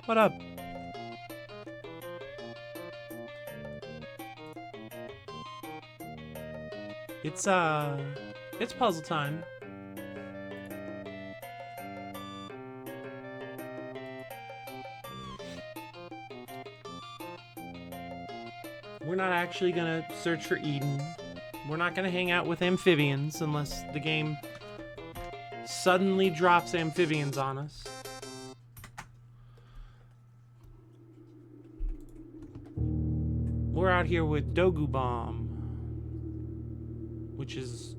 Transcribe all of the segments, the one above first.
What up? It's puzzle time. We're not actually gonna search for Eden. We're not gonna hang out with amphibians unless the game suddenly drops amphibians on us. We're out here with Dogu Bomb, which is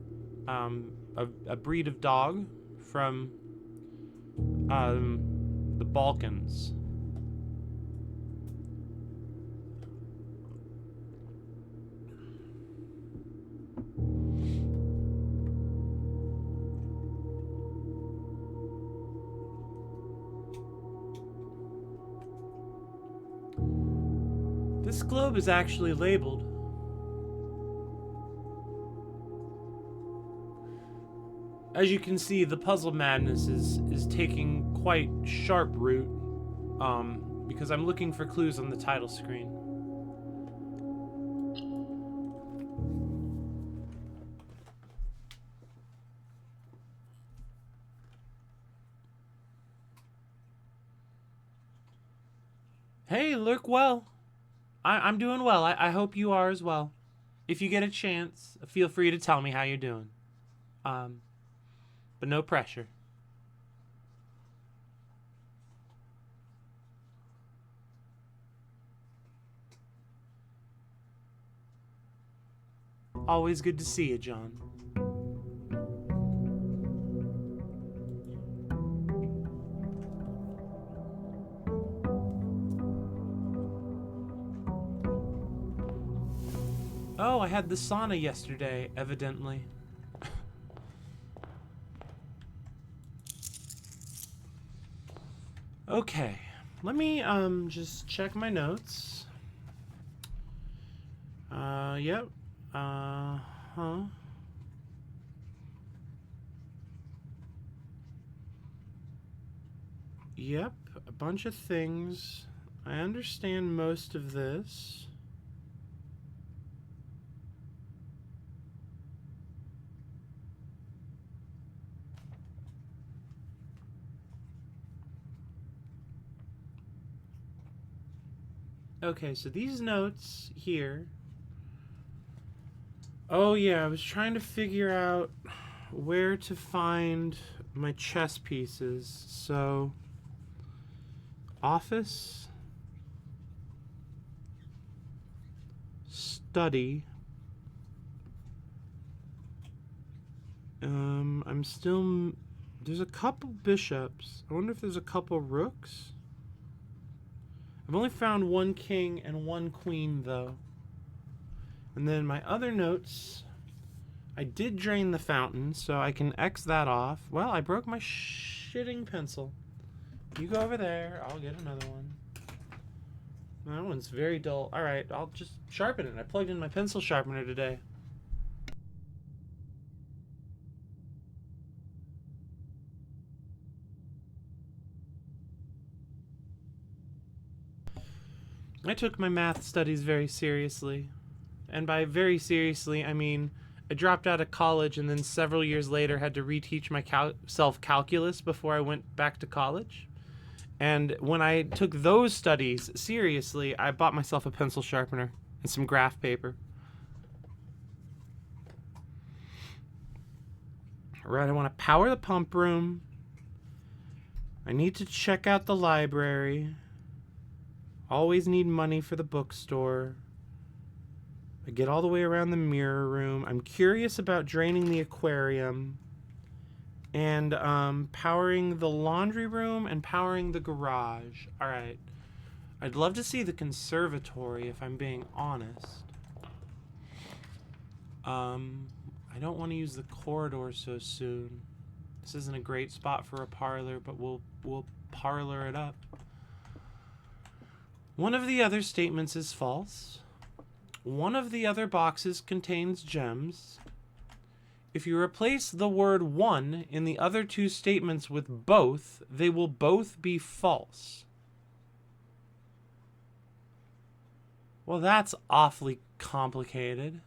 a breed of dog from the Balkans. This globe is actually labeled. As you can see, the puzzle madness is taking quite sharp root, because I'm looking for clues on the title screen. Hey, lurk well. I'm doing well. I hope you are as well. If you get a chance, feel free to tell me how you're doing. but no pressure. Always good to see you, John. Oh, I had the sauna yesterday, evidently. Okay, let me just check my notes. Yep. Yep, a bunch of things. I understand most of this. Okay, so these notes here. Oh yeah, I was trying to figure out where to find my chess pieces. So, office, study. I'm still. There's a couple bishops. I wonder if there's a couple rooks. I've only found one king and one queen, though. And then my other notes, I did drain the fountain, so I can X that off. Well, I broke my shitting pencil. You go over there, I'll get another one. That one's very dull. Alright, I'll just sharpen it. I plugged in my pencil sharpener today. I took my math studies very seriously. And by very seriously, I mean I dropped out of college and then several years later had to reteach myself calculus before I went back to college. And when I took those studies seriously, I bought myself a pencil sharpener and some graph paper. Right, I want to power the pump room. I need to check out the library. Always need money for the bookstore. I get all the way around the mirror room. I'm curious about draining the aquarium. And powering the laundry room and powering the garage. Alright. I'd love to see the conservatory if I'm being honest. I don't want to use the corridor so soon. This isn't a great spot for a parlor, but we'll parlor it up. One of the other statements is false. One of the other boxes contains gems. If you replace the word one in the other two statements with both, they will both be false. Well, that's awfully complicated.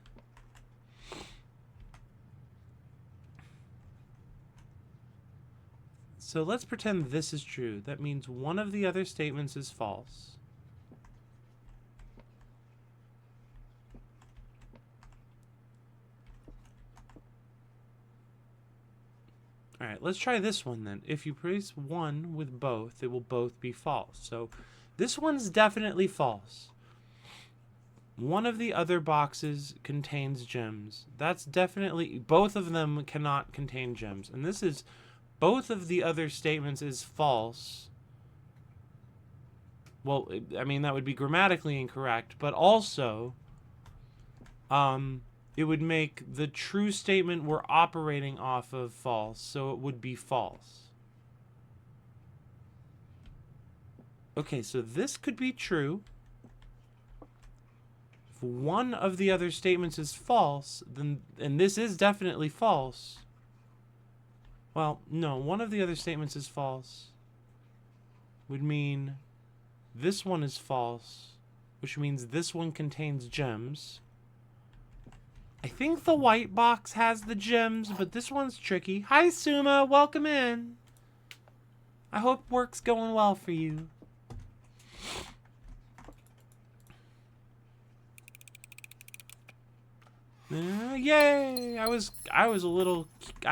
So let's pretend this is true. That means one of the other statements is false. Alright, let's try this one then. If you replace one with both, they will both be false. So this one's definitely false. One of the other boxes contains gems. That's definitely... Both of them cannot contain gems. And this is... Both of the other statements is false. Well, I mean, that would be grammatically incorrect. But also... it would make the true statement we're operating off of false, so it would be false. Okay, so this could be true. If one of the other statements is false, then, and this is definitely false. Well, no, one of the other statements is false. Would mean this one is false, which means this one contains gems. I think the white box has the gems, but this one's tricky. Hi, Suma. Welcome in. I hope work's going well for you. Yay! I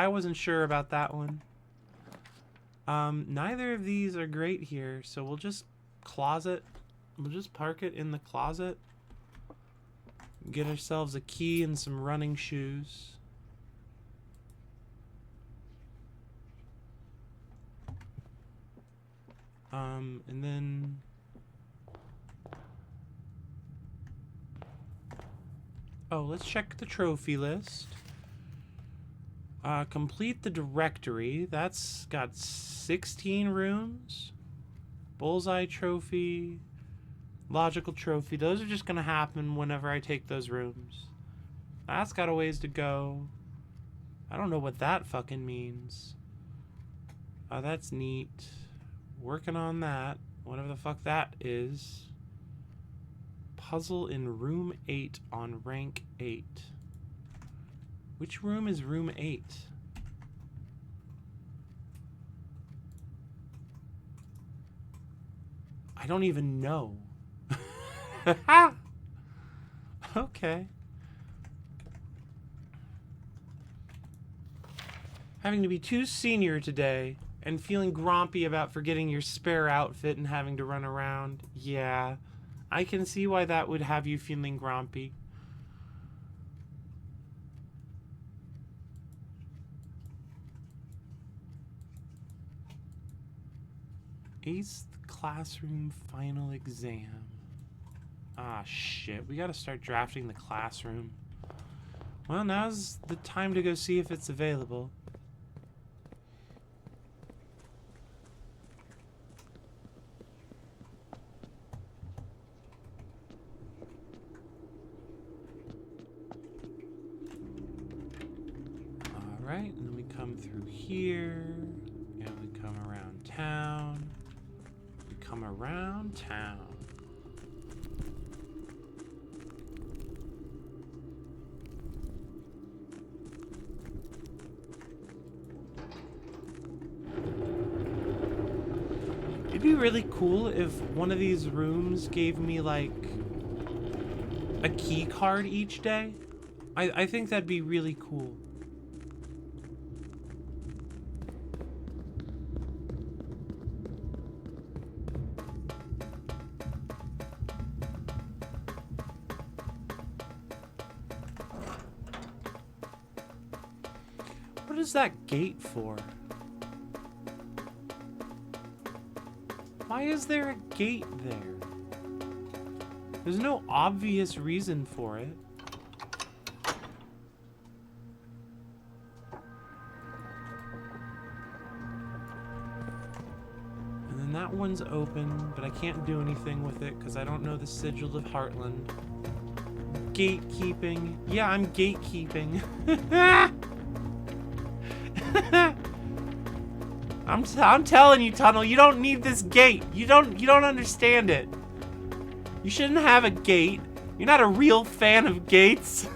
wasn't sure about that one. Neither of these are great here, so we'll just park it in the closet. Get ourselves a key and some running shoes. And then let's check the trophy list. Complete the directory. That's got 16 rooms. Bullseye trophy. Logical trophy. Those are just gonna happen whenever I take those rooms. That's got a ways to go. I don't know what that fucking means. That's neat. Working on that. Whatever the fuck that is. Puzzle in room 8 on rank 8. Which room is room 8? I don't even know. Okay. Having to be too senior today and feeling grumpy about forgetting your spare outfit and having to run around. Yeah, I can see why that would have you feeling grumpy. Eighth classroom final exam. Ah, shit. We gotta start drafting the classroom. Well, now's the time to go see if it's available. Alright, and then we come through here. And we come around town. We come around town. It'd be really cool if one of these rooms gave me, like, a key card each day. I think that'd be really cool. What is that gate for? Why is there a gate there? There's no obvious reason for it. And then that one's open, but I can't do anything with it because I don't know the sigil of Heartland. Gatekeeping. Yeah, I'm gatekeeping. I'm telling you, Tunnel, you don't need this gate. You don't understand it. You shouldn't have a gate. You're not a real fan of gates.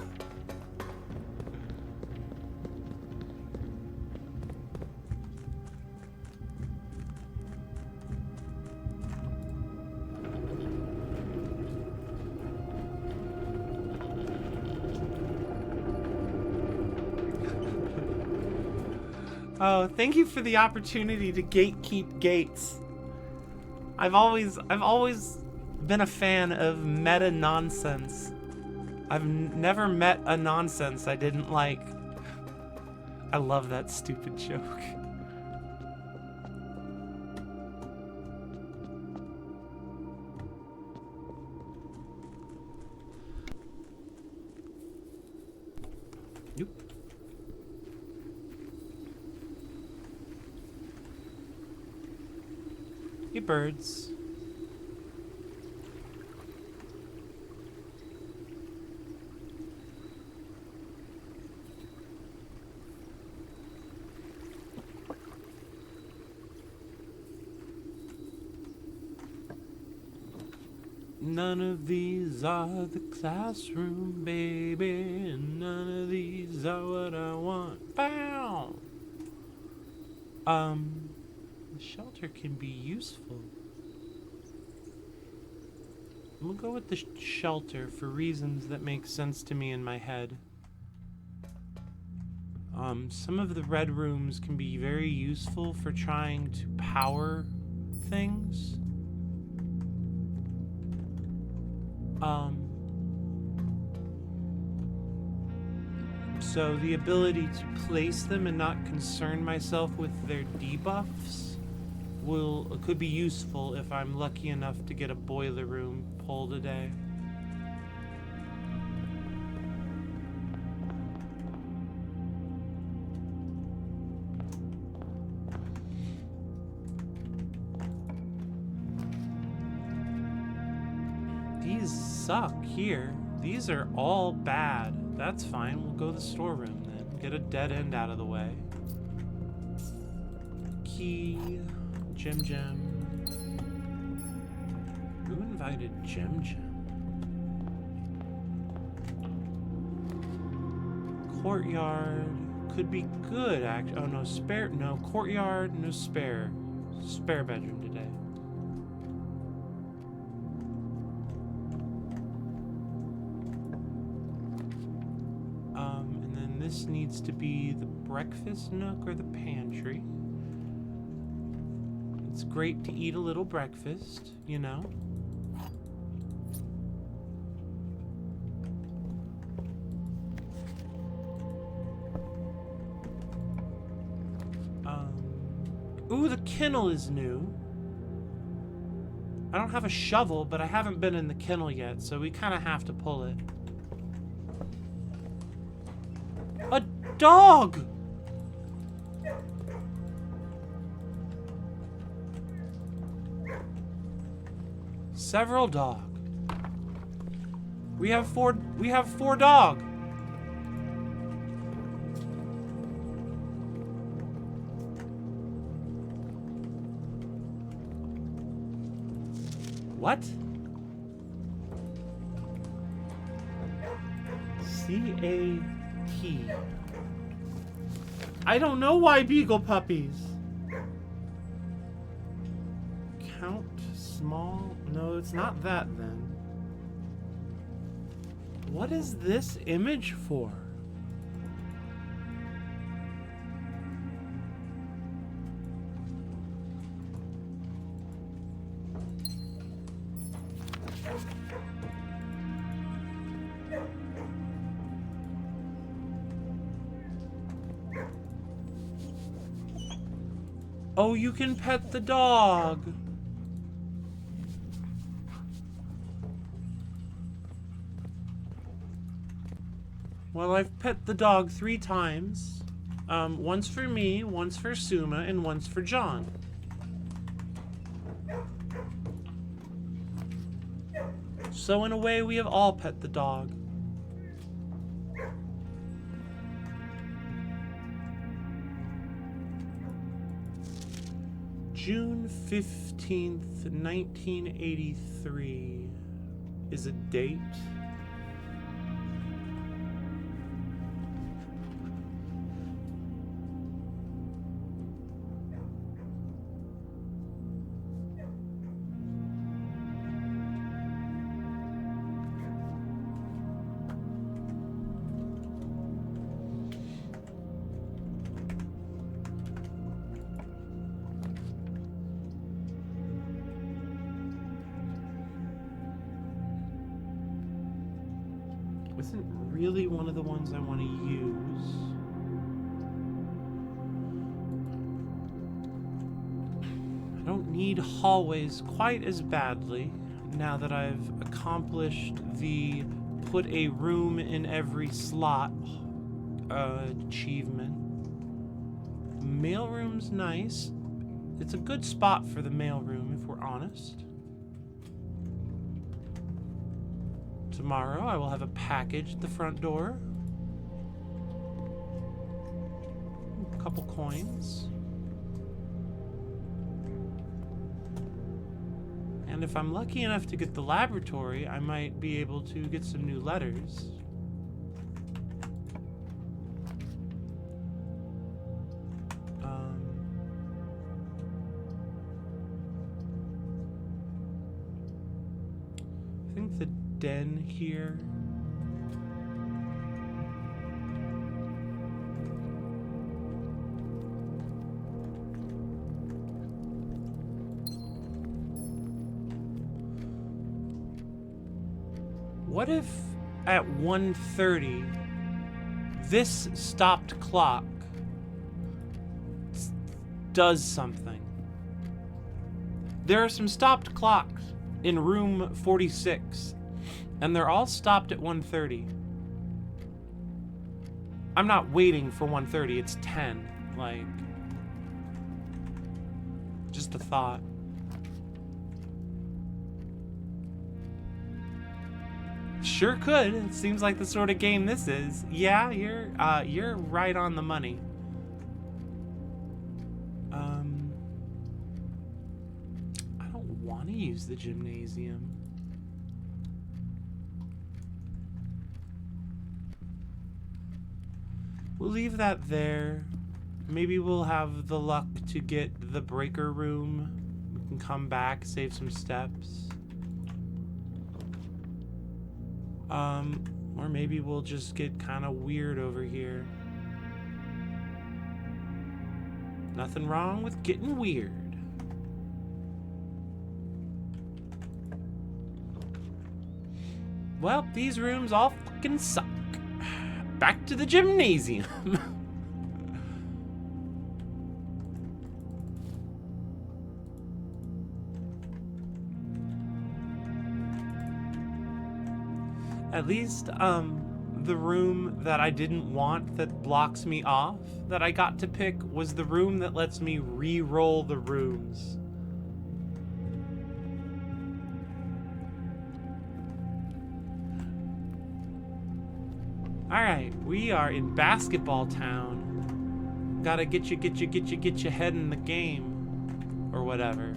Oh, thank you for the opportunity to gatekeep gates. I've always been a fan of meta nonsense. I've never met a nonsense I didn't like. I love that stupid joke. Nope. Hey, birds. None of these are the classroom, baby, and none of these are what I want. Bow! The shelter can be useful. We'll go with the shelter for reasons that make sense to me in my head. Some of the red rooms can be very useful for trying to power things. So the ability to place them and not concern myself with their debuffs could be useful if I'm lucky enough to get a boiler room pull today. These suck here. These are all bad. That's fine. We'll go to the storeroom then. Get a dead end out of the way. Key. Gem Gem. Who invited Gem Gem? Courtyard. Could be good, actually. Oh, no. Spare. No. Courtyard. No spare. Spare bedroom today. This needs to be the breakfast nook or the pantry. It's great to eat a little breakfast, you know. Ooh, the kennel is new. I don't have a shovel, but I haven't been in the kennel yet, so we kind of have to pull it. A dog! Several dog. We have four dog. What? C-A-T. I don't know why beagle puppies. Count small? No, it's not that then. What is this image for? Oh, you can pet the dog. Well, I've pet the dog 3 times. Once for me, once for Suma, and once for John. So in a way, we have all pet the dog. June 15th, 1983 is a date. Isn't really one of the ones I want to use. I don't need hallways quite as badly now that I've accomplished the put a room in every slot achievement. Mailroom's nice. It's a good spot for the mailroom if we're honest. Tomorrow, I will have a package at the front door. A couple coins. And if I'm lucky enough to get the laboratory, I might be able to get some new letters. I think the den here. What if at 1:30 this stopped clock does something? There are some stopped clocks in room 46, and they're all stopped at 1:30. I'm not waiting for 1:30, it's 10. Like, just a thought. Sure could. It seems like the sort of game this is. Yeah, you're right on the money. I don't want to use the gymnasium. We'll leave that there. Maybe we'll have the luck to get the breaker room. We can come back, save some steps. Or maybe we'll just get kind of weird over here. Nothing wrong with getting weird. Well, these rooms all fucking suck. Back to the gymnasium. At least, the room that I didn't want that blocks me off that I got to pick was the room that lets me re-roll the rooms. Alright, we are in basketball town. Gotta get your head in the game. Or whatever.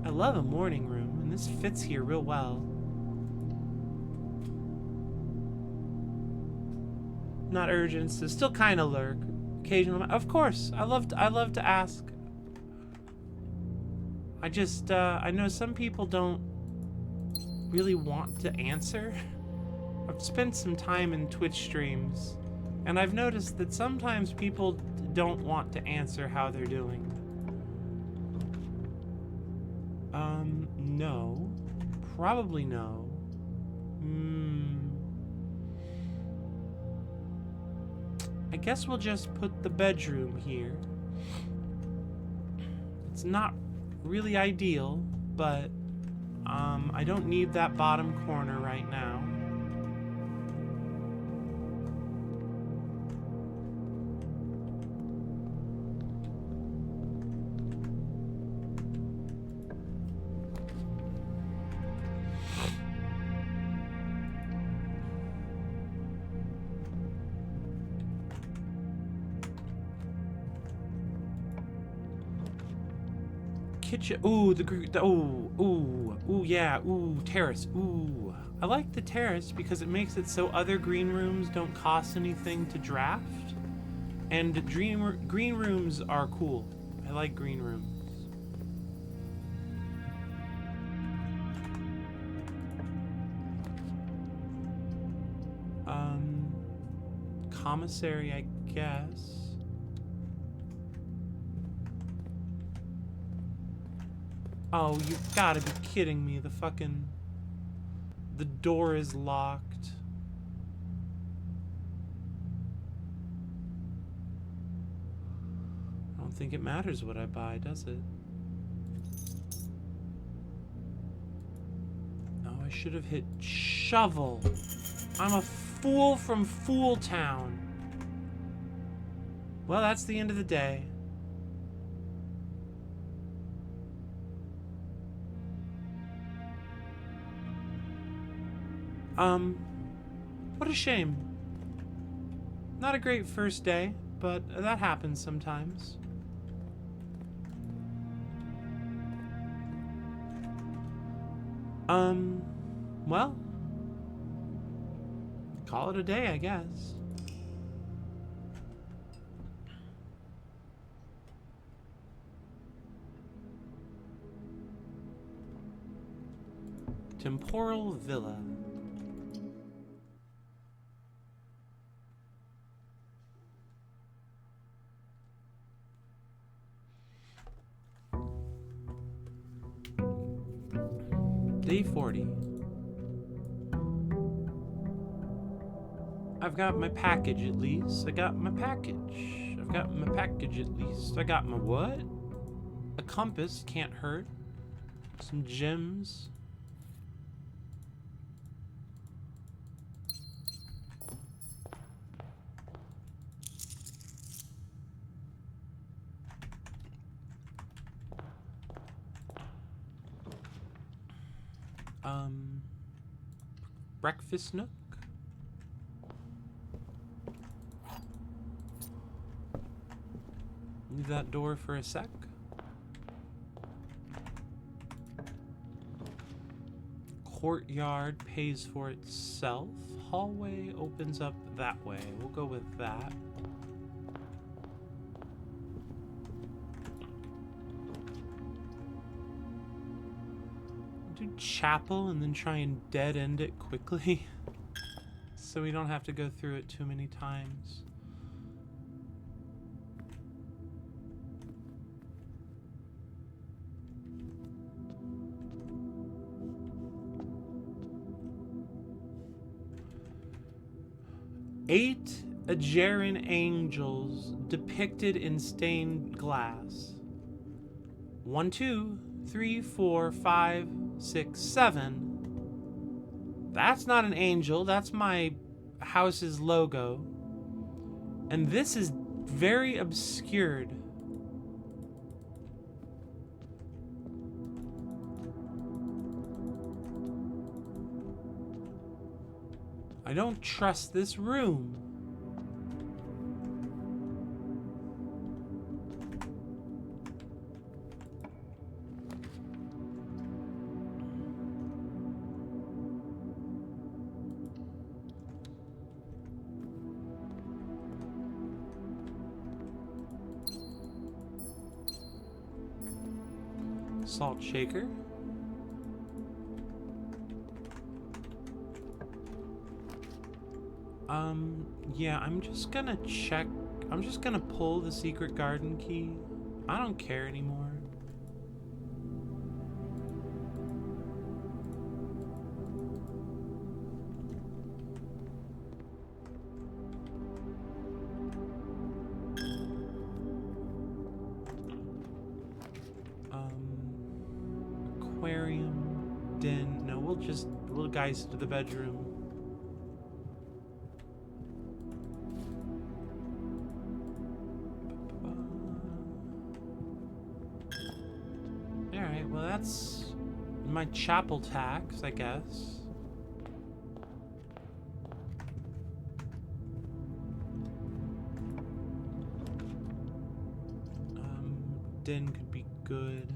I love a morning room, and this fits here real well. Not urgent, so still kind of lurk. Occasionally, of course, I love to ask. I just, I know some people don't really want to answer. I've spent some time in Twitch streams, and I've noticed that sometimes people don't want to answer how they're doing. No. Probably no. I guess we'll just put the bedroom here. It's not really ideal, but I don't need that bottom corner right now. Kitchen. Ooh, yeah. Ooh, terrace. Ooh. I like the terrace because it makes it so other green rooms don't cost anything to draft. And green rooms are cool. I like green rooms. Commissary, I guess. Oh, you've gotta be kidding me. The door is locked. I don't think it matters what I buy, does it? Oh, I should have hit shovel. I'm a fool from Fool Town. Well, that's the end of the day. What a shame. Not a great first day, but that happens sometimes. Well, call it a day, I guess. Temporal Villa. Day 40. I've got my package at least. I got my package. I've got my package at least. I got my what? A compass, can't hurt. Some gems. Breakfast nook. Leave that door for a sec. Courtyard pays for itself. Hallway opens up that way. We'll go with that. Do chapel and then try and dead end it quickly so we don't have to go through it too many times. Eight Aegeran angels depicted in stained glass. 1, 2, 3, 4, 5, 6, 7. That's not an angel. That's my house's logo. And this is very obscured. I don't trust this room. Salt shaker. Yeah, I'm just gonna check. I'm just gonna pull the secret garden key. I don't care anymore. Aquarium, den. No, we'll guys to the bedroom. Alright, well that's my chapel tax, I guess. Den could be good.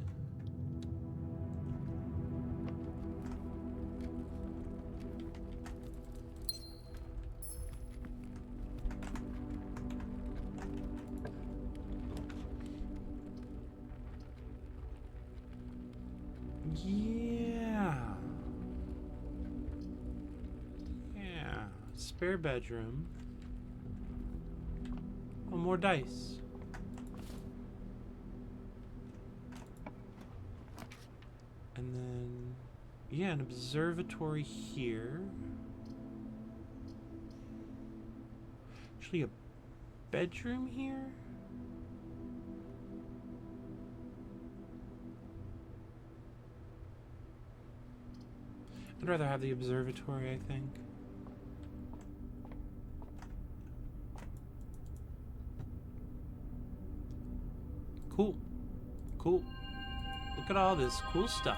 Yeah. Spare bedroom. Oh, more dice. And then, yeah, an observatory here. Actually, a bedroom here? I'd rather have the observatory, I think. Cool. Cool. Look at all this cool stuff.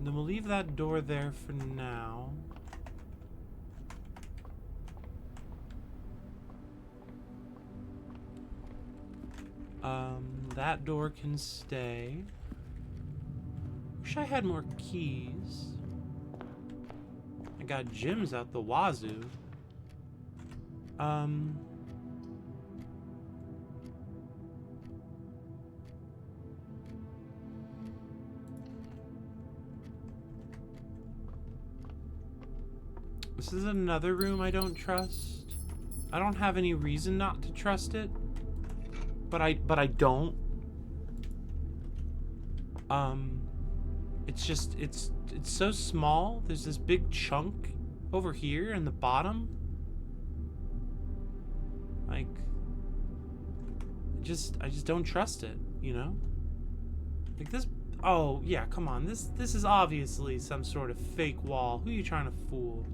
Then we'll leave that door there for now. That door can stay. Wish I had more keys. I got gems out the wazoo. This is another room I don't trust. I don't have any reason not to trust it, but I don't. It's just it's so small. There's this big chunk over here in the bottom. Like, I just don't trust it, you know? Like this. Oh yeah, come on. This is obviously some sort of fake wall. Who are you trying to fool?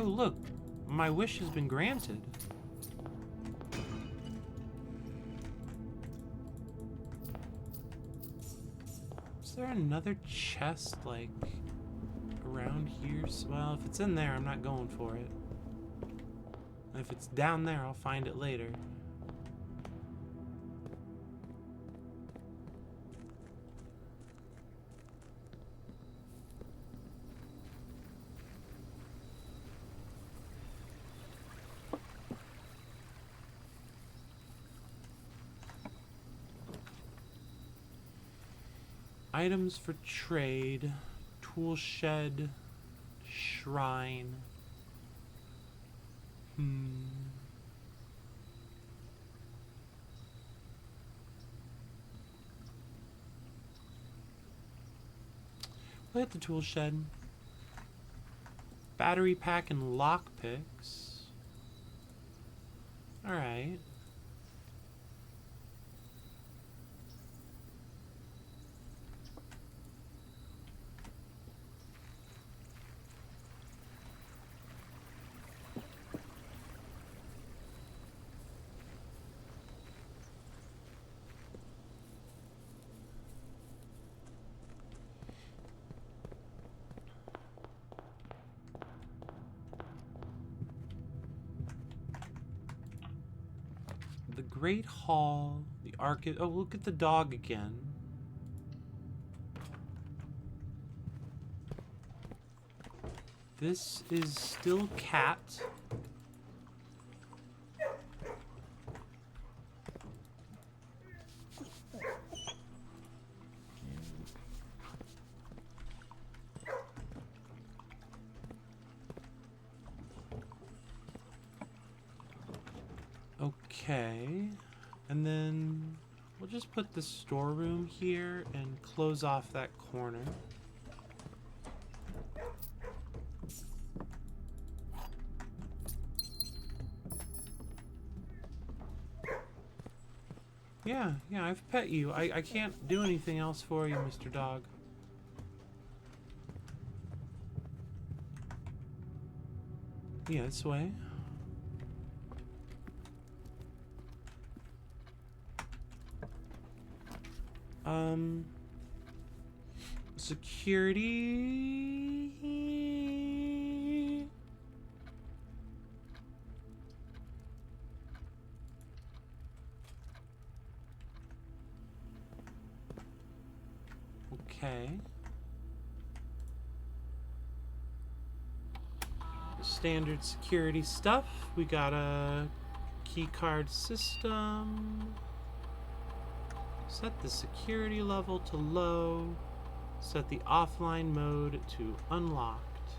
Oh look, my wish has been granted. Is there another chest like around here? Well, if it's in there, I'm not going for it. If it's down there, I'll find it later. Items for trade, tool shed, shrine. Look at the tool shed. Battery pack and lockpicks. Alright. The Great Hall, the Arcade. Oh, look at the dog again. This is still cat. Okay, and then we'll just put the storeroom here and close off that corner. Yeah, I've pet you. I can't do anything else for you, Mr. Dog. Yeah, this way. Security. Okay. Standard security stuff. We got a key card system. Set the security level to low. Set the offline mode to unlocked.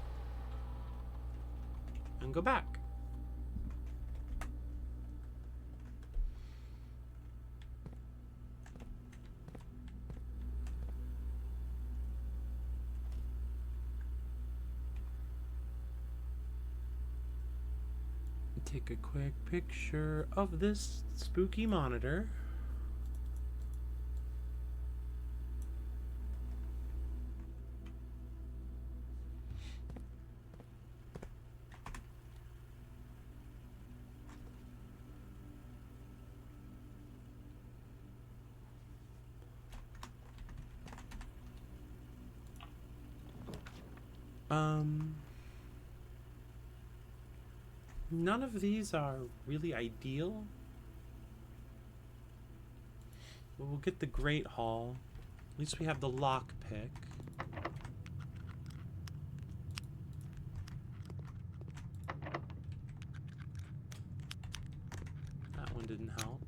And go back. Take a quick picture of this spooky monitor. None of these are really ideal. But we'll get the Great Hall. At least we have the lockpick. That one didn't help.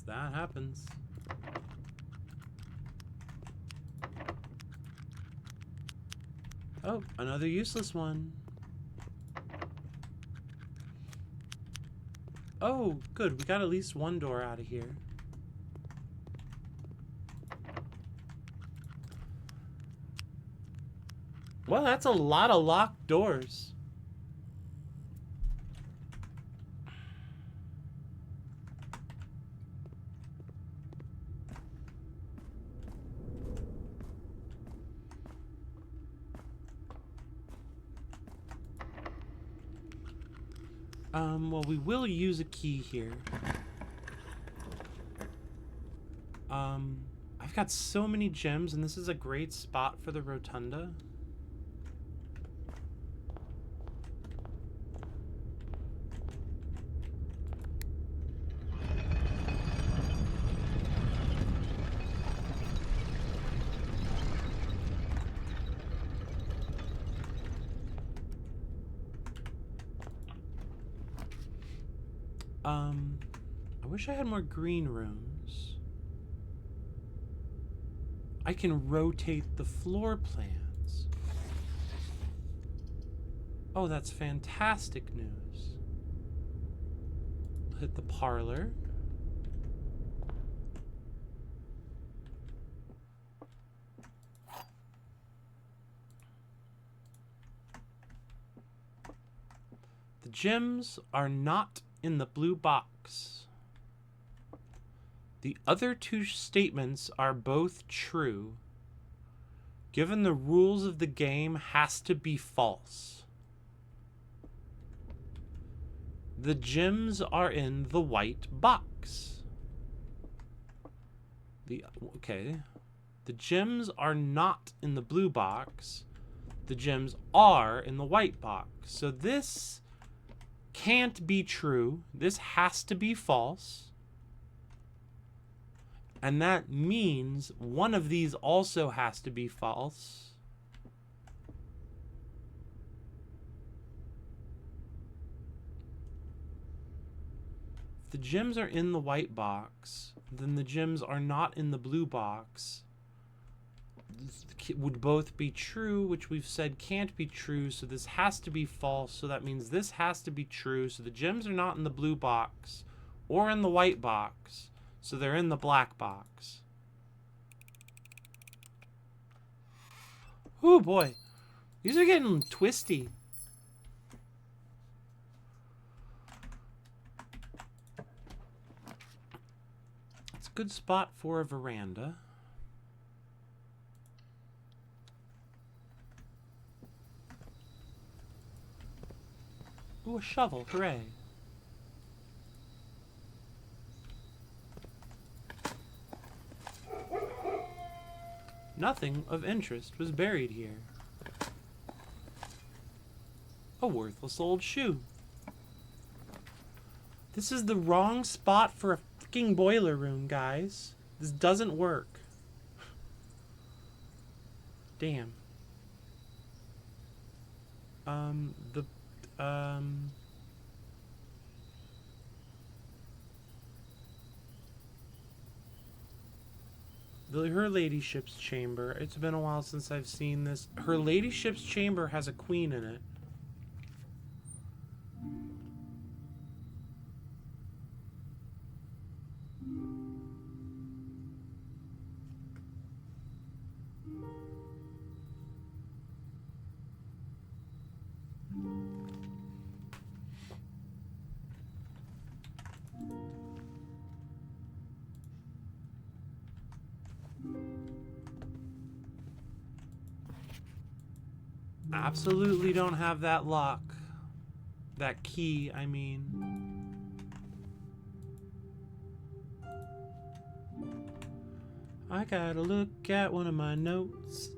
That happens. Oh, another useless one. Oh, good. We got at least one door out of here. Well, that's a lot of locked doors. Well, we will use a key here. I've got so many gems, and this is a great spot for the rotunda. I wish I had more green rooms. I can rotate the floor plans. Oh, that's fantastic news. Hit the parlor. The gems are not in the blue box. The other two statements are both true. Given the rules of the game, has to be false. The gems are in the white box. Okay. The gems are not in the blue box. The gems are in the white box. So this can't be true. This has to be false. And that means one of these also has to be false. If the gems are in the white box, then the gems are not in the blue box. This would both be true, which we've said can't be true, so this has to be false, so that means this has to be true. So the gems are not in the blue box or in the white box. So they're in the black box. Oh boy. These are getting twisty. It's a good spot for a veranda. Ooh, a shovel. Hooray. Nothing of interest was buried here. A worthless old shoe. This is the wrong spot for a freaking boiler room, guys. This doesn't work. Damn. Her ladyship's chamber. It's been a while since I've seen this. Her ladyship's chamber has a queen in it. Absolutely don't have that lock. That key, I mean. I gotta look at one of my notes.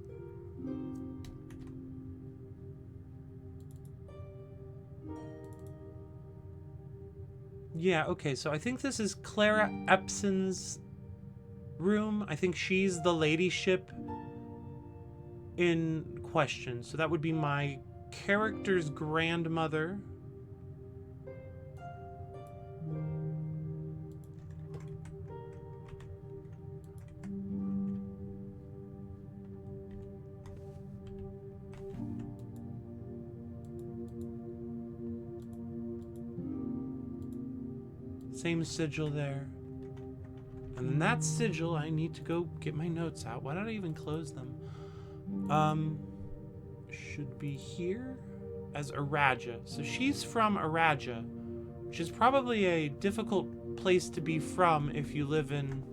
Yeah, okay, so I think this is Clara Epson's room. I think she's the ladyship in question. So that would be my character's grandmother. Same sigil there. And then that sigil, I need to go get my notes out. Why did I even close them? Should be here as Araja. So she's from Araja, which is probably a difficult place to be from if you live in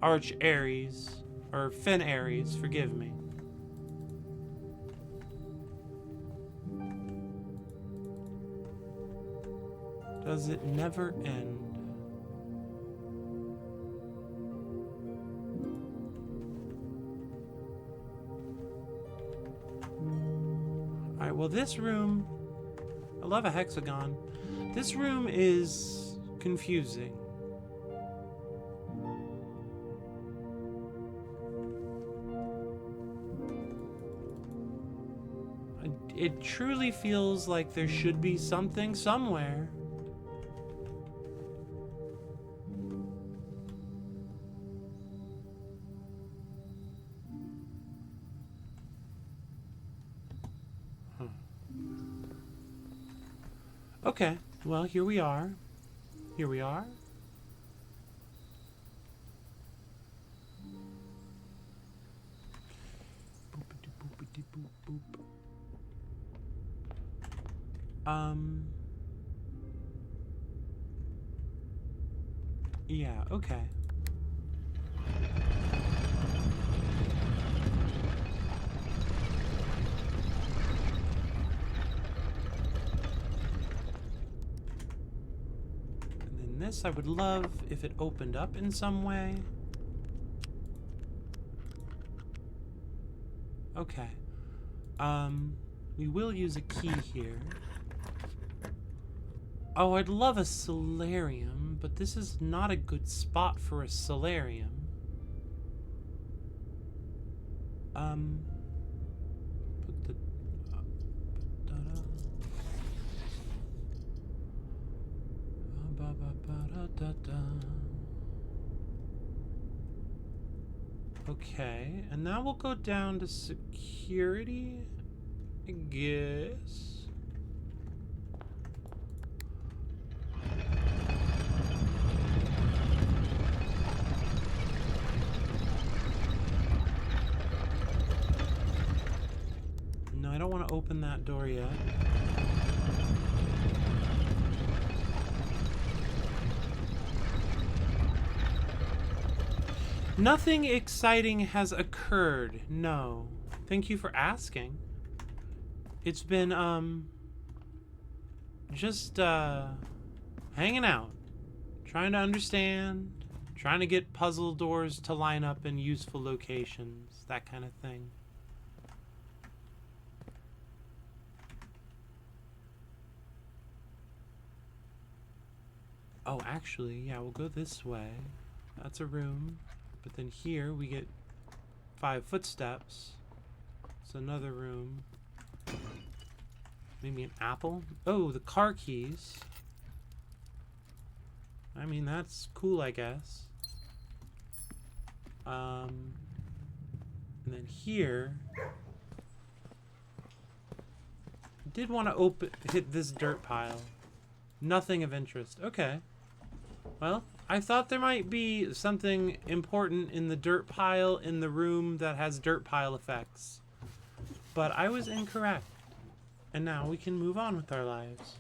Arch Ares, or Fen Ares, forgive me. Does it never end? Alright, well this room, I love a hexagon. This room is confusing. It truly feels like there should be something somewhere. Huh. Okay, well, here we are. Here we are. Boop. Yeah, okay. And then this, I would love if it opened up in some way. Okay. We will use a key here. Oh, I'd love a solarium, but this is not a good spot for a solarium. Put the... Okay, and now we'll go down to security, I guess. No, I don't want to open that door yet. Nothing exciting has occurred. No. Thank you for asking. It's been, just, hanging out. Trying to understand. Trying to get puzzle doors to line up in useful locations. That kind of thing. Oh, actually, yeah, we'll go this way. That's a room. But then here we get 5 footsteps. It's another room. Maybe an apple? Oh, the car keys. I mean, that's cool, I guess. And then here... I did want to hit this dirt pile. Nothing of interest. Okay. Well, I thought there might be something important in the dirt pile in the room that has dirt pile effects. But I was incorrect. And now we can move on with our lives.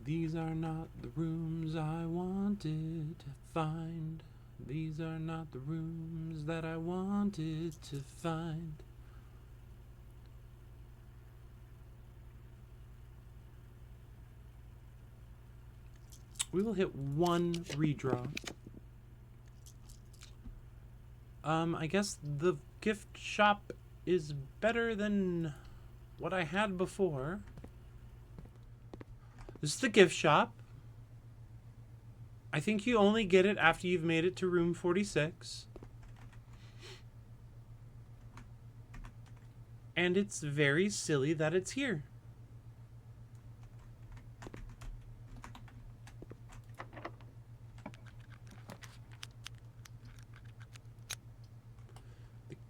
These are not the rooms I wanted to find. These are not the rooms that I wanted to find. We will hit 1 redraw. I guess the gift shop is better than what I had before. This is the gift shop. I think you only get it after you've made it to room 46. And it's very silly that it's here.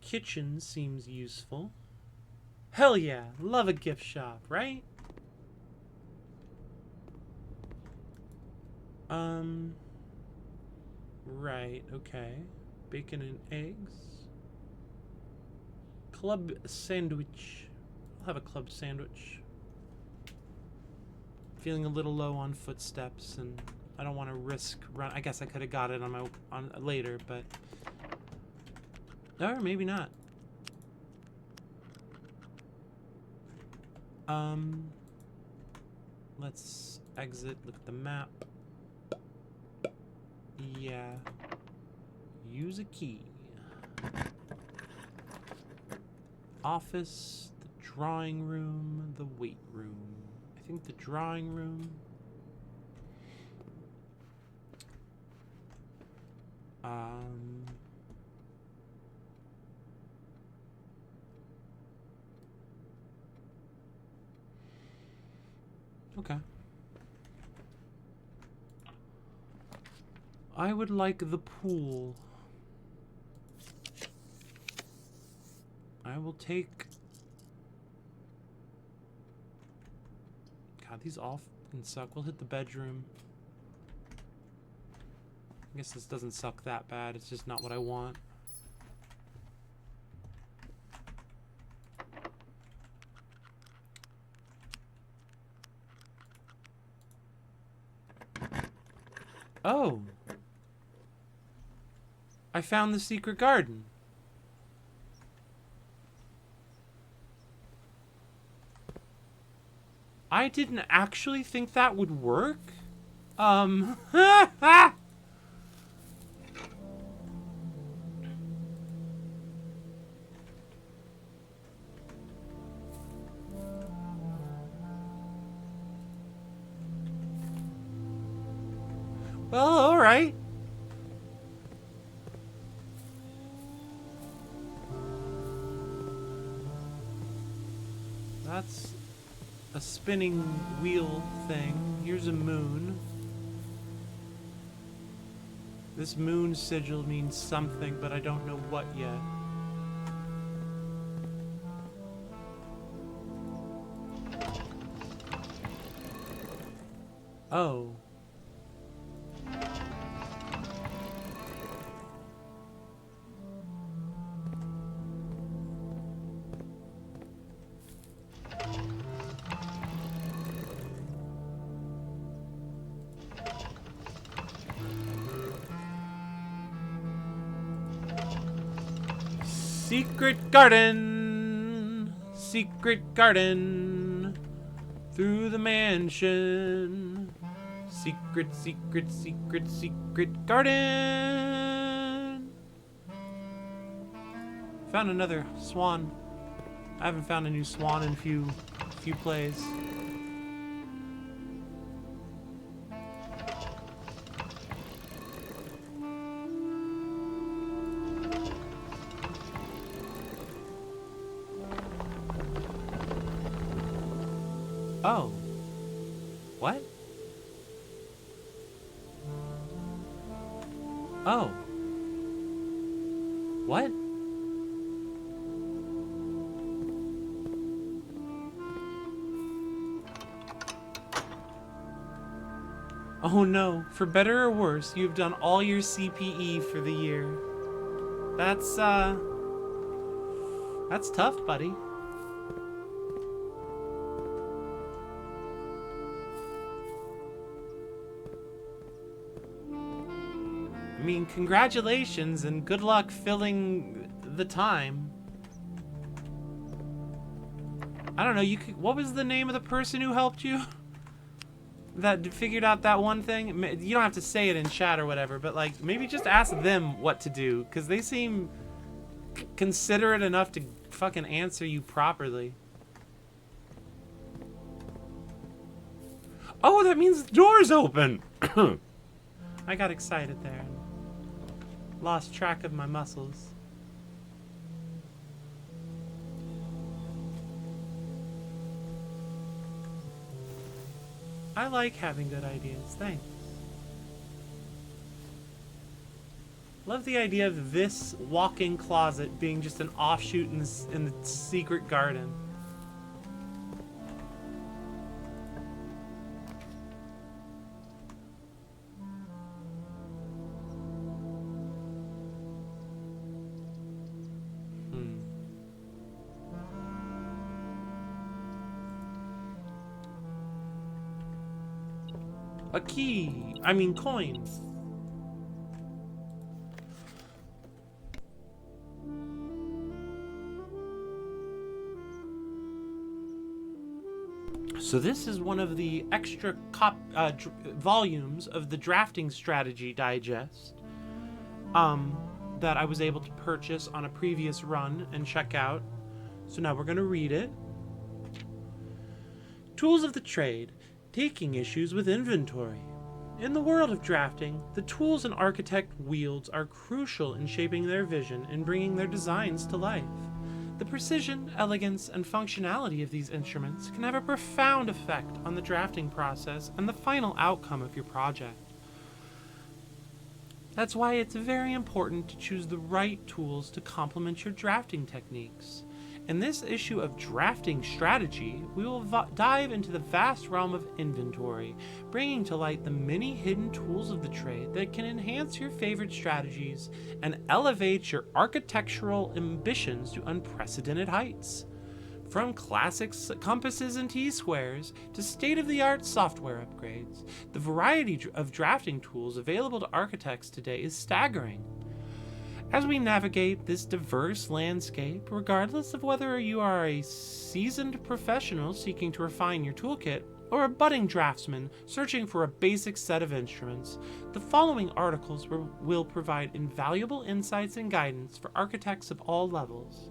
Kitchen seems useful. Hell yeah, love a gift shop, right? Right, okay. Bacon and eggs. Club sandwich. I'll have a club sandwich. Feeling a little low on footsteps, and I don't want to risk run. I guess I could have got it on later, but or maybe not. Let's exit. Look at the map. Yeah. Use a key. Office, the drawing room, the weight room. I think the drawing room. Okay. I would like the pool. I will take... God, these all fucking suck. We'll hit the bedroom. I guess this doesn't suck that bad. It's just not what I want. Oh! I found the secret garden. I didn't actually think that would work. Well, alright. That's a spinning wheel thing. Here's a moon. This moon sigil means something, but I don't know what yet. Oh. Secret garden, secret garden, through the mansion. Secret, secret, secret, secret garden. Found another swan. I haven't found a new swan in few plays. Oh. What? Oh. What? Oh no, for better or worse, you've done all your CPE for the year. That's tough, buddy. I mean, congratulations and good luck filling the time. I don't know, what was the name of the person who helped you? That figured out that one thing? You don't have to say it in chat or whatever, but like, maybe just ask them what to do, because they seem considerate enough to fucking answer you properly. Oh, that means the door's open! I got excited there. Lost track of my muscles. I like having good ideas, thanks. Love the idea of this walk-in closet being just an offshoot in the secret garden. A key. I mean, coins. So this is one of the extra volumes of the Drafting Strategy Digest that I was able to purchase on a previous run and check out. So now we're going to read it. Tools of the Trade. Taking issues with inventory. In the world of drafting, the tools an architect wields are crucial in shaping their vision and bringing their designs to life. The precision, elegance, and functionality of these instruments can have a profound effect on the drafting process and the final outcome of your project. That's why it's very important to choose the right tools to complement your drafting techniques. In this issue of Drafting Strategy, we will dive into the vast realm of inventory, bringing to light the many hidden tools of the trade that can enhance your favorite strategies and elevate your architectural ambitions to unprecedented heights. From classic compasses and T-squares to state-of-the-art software upgrades, the variety of drafting tools available to architects today is staggering. As we navigate this diverse landscape, regardless of whether you are a seasoned professional seeking to refine your toolkit or a budding draftsman searching for a basic set of instruments, the following articles will provide invaluable insights and guidance for architects of all levels.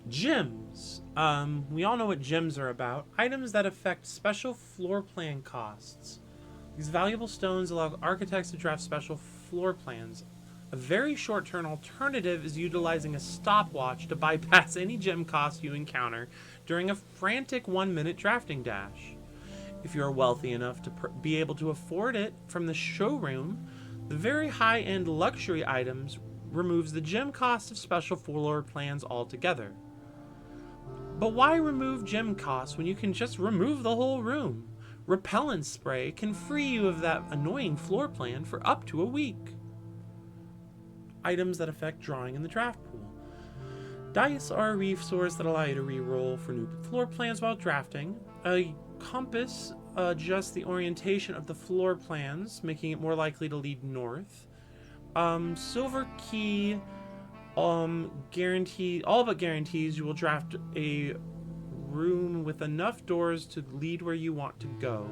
Gems. We all know what gems are about. Items that affect special floor plan costs. These valuable stones allow architects to draft special floor plans. A very short-term alternative is utilizing a stopwatch to bypass any gem cost you encounter during a frantic 1-minute drafting dash. If you are wealthy enough to be able to afford it from the showroom, the very high-end luxury items removes the gem cost of special floor plans altogether. But why remove gem costs when you can just remove the whole room? Repellent spray can free you of that annoying floor plan for up to a week. Items that affect drawing in the draft pool. Dice are a resource that allow you to re-roll for new floor plans while drafting. A compass adjusts the orientation of the floor plans, making it more likely to lead north. Silver key all but guarantees you will draft a room with enough doors to lead where you want to go.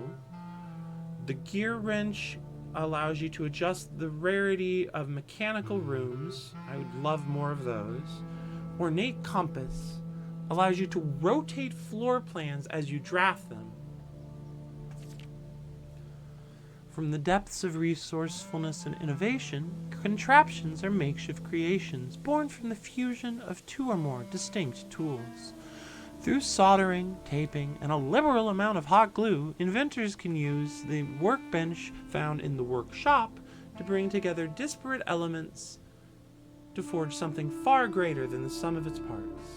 The gear wrench allows you to adjust the rarity of mechanical rooms. I would love more of those. Ornate compass allows you to rotate floor plans as you draft them. From the depths of resourcefulness and innovation, contraptions are makeshift creations born from the fusion of two or more distinct tools. Through soldering, taping, and a liberal amount of hot glue, inventors can use the workbench found in the workshop to bring together disparate elements to forge something far greater than the sum of its parts.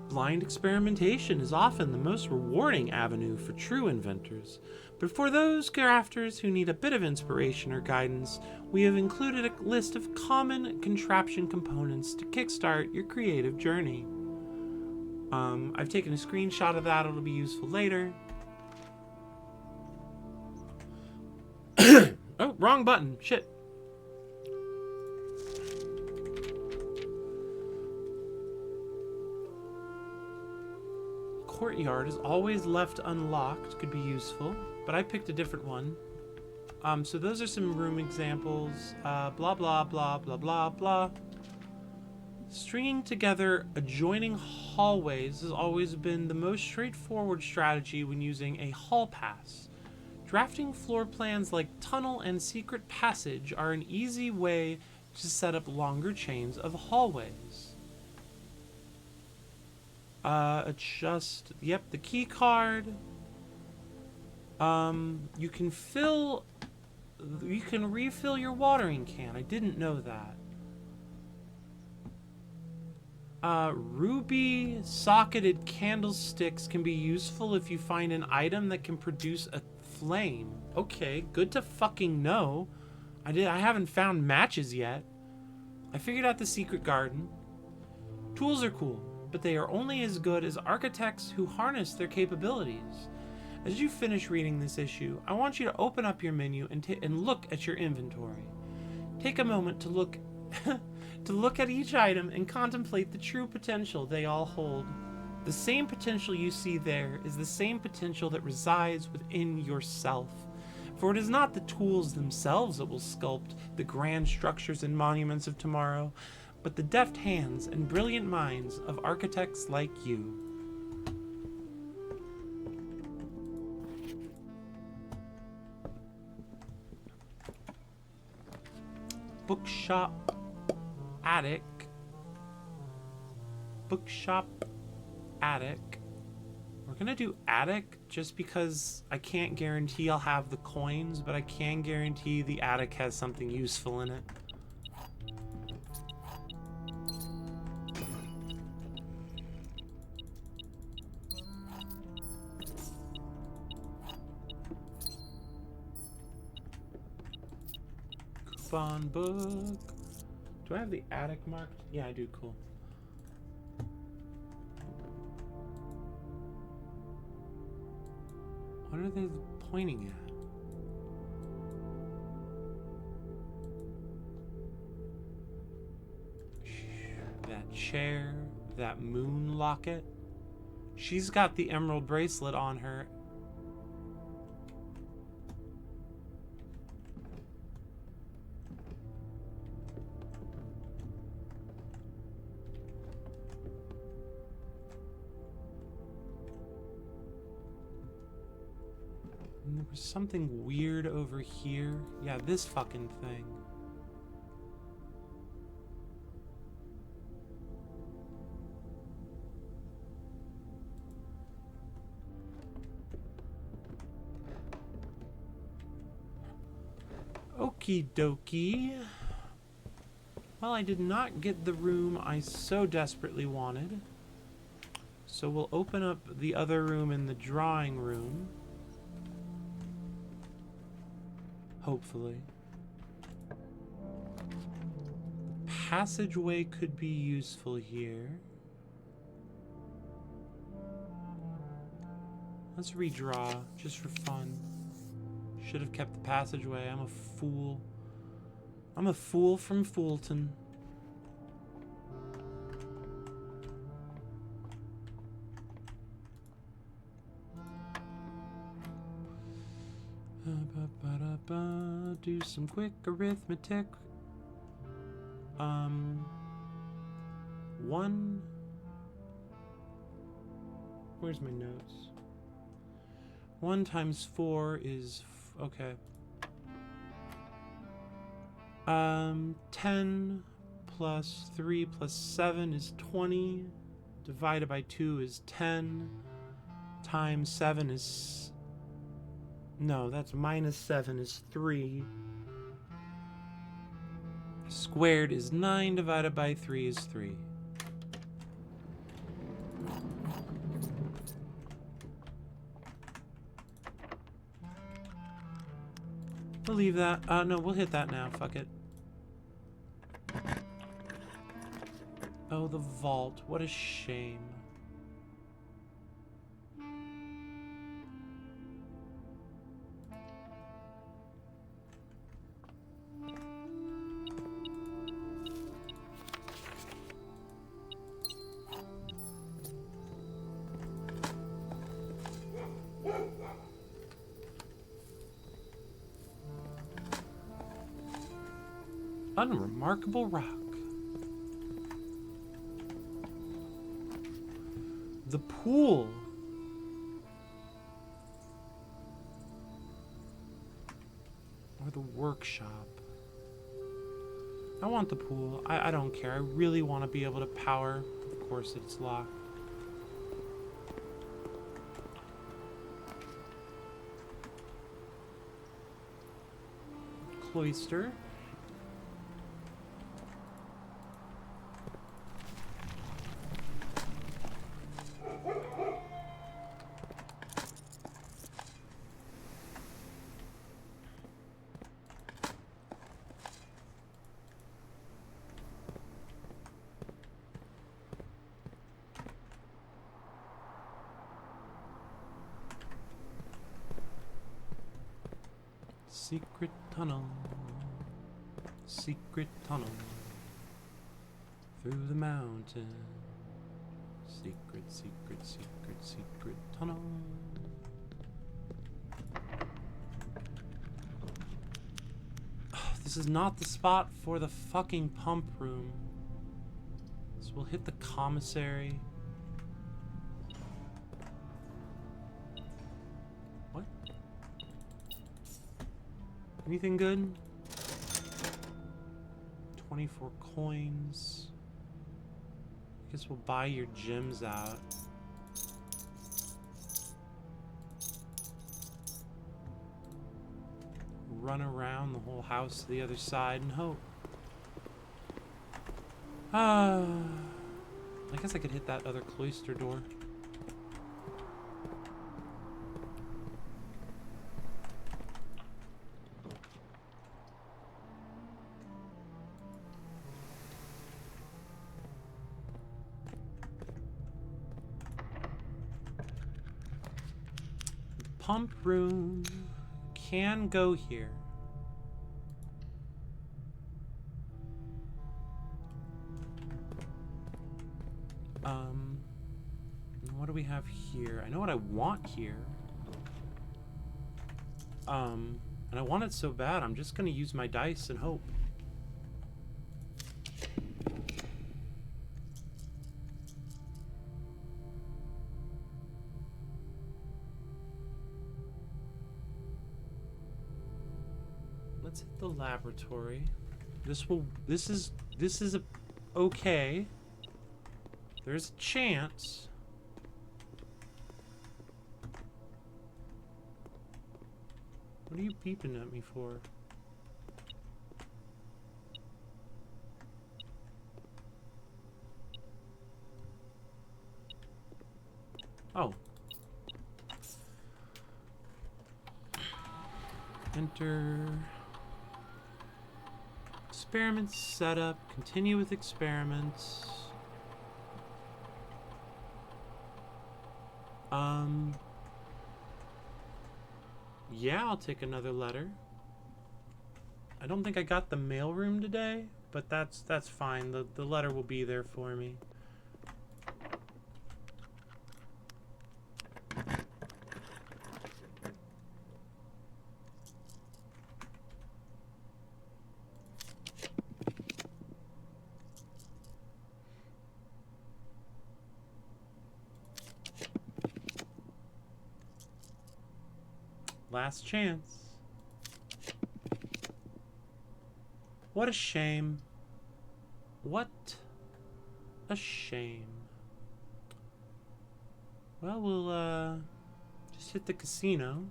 Blind experimentation is often the most rewarding avenue for true inventors, but for those crafters who need a bit of inspiration or guidance, we have included a list of common contraption components to kickstart your creative journey. I've taken a screenshot of that, it'll be useful later. Oh, wrong button, shit. Courtyard is always left unlocked, could be useful, but I picked a different one. So those are some room examples. Blah, blah, blah, blah, blah, blah. Stringing together adjoining hallways has always been the most straightforward strategy when using a hall pass. Drafting floor plans like tunnel and secret passage are an easy way to set up longer chains of hallways. Adjust, yep, the key card. You can refill your watering can. I didn't know that. Ruby socketed candlesticks can be useful if you find an item that can produce a flame. Okay, good to fucking know. I haven't found matches yet. I figured out the secret garden. Tools are cool, but they are only as good as architects who harness their capabilities. As you finish reading this issue, I want you to open up your menu and look at your inventory. Take a moment to look to look at each item and contemplate the true potential they all hold. The same potential you see there is the same potential that resides within yourself. For it is not the tools themselves that will sculpt the grand structures and monuments of tomorrow, but the deft hands and brilliant minds of architects like you. Bookshop attic. Bookshop attic. We're gonna do attic just because I can't guarantee I'll have the coins, but I can guarantee the attic has something useful in it. Coupon book. Do I have the attic marked? Yeah, I do. Cool. What are they pointing at? That chair, that moon locket. She's got the emerald bracelet on her. And there was something weird over here. Yeah, this fucking thing. Okie dokie. Well, I did not get the room I so desperately wanted. So we'll open up the other room in the drawing room. Hopefully. The passageway could be useful here. Let's redraw, just for fun. Should have kept the passageway. I'm a fool. I'm a fool from Foolton. Do some quick arithmetic. One. Where's my notes? 1 times 4 is okay. 10 plus 3 plus 7 is 20. Divided by 2 is 10. Times 7 is... No, that's minus 7 is 3. Squared is 9, divided by 3 is 3. We'll leave that. No, we'll hit that now. Fuck it. Oh, the vault. What a shame. Unremarkable rock. The pool. Or the workshop. I want the pool. I don't care. I really want to be able to power. Of course it's locked. Cloister. Secret tunnel. Secret tunnel. Through the mountain. Secret, secret, secret, secret tunnel. Oh, this is not the spot for the fucking pump room. So we'll hit the commissary. What? Anything good? 24 coins. I guess we'll buy your gems out. Run around the whole house to the other side and hope. I guess I could hit that other cloister door. Pump room can go here. What do we have here? I know what I want here. And I want it so bad, I'm just gonna use my dice and hope. Let's hit the laboratory. This is a okay. There's a chance. What are you peeping at me for? Oh. Enter. Experiment setup. Continue with experiments. Yeah, I'll take another letter. I don't think I got the mailroom today, but that's fine. The letter will be there for me. Last chance. What a shame. What a shame. Well, we'll just hit the casino.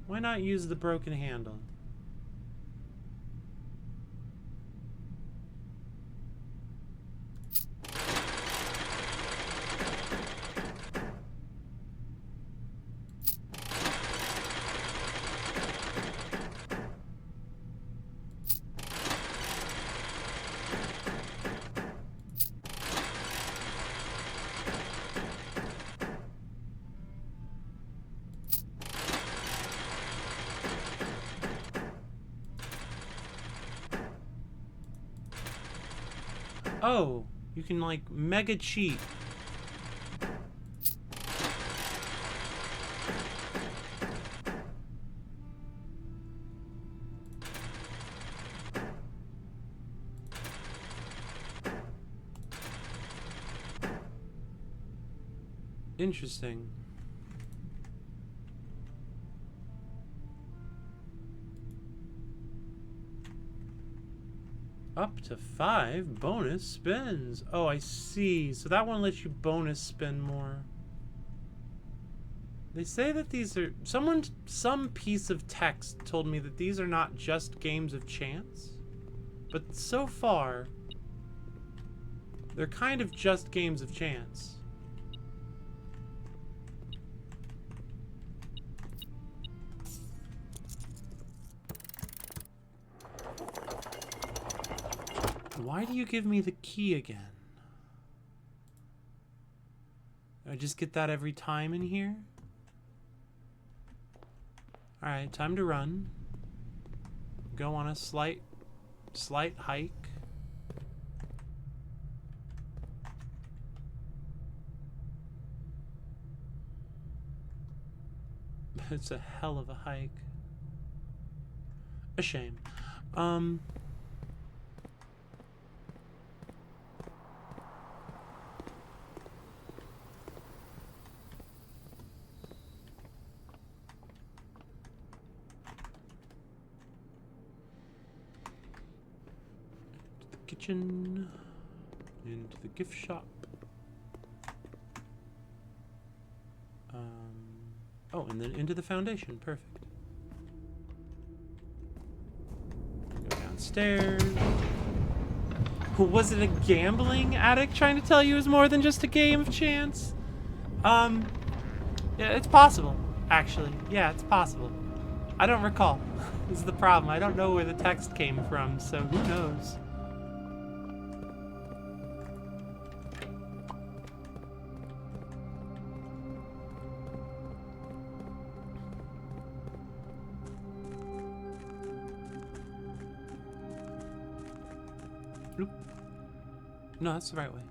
Why not use the broken handle? Oh, you can like mega cheat. Interesting. Up to 5 bonus spins. Oh, I see. So that one lets you bonus spin more. They say that these are... some piece of text told me that these are not just games of chance. But so far, they're kind of just games of chance. Why do you give me the key again? I just get that every time in here? Alright, time to run. Go on a slight hike. It's a hell of a hike. A shame. Kitchen, into the gift shop. Oh, and then into the foundation. Perfect. Go downstairs. Was it a gambling addict trying to tell you it was more than just a game of chance? Yeah, it's possible, actually. Yeah, it's possible. I don't recall. This is the problem. I don't know where the text came from, so who knows? No, that's the right way.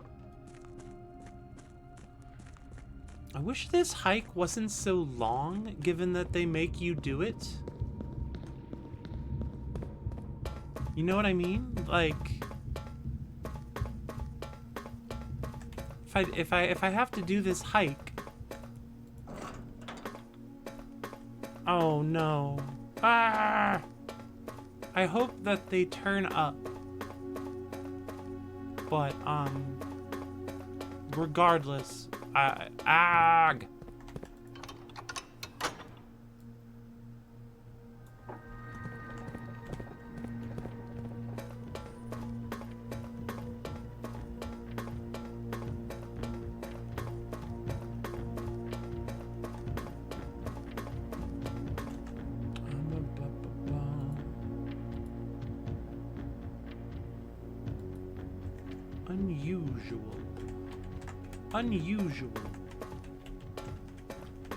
I wish this hike wasn't so long, given that they make you do it. You know what I mean? Like, if I have to do this hike. Oh no. Ah! I hope that they turn up. But, regardless, ag! Unusual.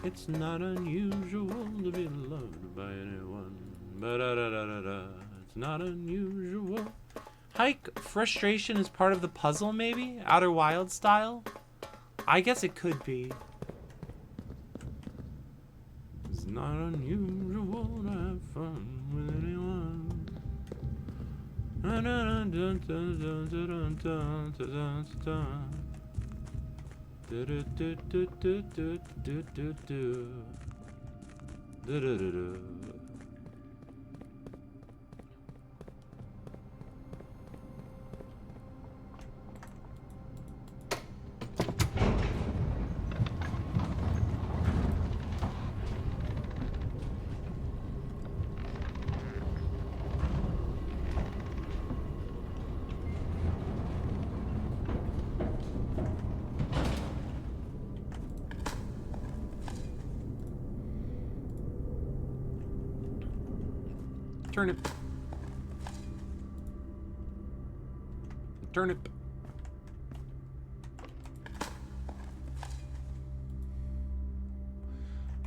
It's not unusual to be loved by anyone. It's not unusual. Hike frustration is part of the puzzle, maybe? Outer Wild style? I guess it could be. It's not unusual to have fun with anyone. Turnip. Turnip.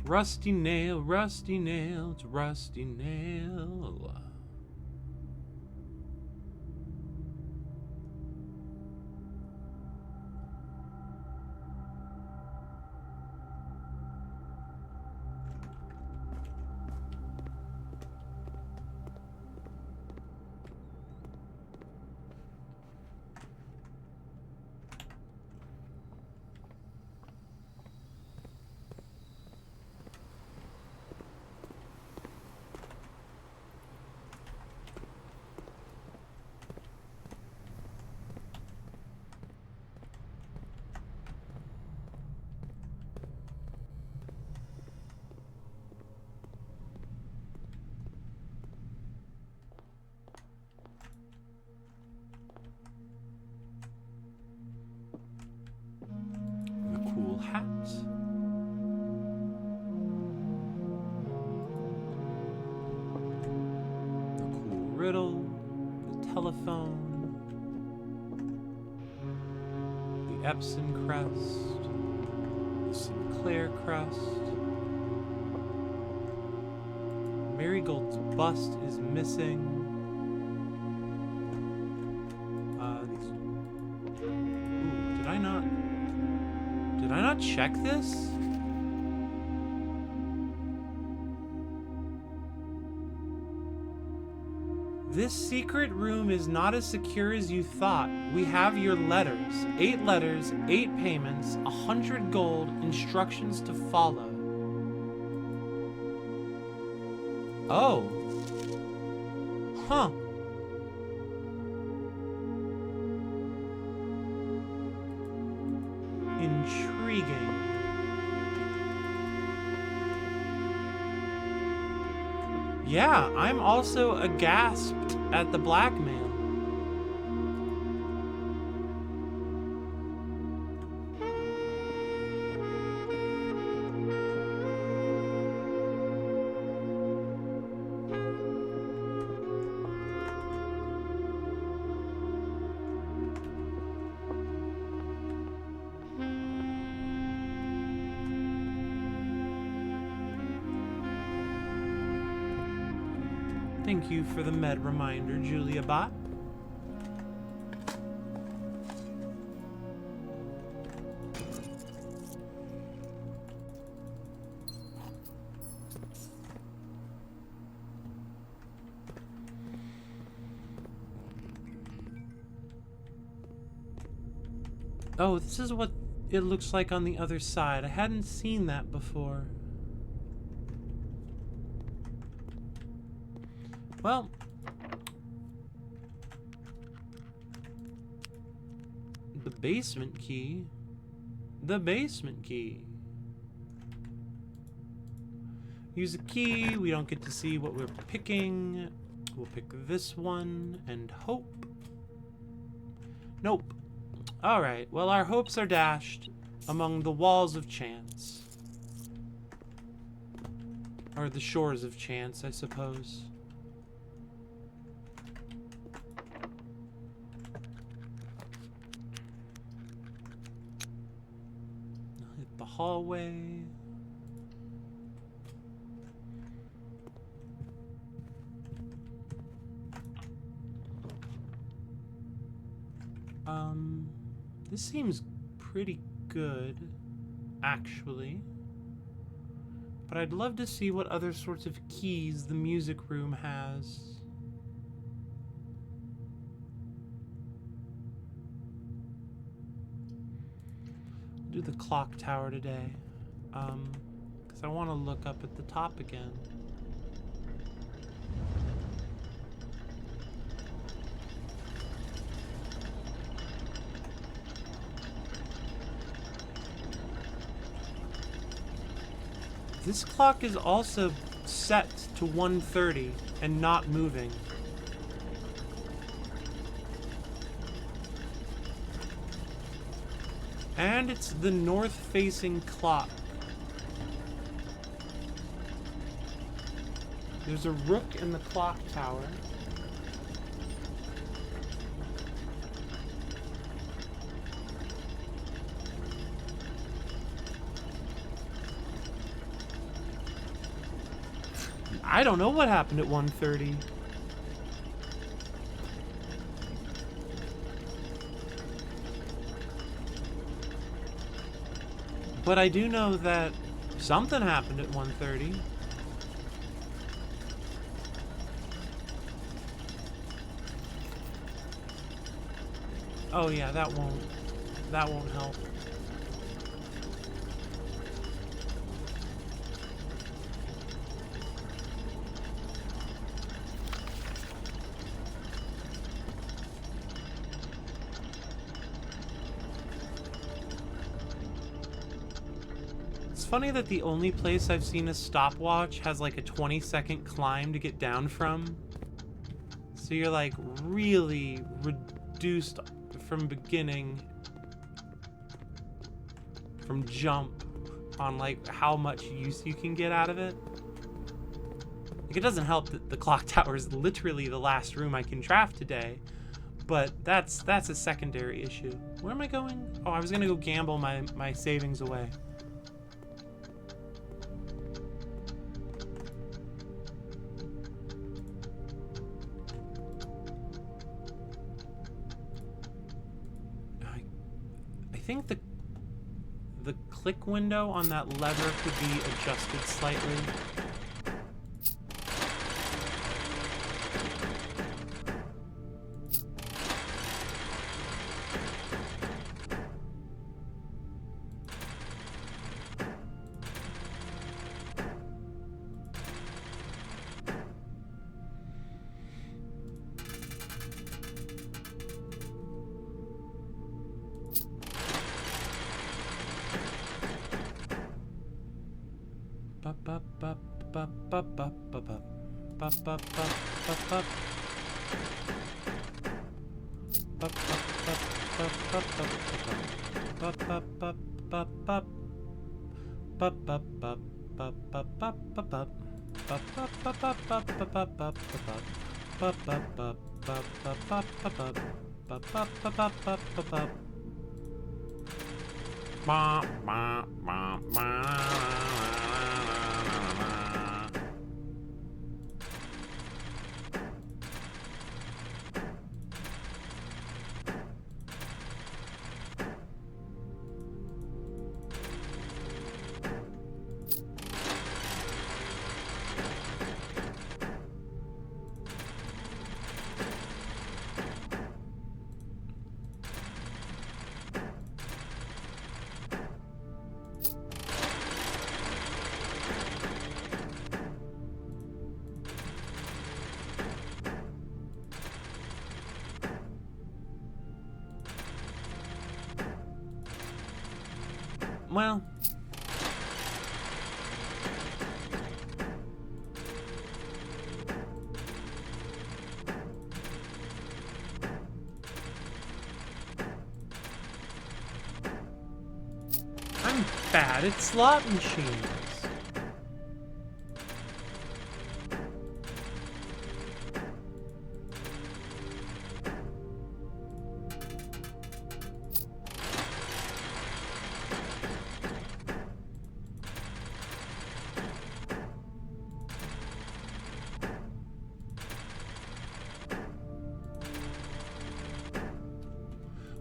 Rusty nail, it's rusty nail. A cool riddle, the telephone, the Epsom crest, the Sinclair crest. Marigold's bust is missing. Ooh, did I not check this? This secret room is not as secure as you thought. We have your letters. 8 letters, 8 payments, 100 gold, instructions to follow. Oh. Huh. Intriguing. Yeah, I'm also aghast at the blackmail. Thank you for the med reminder, Julia Bot. Oh, this is what it looks like on the other side. I hadn't seen that before. Well, the basement key. The basement key. Use a key. We don't get to see what we're picking. We'll pick this one and hope. Nope. Alright, well, our hopes are dashed among the walls of chance. Or the shores of chance, I suppose. The hallway. This seems pretty good, actually. But I'd love to see what other sorts of keys the music room has. Do the clock tower today, because I want to look up at the top again. This clock is also set to 1:30 and not moving. And it's the north-facing clock. There's a rook in the clock tower. I don't know what happened at 1:30. But I do know that something happened at 1:30. Oh yeah, that won't help. It's funny that the only place I've seen a stopwatch has like a 20-second climb to get down from. So you're like really reduced from beginning from jump on like how much use you can get out of it. Like, it doesn't help that the clock tower is literally the last room I can draft today, but that's a secondary issue. Where am I going? Oh, I was gonna go gamble my savings away. I think the click window on that lever could be adjusted slightly. Well, I'm bad at slot machines.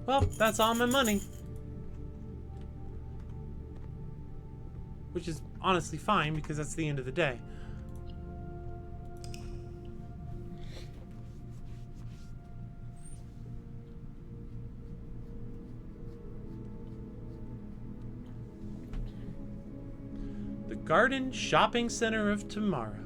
Well, that's all my money. Which is honestly fine, because that's the end of the day. The Garden Shopping Center of Tomorrow.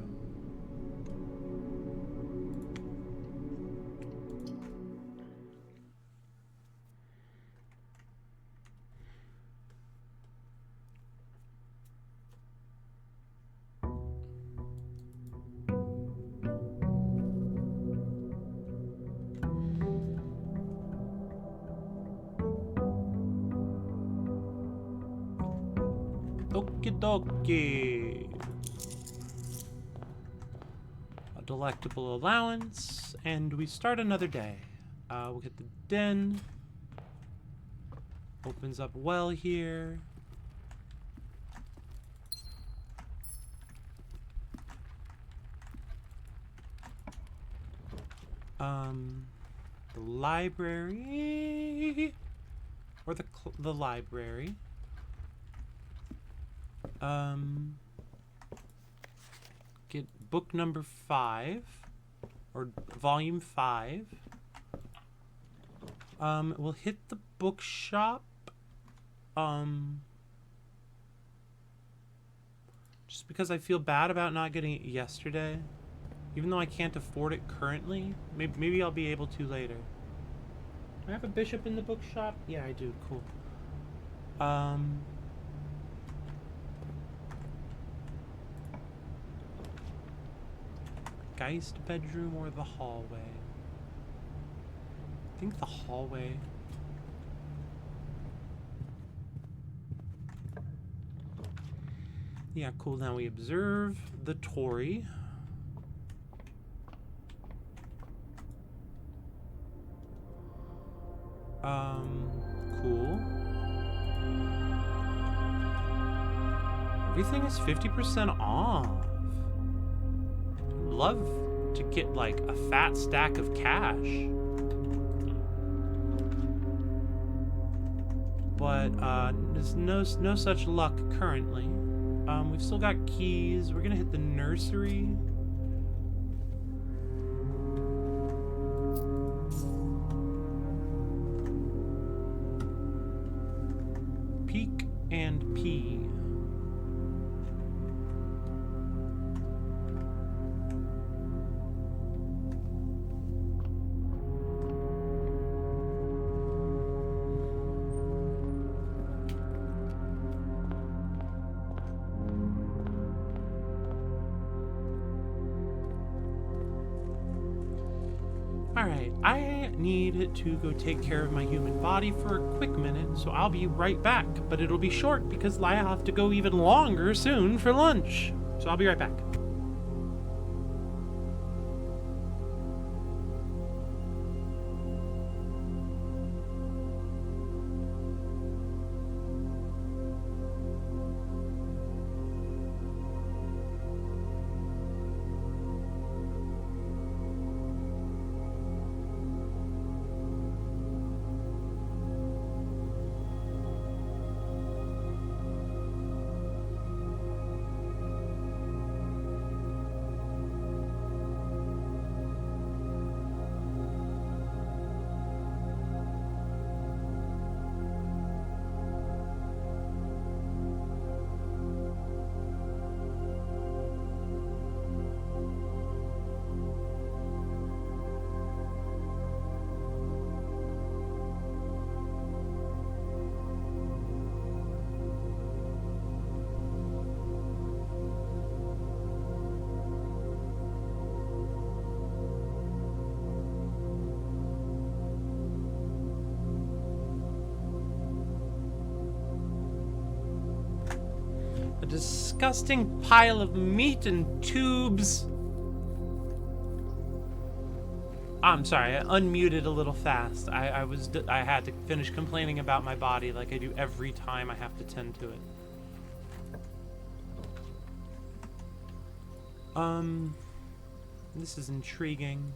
Okie dokie. A delectable allowance, and we start another day. We'll get the den. Opens up well here. The library, or the library. Get book number 5, or volume 5. We'll hit the bookshop. Just because I feel bad about not getting it yesterday. Even though I can't afford it currently, maybe I'll be able to later. Do I have a bishop in the bookshop? Yeah, I do. Cool. Geist bedroom or the hallway? I think the hallway. Yeah, cool. Now we observe the Tory. Cool. Everything is 50% off. Love to get like a fat stack of cash. But there's no such luck currently. We've still got keys. We're gonna hit the nursery. Peek and pee. Alright, I need to go take care of my human body for a quick minute, so I'll be right back. But it'll be short because I have to go even longer soon for lunch. So I'll be right back. A disgusting pile of meat and tubes. I'm sorry, I unmuted a little fast. I had to finish complaining about my body like I do every time I have to tend to it. This is intriguing.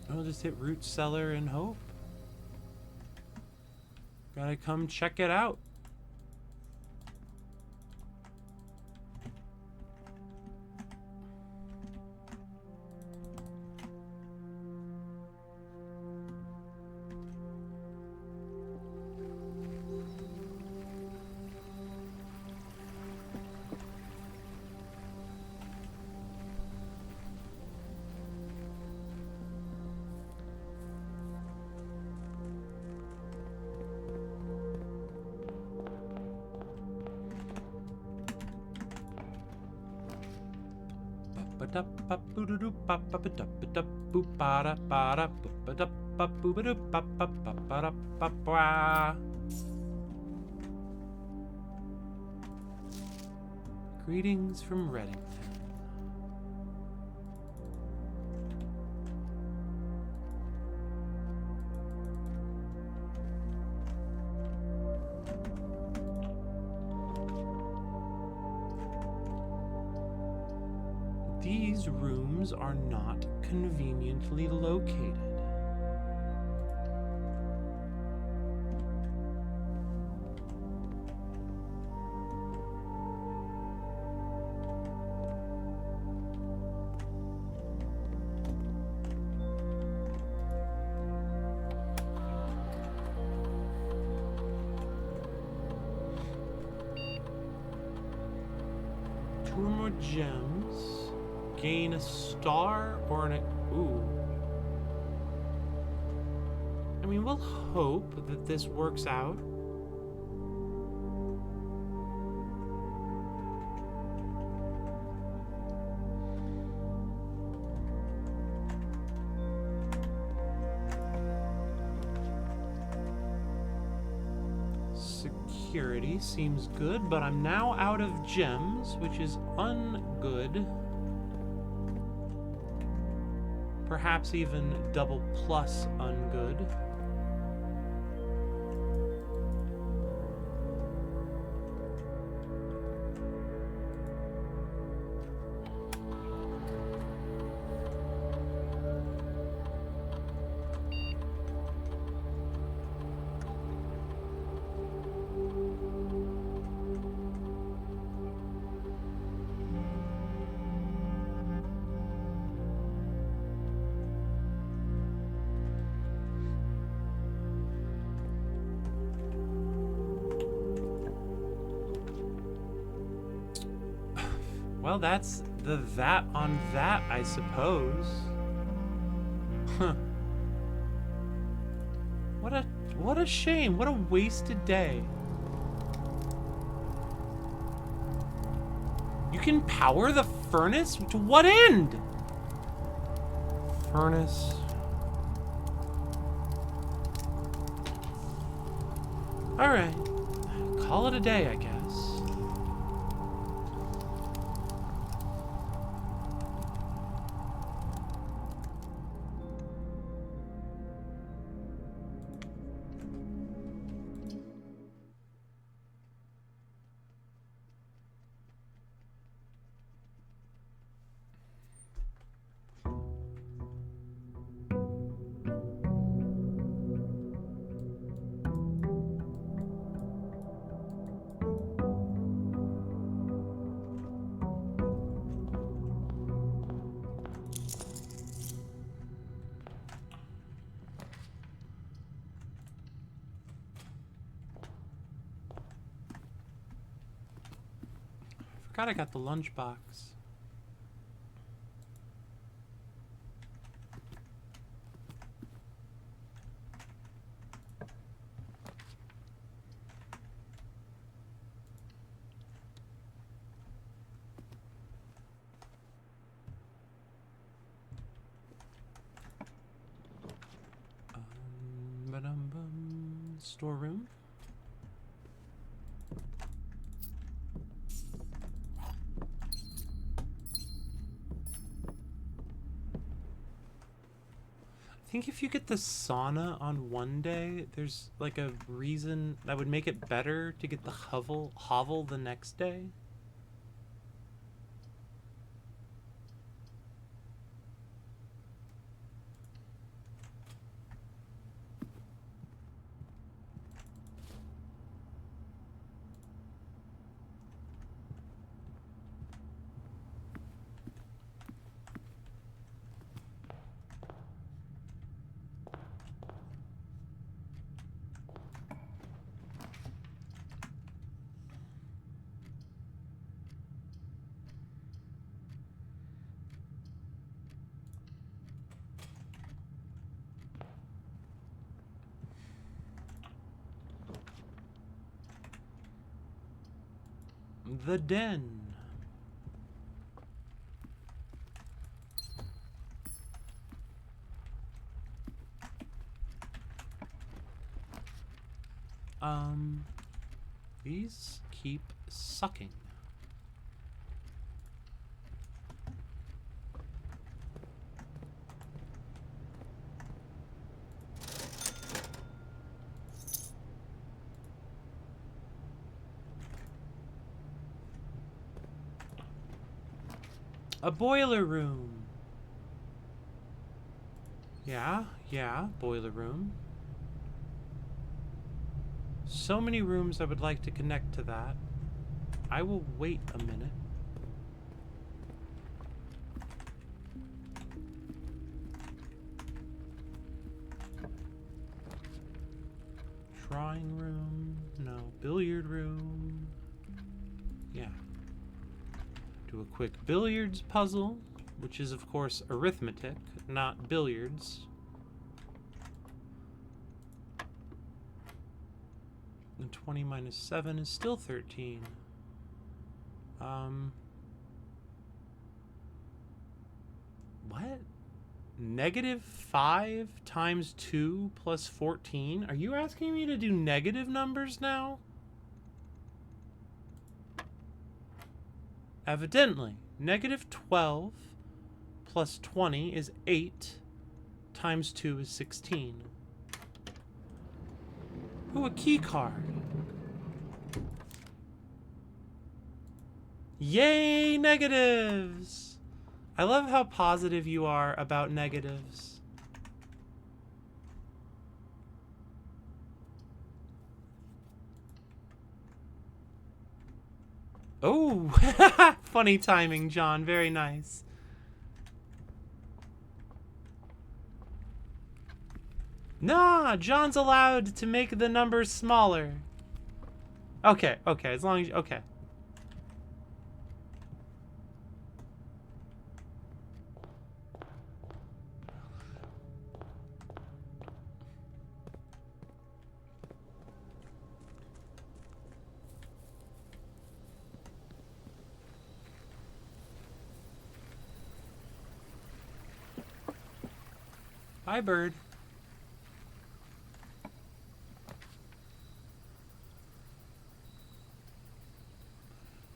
I'll just hit root cellar and hope. Gotta come check it out. Greetings from Reddington. These rooms are not conveniently located. Two or more gems. Gain a star or an... Ooh. I mean, we'll hope that this works out. security seems good, but I'm now out of gems, which is ungood. Perhaps even double plus ungood. Well, that's the that on that, I suppose. Huh. What a shame. What a wasted day. You can power the furnace? To what end? Furnace. All right. Call it a day, I guess. Forgot I got the lunchbox. Storeroom. I think if you get the sauna on one day, there's like a reason that would make it better to get the hovel the next day. The den. These keep sucking. A boiler room. Yeah, boiler room. So many rooms I would like to connect to that. I will wait a minute. Drawing room. No. Billiard room. Yeah. Do a quick billiards puzzle, which is, of course, arithmetic, not billiards. And 20 minus 7 is still 13. What? Negative 5 times 2 plus 14? Are you asking me to do negative numbers now? Evidently, negative 12 plus 20 is 8, times 2 is 16. Ooh, a key card. Yay, negatives! I love how positive you are about negatives. Oh, funny timing, John. Very nice. Nah, John's allowed to make the numbers smaller. Okay, okay, as long as... Okay. Bye, bird.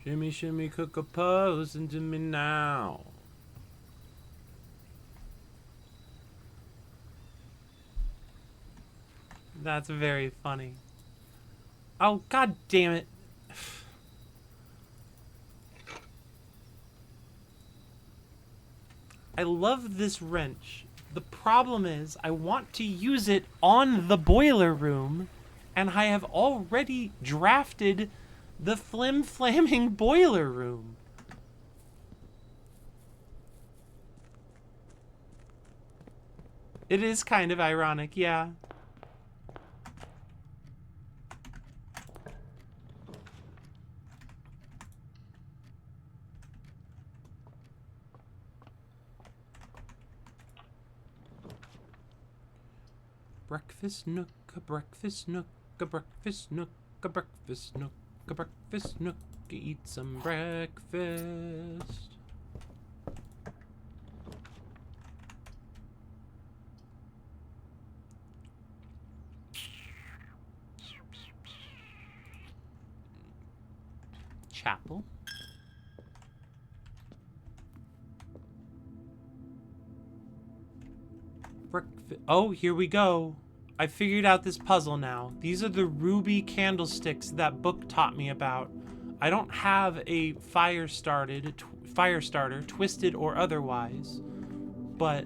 Shimmy, shimmy, cook a pose into me now. That's very funny. Oh, god damn it. I love this wrench. The problem is, I want to use it on the boiler room, and I have already drafted the flim-flamming boiler room. It is kind of ironic, yeah. Breakfast nook, a breakfast nook, a breakfast nook, a breakfast nook, a breakfast nook, eat some breakfast. Chapel. Oh, here we go. I figured out this puzzle now. These are the ruby candlesticks that book taught me about. I don't have a fire starter, twisted or otherwise, but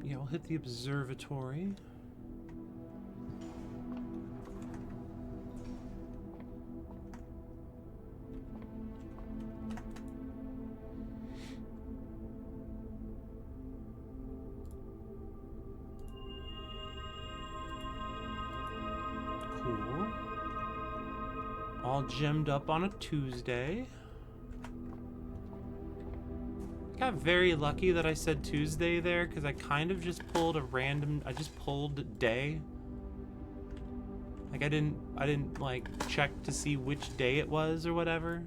yeah, we'll hit the observatory. Cool. All gemmed up on a Tuesday. Got very lucky that I said Tuesday there, because I kind of just pulled a random, I just pulled day. Like I didn't like check to see which day it was or whatever.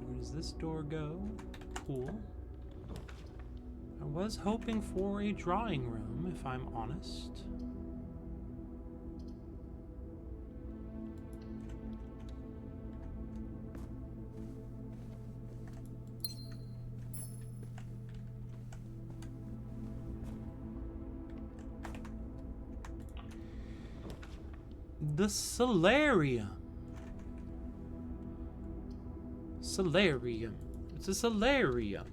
Where does this door go? Cool. I was hoping for a drawing room, if I'm honest. The solarium. Solarium. It's a solarium.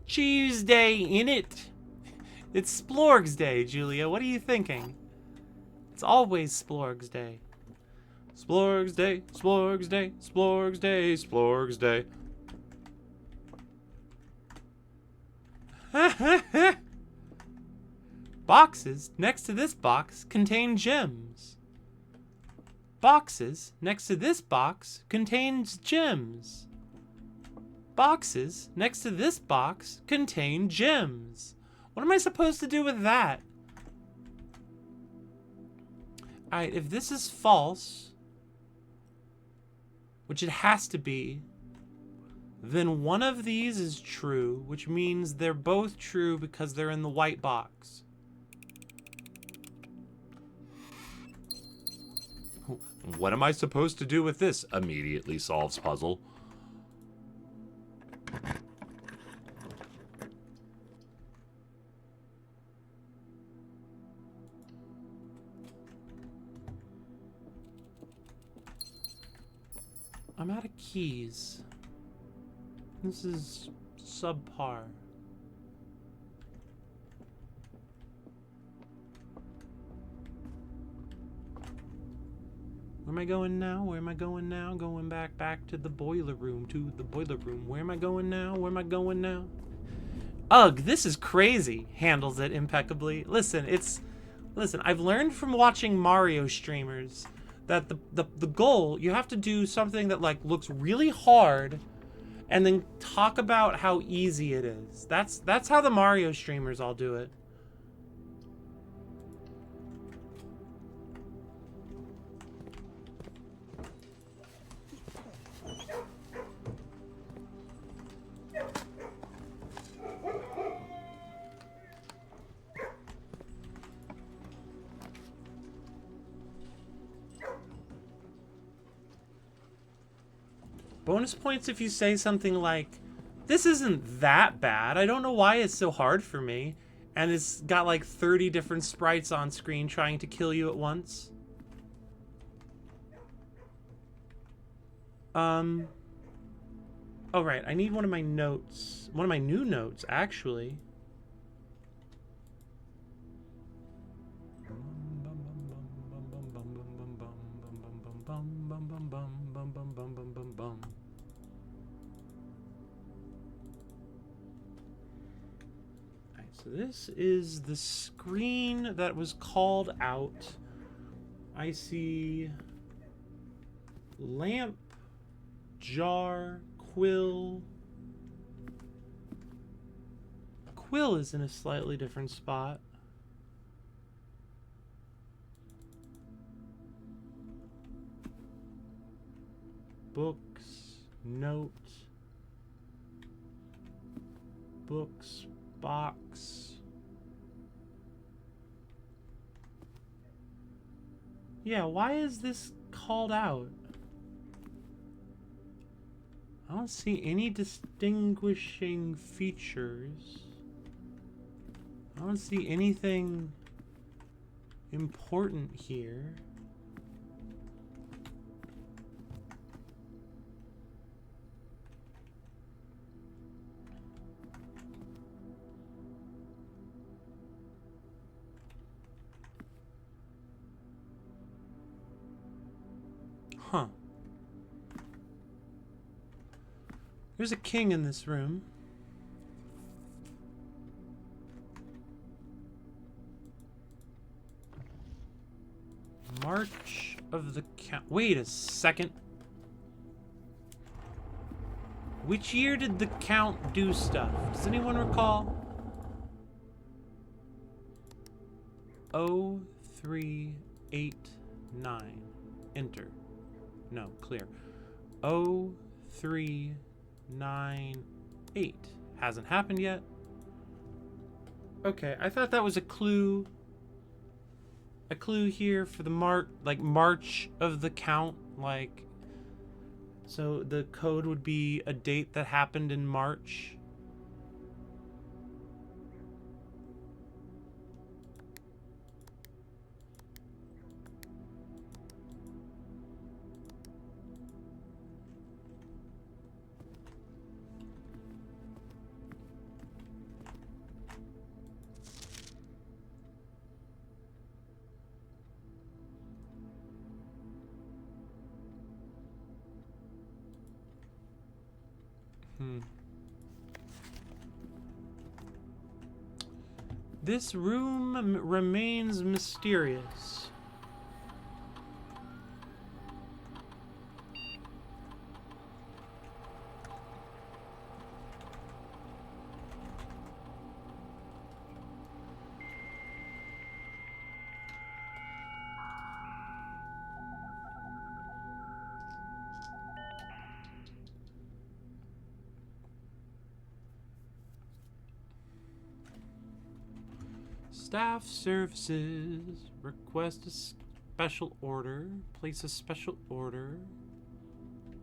Tuesday in it. It's Splorg's Day, Julia. What are you thinking? It's always Splorg's Day. Splorg's Day, Splorg's Day, Splorg's Day, Splorg's Day. Boxes next to this box contain gems. Boxes next to this box contains gems. Boxes next to this box contain gems. What am I supposed to do with that? Alright, if this is false, which it has to be, then one of these is true, which means they're both true because they're in the white box. What am I supposed to do with this? Immediately solves puzzle. I'm out of keys. This is subpar. Where am I going now? Where am I going now? Going back to the boiler room, Where am I going now? Where am I going now? Ugh, this is crazy. Handles it impeccably. Listen, I've learned from watching Mario streamers that the goal, you have to do something that like looks really hard and then talk about how easy it is. That's how the Mario streamers all do it. Bonus points if you say something like, this isn't that bad. I don't know why it's so hard for me. And it's got like 30 different sprites on screen trying to kill you at once. Oh, right. I need one of my notes. One of my new notes, actually. So this is the screen that was called out. I see lamp, jar, quill. Quill is in a slightly different spot. Books, note, books, box. Yeah, why is this called out? I don't see any distinguishing features. I don't see anything important here. Huh. There's a king in this room. March of the Count. Wait a second. Which year did the Count do stuff? Does anyone recall? 0389. Enter. No, clear. 0398. Hasn't happened yet. Okay, I thought that was a clue. A clue here for the March of the Count, like, so the code would be a date that happened in March. This room remains mysterious. Staff services. Request a special order. Place a special order.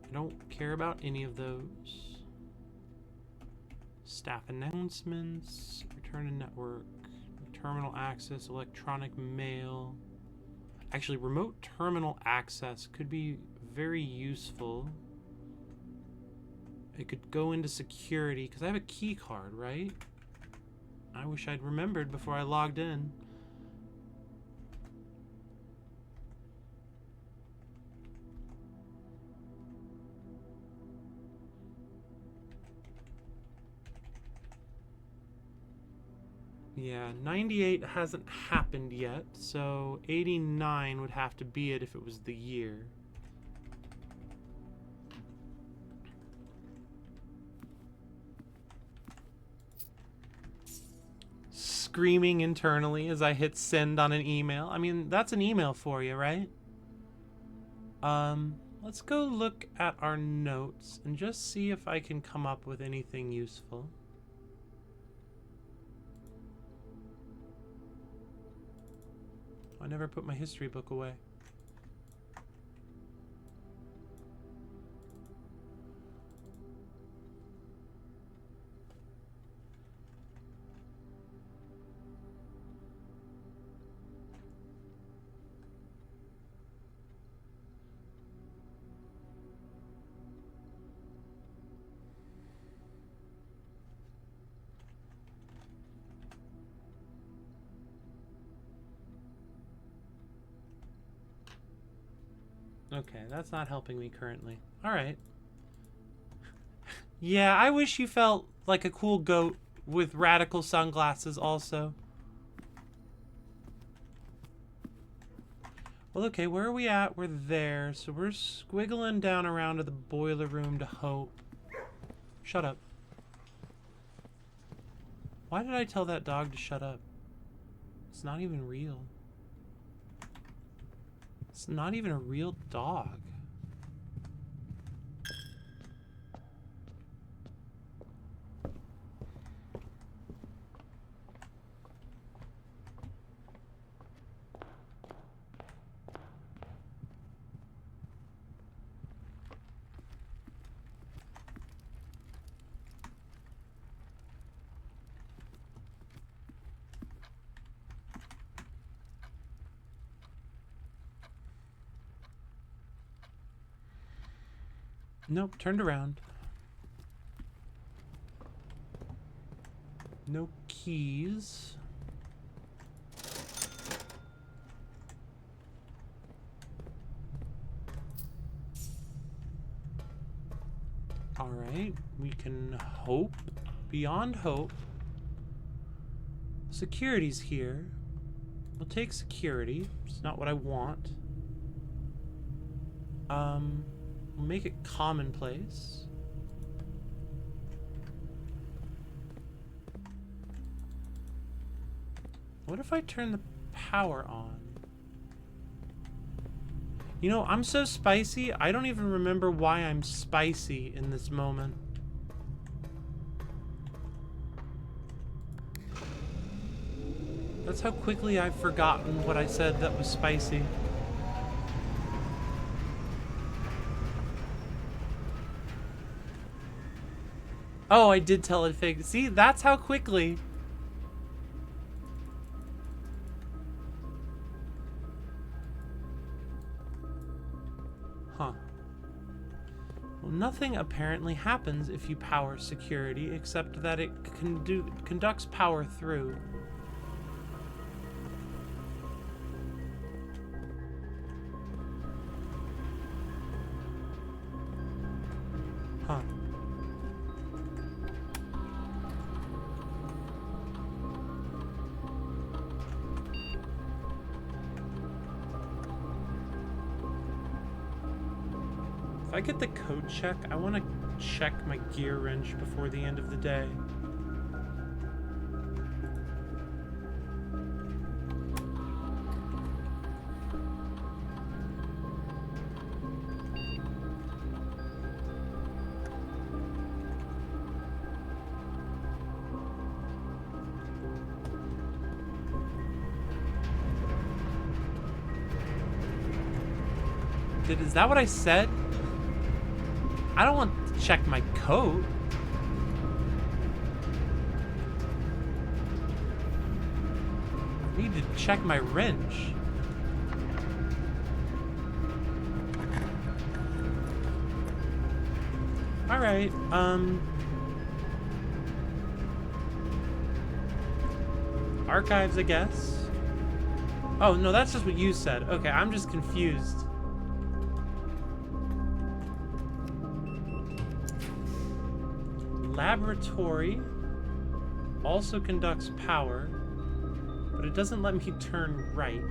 I don't care about any of those. Staff announcements. Return to network. Terminal access. Electronic mail. Actually, remote terminal access could be very useful. It could go into security because I have a key card, right? I wish I'd remembered before I logged in. Yeah, 98 hasn't happened yet, so 89 would have to be it if it was the year. Screaming internally as I hit send on an email. I mean, that's an email for you, right? Let's go look at our notes and just see if I can come up with anything useful. I never put my history book away. Okay, that's not helping me currently. Alright. Yeah, I wish you felt like a cool goat with radical sunglasses also. Well, okay, where are we at? We're there. So we're squiggling down around to the boiler room to hope. Shut up. Why did I tell that dog to shut up? It's not even real. It's not even a real dog. Nope, turned around. No keys. All right, we can hope beyond hope. Security's here. We'll take security. It's not what I want. We'll make it commonplace. What if I turn the power on? You know, I'm so spicy, I don't even remember why I'm spicy in this moment. That's how quickly I've forgotten what I said that was spicy. Oh, I did tell it fake. See, that's how quickly. Huh. Well, nothing apparently happens if you power security, except that it conducts power through. Huh. I get the code check, I want to check my gear wrench before the end of the day. Is that what I said? I don't want to check my coat. I need to check my wrench. All right. Archives, I guess. Oh, no, that's just what you said. Okay, I'm just confused. Laboratory also conducts power, but it doesn't let me turn right.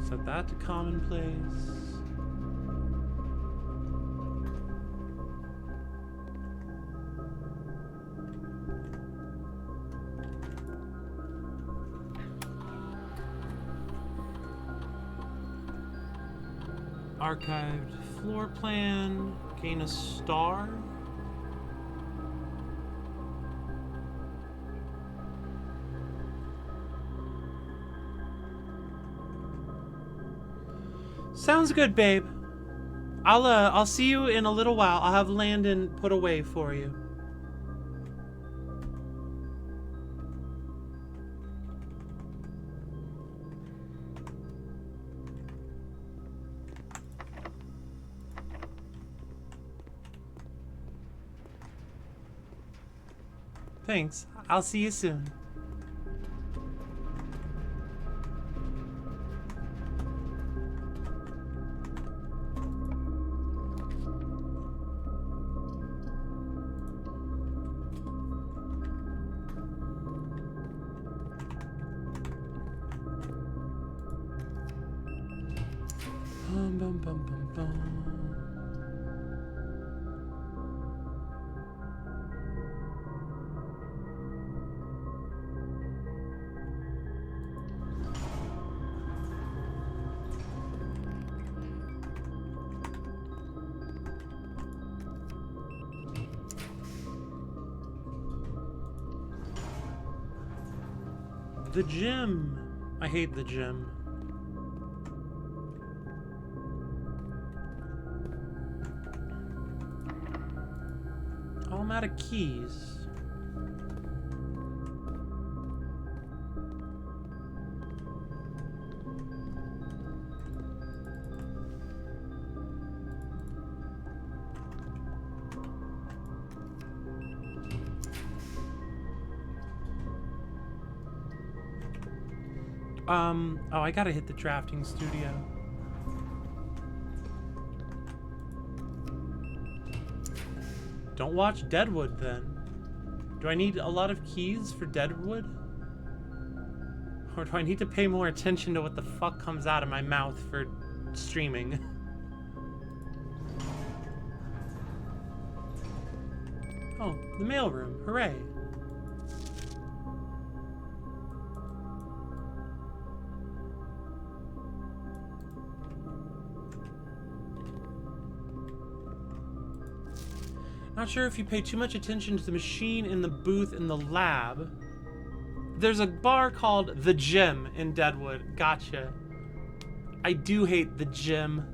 Set that to commonplace. Archived floor plan, gain a star. Sounds good, babe. I'll see you in a little while. I'll have Landon put away for you. Thanks. I'll see you soon. Bum, bum, bum, bum, bum. The gym. I hate the gym. Oh, I'm out of keys. Oh, I gotta hit the drafting studio. Don't watch Deadwood, then. Do I need a lot of keys for Deadwood? Or do I need to pay more attention to what the fuck comes out of my mouth for streaming? Oh, the mailroom. Hooray. Not sure if you pay too much attention to the machine in the booth in the lab. There's a bar called The Gym in Deadwood. Gotcha. I do hate the gym.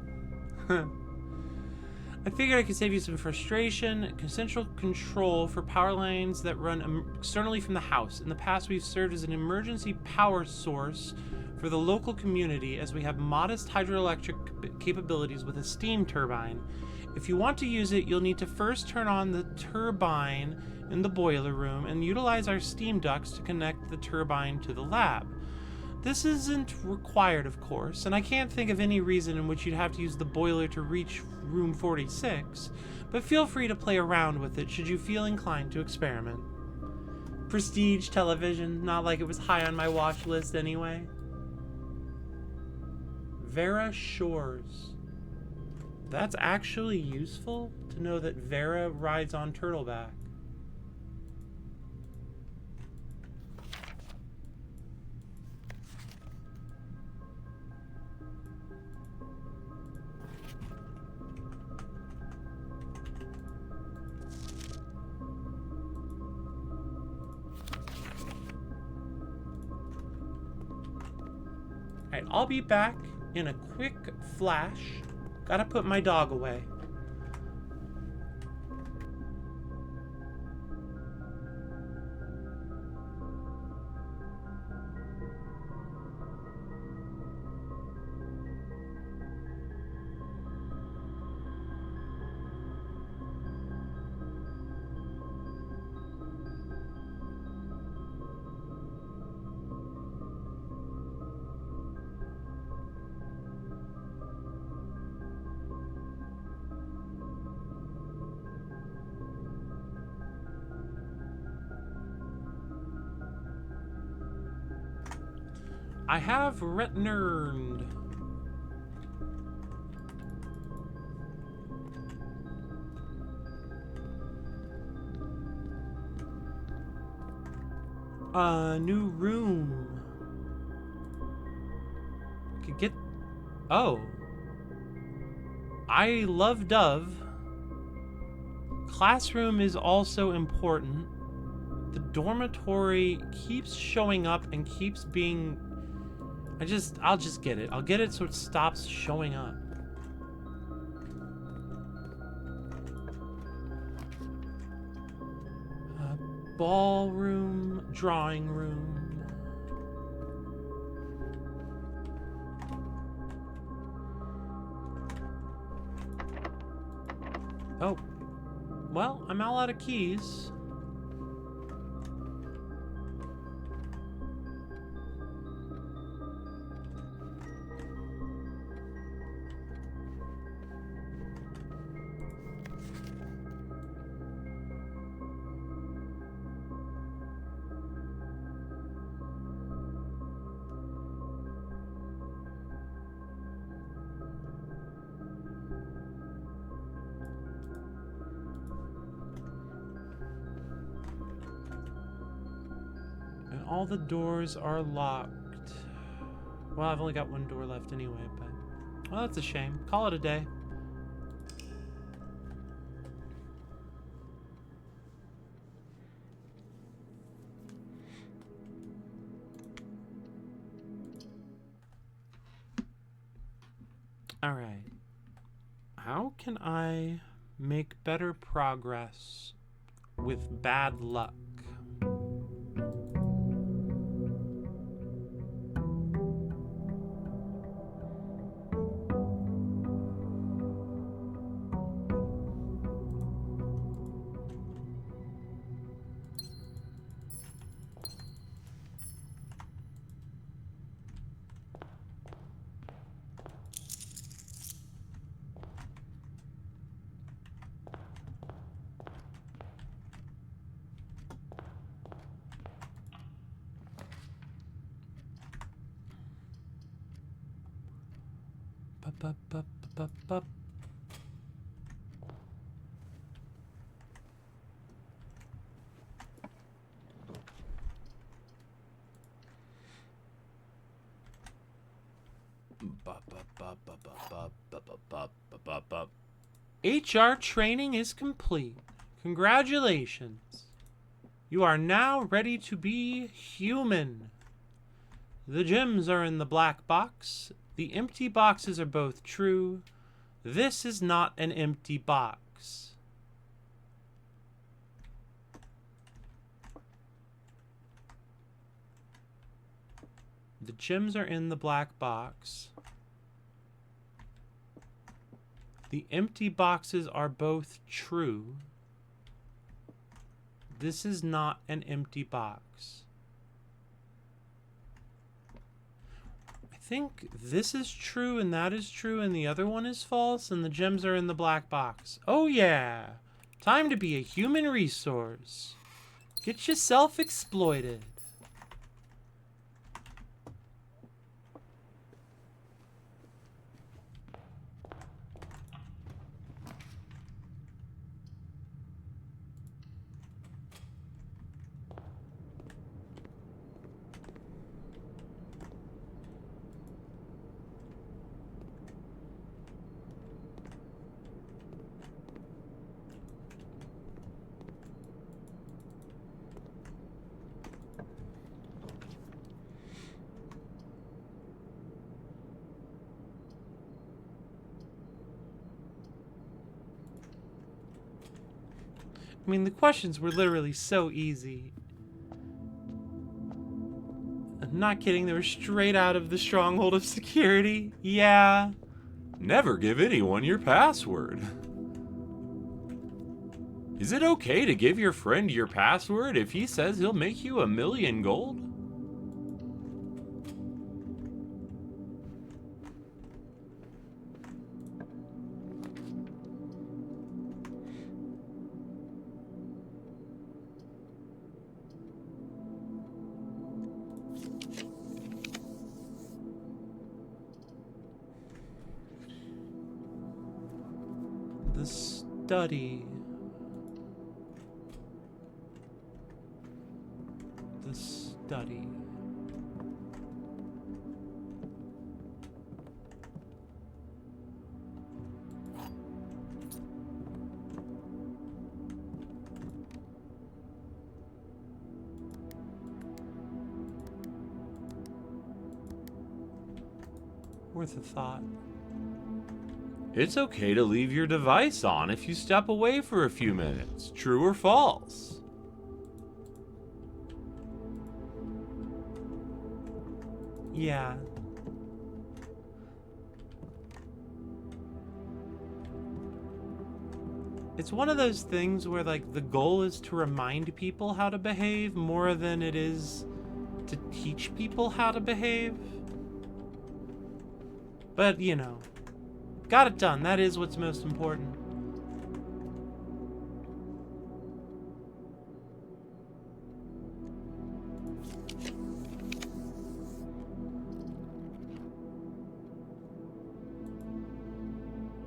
I figured I could save you some frustration. Central control for power lines that run externally from the house. In the past, we've served as an emergency power source for the local community, as we have modest hydroelectric capabilities with a steam turbine. If you want to use it, you'll need to first turn on the turbine in the boiler room and utilize our steam ducts to connect the turbine to the lab. This isn't required, of course, and I can't think of any reason in which you'd have to use the boiler to reach room 46, but feel free to play around with it should you feel inclined to experiment. prestige television. Not like it was high on my watch list anyway. Vera Shores. That's actually useful to know that Vera rides on Turtleback. Alright, I'll be back in a quick flash. Gotta put my dog away. I have returned. A new room. Could get. Oh. I love Dove. Classroom is also important. The dormitory keeps showing up and keeps being. I'll just get it. I'll get it so it stops showing up. Ballroom, drawing room. Oh. Well, I'm all out of keys. All the doors are locked. Well, I've only got one door left anyway, but... Well, that's a shame. Call it a day. Alright. How can I make better progress with bad luck? Up. HR training is complete. Congratulations. You are now ready to be human. The gems are in the black box. The empty boxes are both true. This is not an empty box. The gems are in the black box. The empty boxes are both true. This is not an empty box. I think this is true and that is true and the other one is false and the gems are in the black box. Oh yeah! Time to be a human resource. Get yourself exploited. I mean, the questions were literally so easy. I'm not kidding, they were straight out of the Stronghold of Security. Yeah. Never give anyone your password. Is it okay to give your friend your password if he says he'll make you 1,000,000 gold? The study. The study. Worth a thought. It's okay to leave your device on if you step away for a few minutes. True or false? Yeah. It's one of those things where, like, the goal is to remind people how to behave more than it is to teach people how to behave. But, you know, got it done. That is what's most important.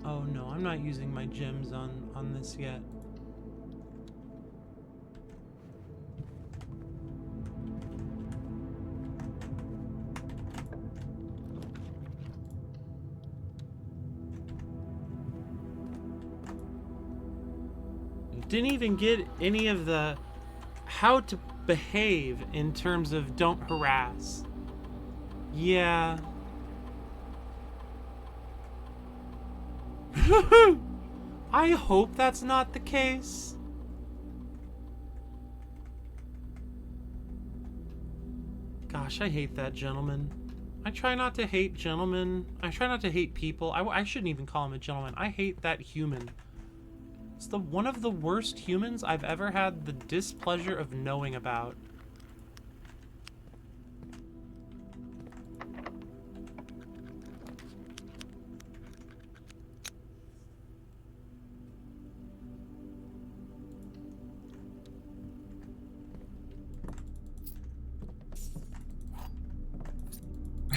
Oh no, I'm not using my gems on this yet. Didn't even get any of the how to behave in terms of don't harass. Yeah. I hope that's not the case. Gosh, I hate that gentleman. I try not to hate gentlemen. I try not to hate people. I shouldn't even call him a gentleman. I hate that human. It's one of the worst humans I've ever had the displeasure of knowing about.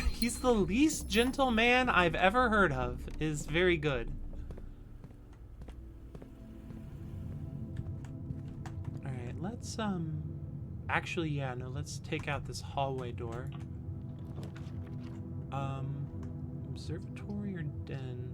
He's the least gentle man I've ever heard of. Is very good. Alright, let's actually, yeah, no, let's take out this hallway door. Observatory or den?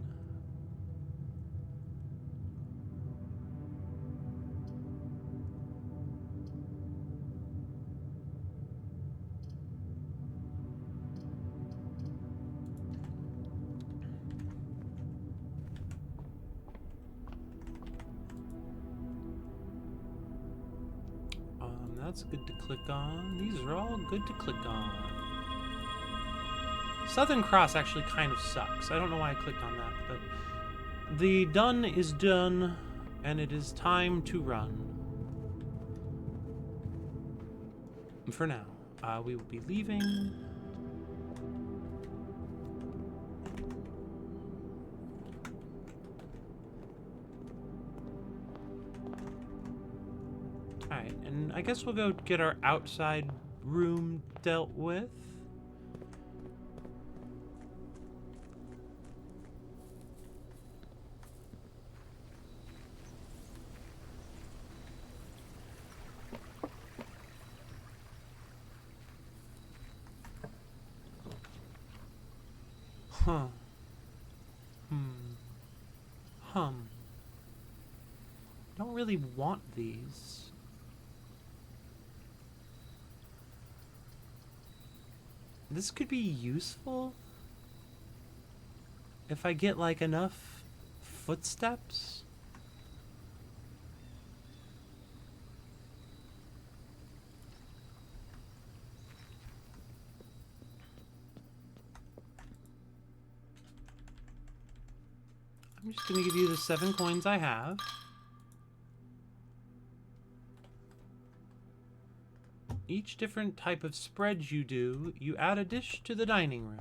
That's good to click on. These are all good to click on. Southern Cross actually kind of sucks. I don't know why I clicked on that, but the done is done, and it is time to run. For now, we will be leaving. Alright, and I guess we'll go get our outside room dealt with. Huh. Don't really want these. This could be useful if I get like enough footsteps. I'm just gonna give you the 7 coins I have. Each different type of spread you do, you add a dish to the dining room.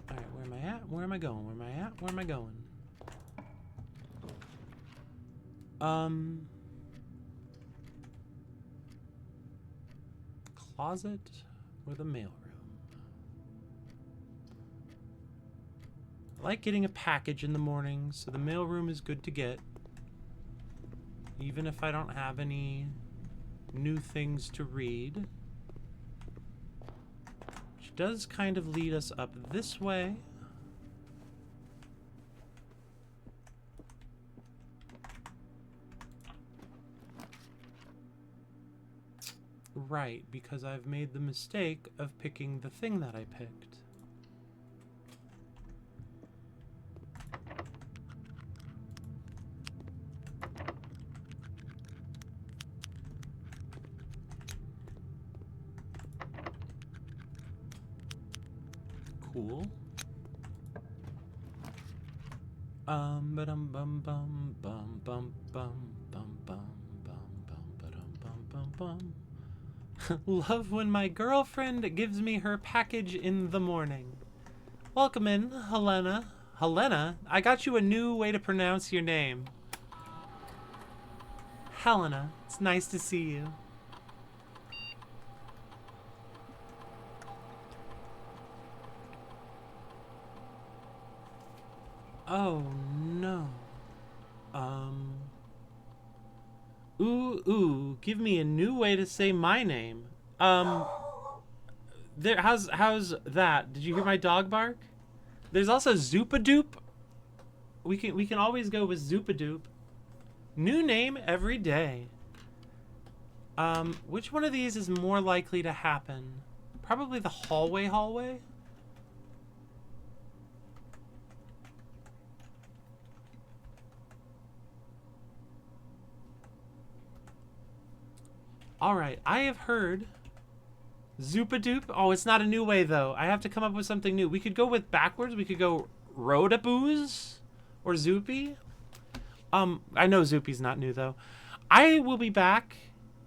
Alright, where am I at? Where am I going? Where am I at? Where am I going? Closet or the mailroom? I like getting a package in the morning, so the mailroom is good to get. Even if I don't have any new things to read. Which does kind of lead us up this way. Right, because I've made the mistake of picking the thing that I picked. Cool. Ba-dum bum bum bum bum bum bum bum bum ba-dum bum bum bum. Love when my girlfriend gives me her package in the morning. Welcome in, Helena. Helena? I got you a new way to pronounce your name. Helena. It's nice to see you. Oh, no. Ooh, give me a new way to say my name. How's that? Did you hear my dog bark? There's also Zoopadoop. We can always go with Zoopadoop. New name every day. Which one of these is more likely to happen? Probably the hallway. Alright, I have heard Zoopadoop. Oh, it's not a new way, though. I have to come up with something new. We could go with backwards. We could go Rodaboos or Zoopy. I know Zoopy's not new, though. I will be back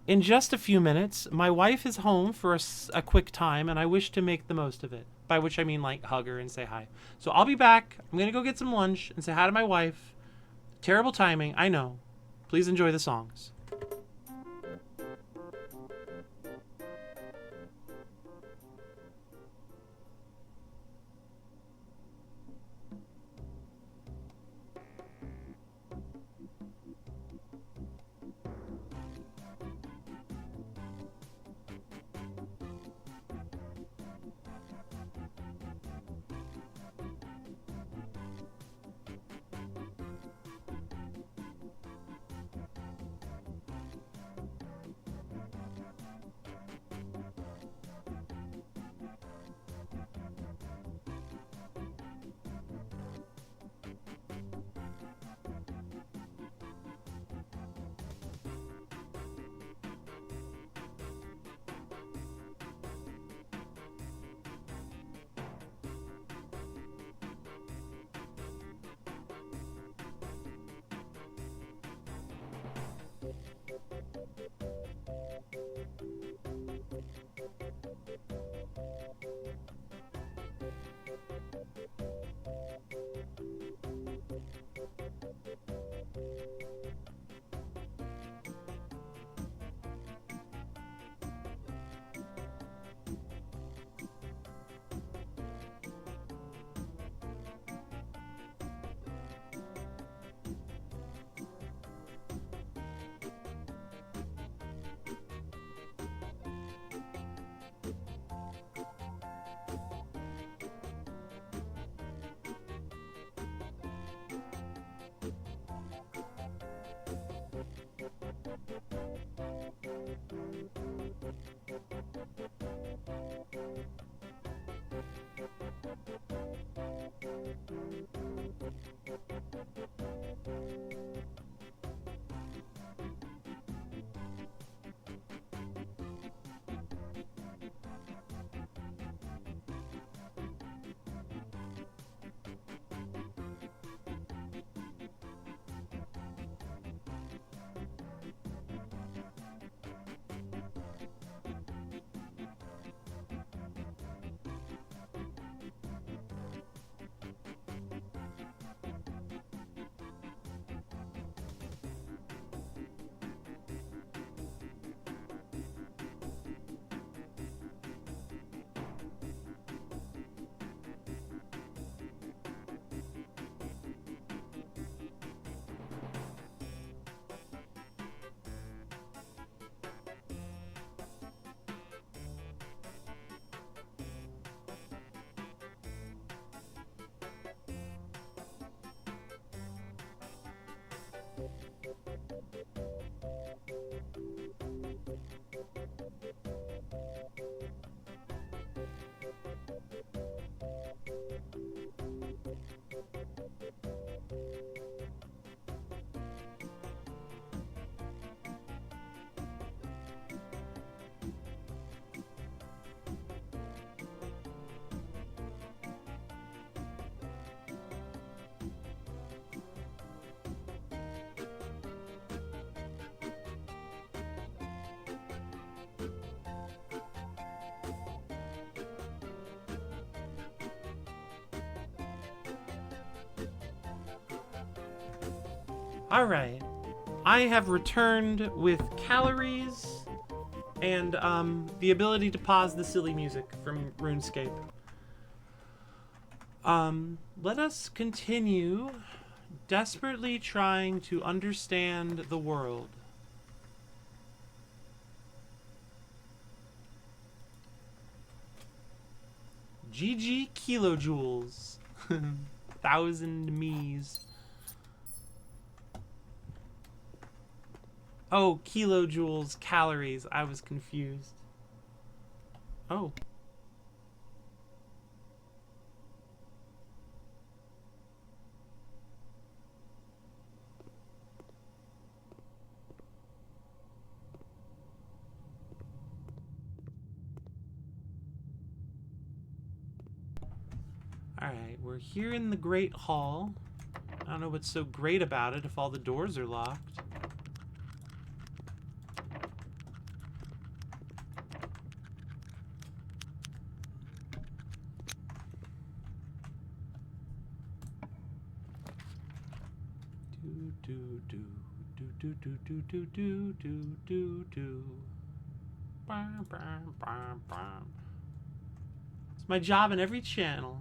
in just a few minutes. My wife is home for a quick time, and I wish to make the most of it. By which I mean, like, hug her and say hi. So I'll be back. I'm going to go get some lunch and say hi to my wife. Terrible timing, I know. Please enjoy the songs. Alright. I have returned with calories and the ability to pause the silly music from RuneScape. Let us continue desperately trying to understand the world. GG kilojoules. 1,000 me's. Oh, kilojoules, calories. I was confused. Oh. Alright, we're here in the Great Hall. I don't know what's so great about it if all the doors are locked. Do do do do do do do do do do do. Bam, bam, bam, bam. It's my job in every channel.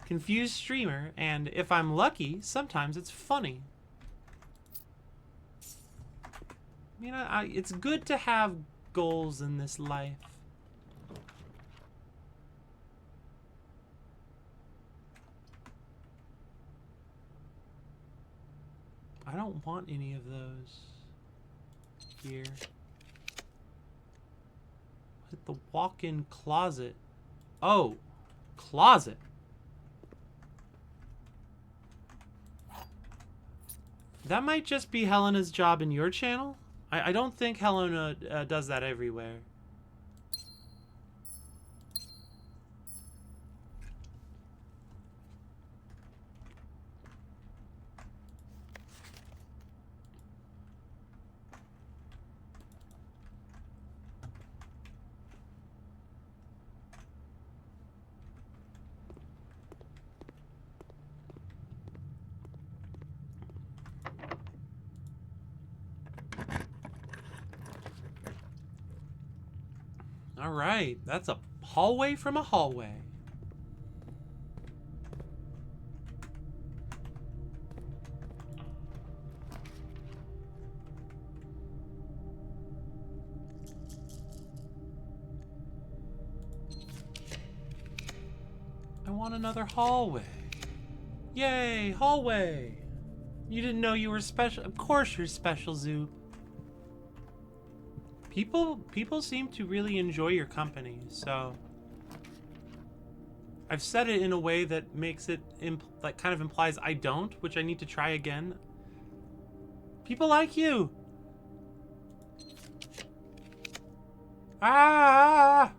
Confused streamer, and if I'm lucky, sometimes it's funny. You know, it's good to have goals in this life. I don't want any of those here. Hit the walk-in closet. Oh, closet. That might just be Helena's job in your channel. I don't think Helena does that everywhere. All right, that's a hallway from a hallway. I want another hallway. Yay, hallway. You didn't know you were special. Of course you're special, Zoop. People seem to really enjoy your company, so I've said it in a way that makes it like kind of implies I don't, which I need to try again. People like you. Ah!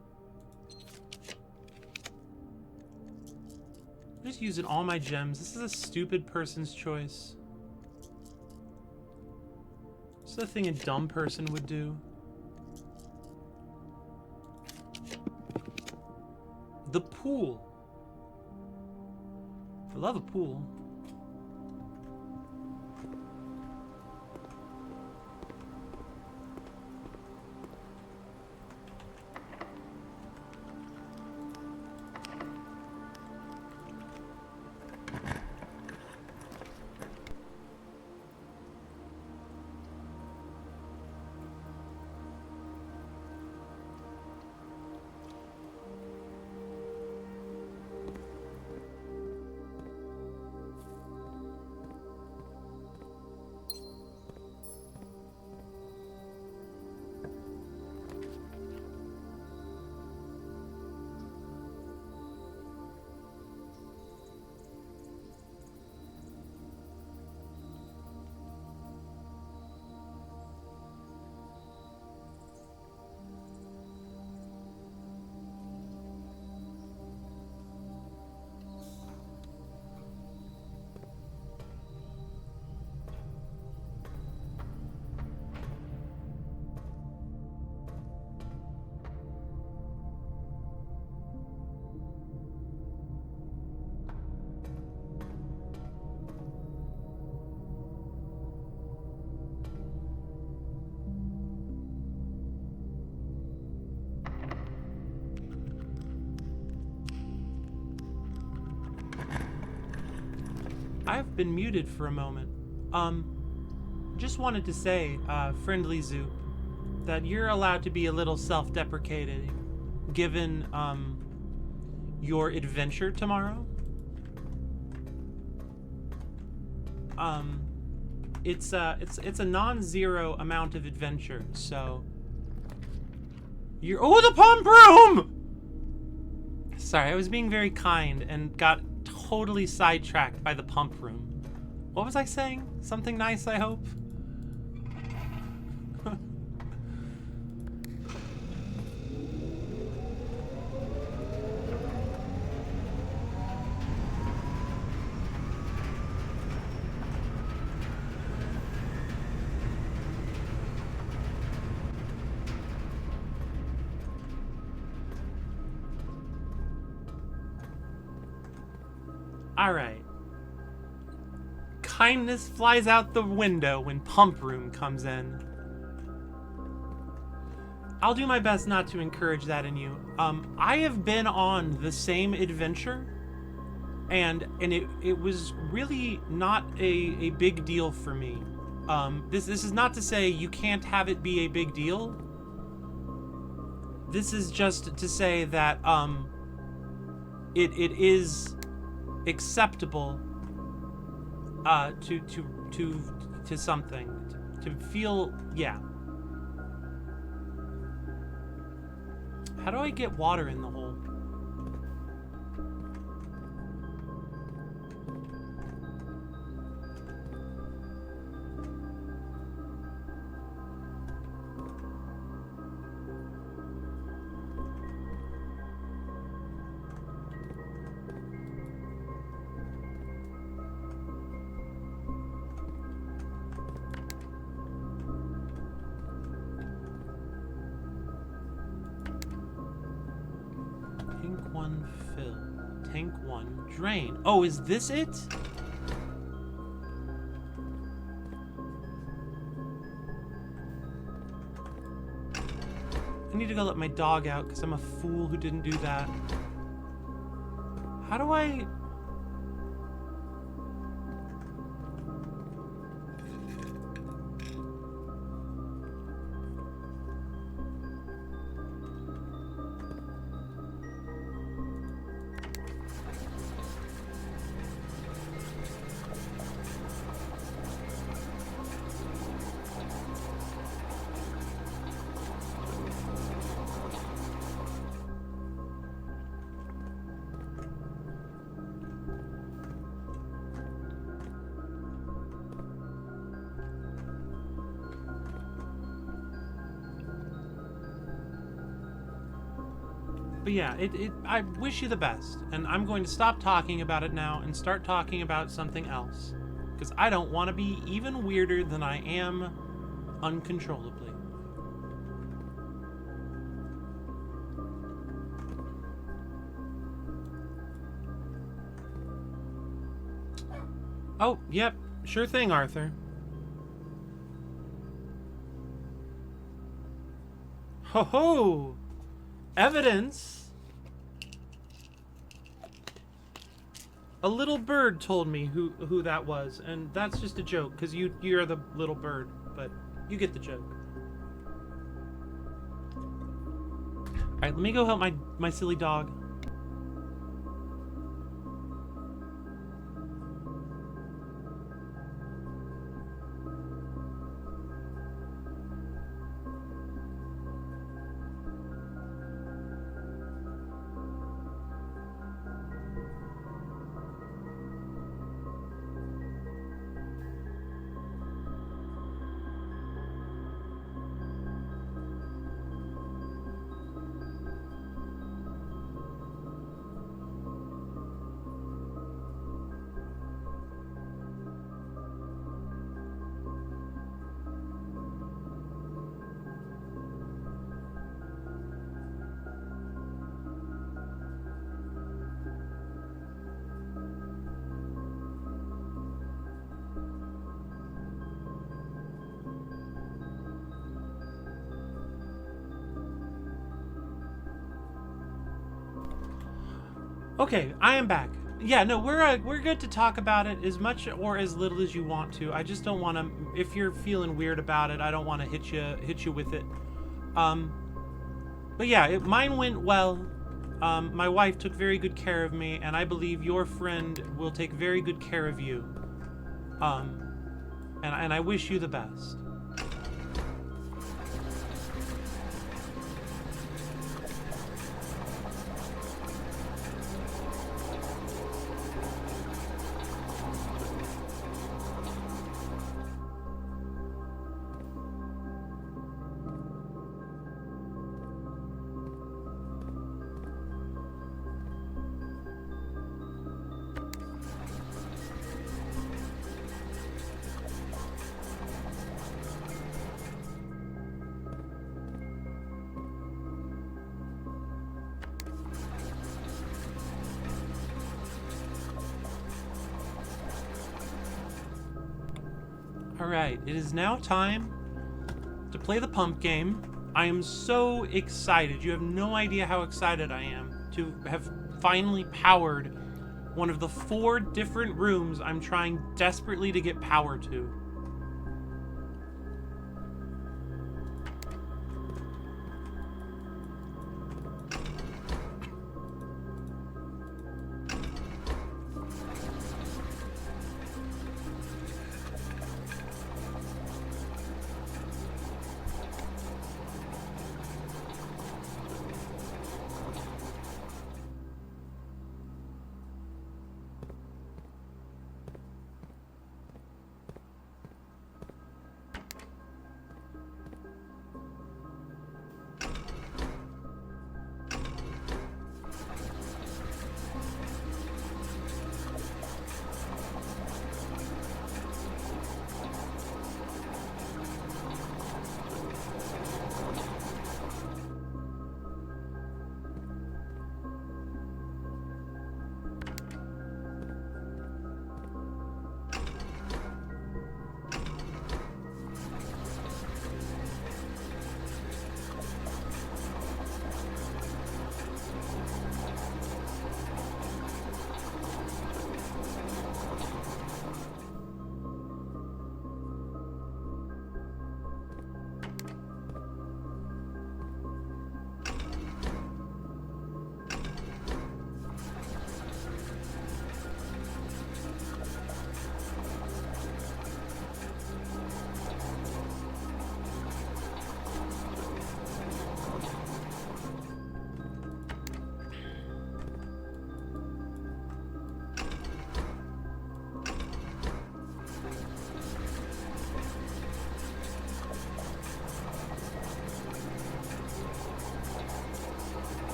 I'm just using all my gems. This is a stupid person's choice. This is the thing a dumb person would do. The pool. I love a pool. I've been muted for a moment. Just wanted to say, friendly Zoop, that you're allowed to be a little self-deprecating, given, your adventure tomorrow. It's a non-zero amount of adventure, so you're— oh, the pump room! Sorry, I was being very kind and got totally sidetracked by the pump room. What was I saying? Something nice, I hope? Alright. Kindness flies out the window when pump room comes in. I'll do my best not to encourage that in you. I have been on the same adventure, and it was really not a big deal for me. This is not to say you can't have it be a big deal. This is just to say that it is acceptable to something, to feel— yeah. How do I get water in the hole? Tank 1 fill. Tank 1 drain. Oh, is this it? I need to go let my dog out because I'm a fool who didn't do that. How do I... But yeah, I wish you the best, and I'm going to stop talking about it now and start talking about something else, because I don't want to be even weirder than I am uncontrollably. Oh, yep, sure thing, Arthur. Ho ho! Evidence? A little bird told me who that was, and that's just a joke, because you're the little bird, but you get the joke. Alright, let me go help my silly dog. Okay, I am back. Yeah, no, we're good to talk about it as much or as little as you want to. I just don't want to. If you're feeling weird about it, I don't want to hit you with it. Um, but yeah, mine went well. My wife took very good care of me, and I believe your friend will take very good care of you. And I wish you the best. Alright, it is now time to play the pump game. I am so excited. You have no idea how excited I am to have finally powered one of the 4 different rooms I'm trying desperately to get power to.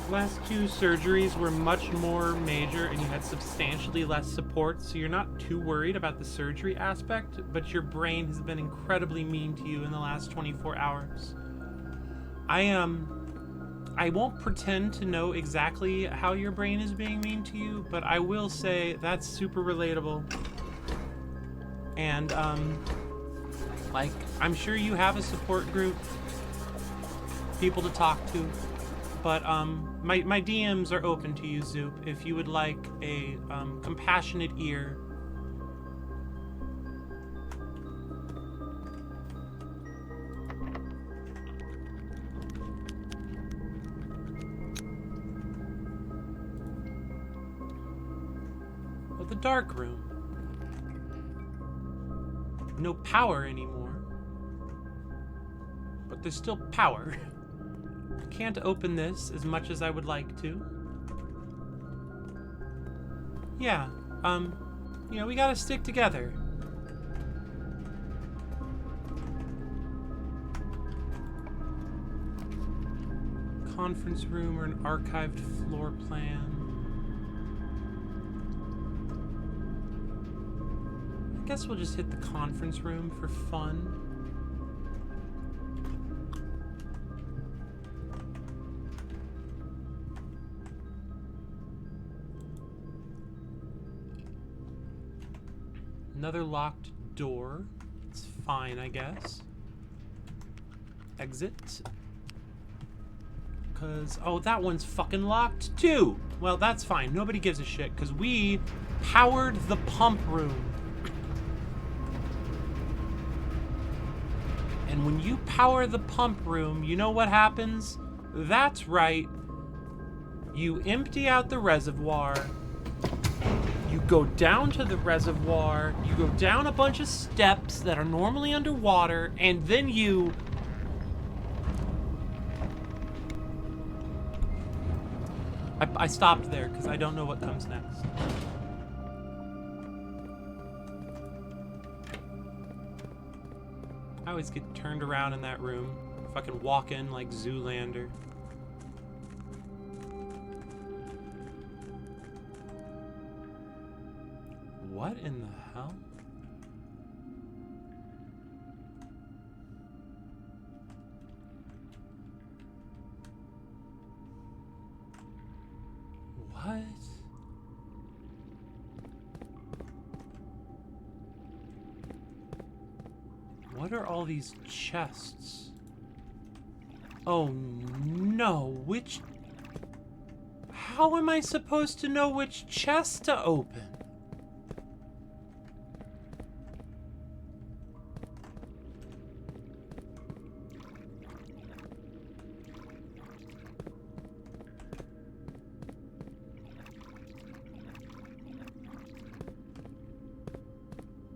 Last 2 surgeries were much more major and you had substantially less support, so you're not too worried about the surgery aspect, but your brain has been incredibly mean to you in the last 24 hours. I won't pretend to know exactly how your brain is being mean to you, but I will say that's super relatable. And, like, I'm sure you have a support group, people to talk to. But my DMs are open to you, Zoop, if you would like a compassionate ear. Well, the dark room. No power anymore. But there's still power. Can't open this as much as I would like to. Yeah, you know, we gotta stick together. Conference room or an archived floor plan. I guess we'll just hit the conference room for fun. Another locked door. It's fine, I guess. Exit. Cause, oh, that one's fucking locked too! Well, that's fine. Nobody gives a shit, because we powered the pump room. And when you power the pump room, you know what happens? That's right. You empty out the reservoir. You go down to the reservoir. You go down a bunch of steps that are normally underwater, and then you... I stopped there because I don't know what comes next. I always get turned around in that room. Fucking walk in like Zoolander. What in the hell? What? What are all these chests? Oh no, which... How am I supposed to know which chest to open?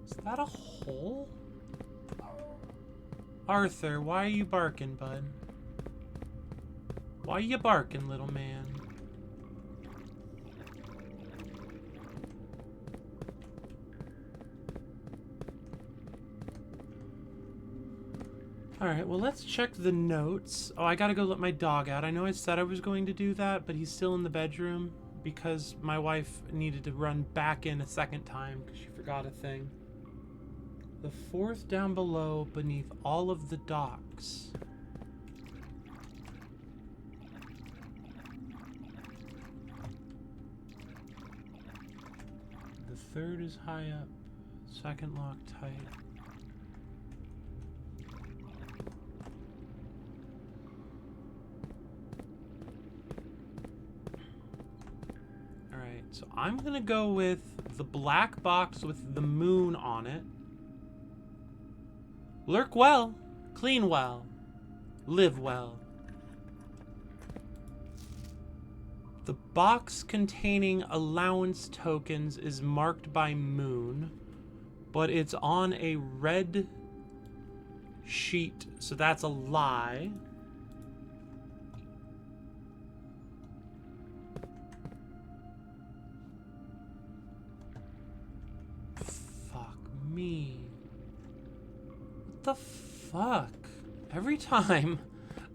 Is that a hole? Arthur, why are you barking, bud? Why are you barking, little man? Alright, well, let's check the notes. Oh, I gotta go let my dog out. I know I said I was going to do that, but he's still in the bedroom because my wife needed to run back in a second time because she forgot a thing. The fourth down below beneath all of the docks. The third is high up. Second lock tight. Alright, so I'm gonna go with the black box with the moon on it. Lurk well, clean well, live well. The box containing allowance tokens is marked by moon, but it's on a red sheet, so that's a lie. Fuck me. What the fuck? Every time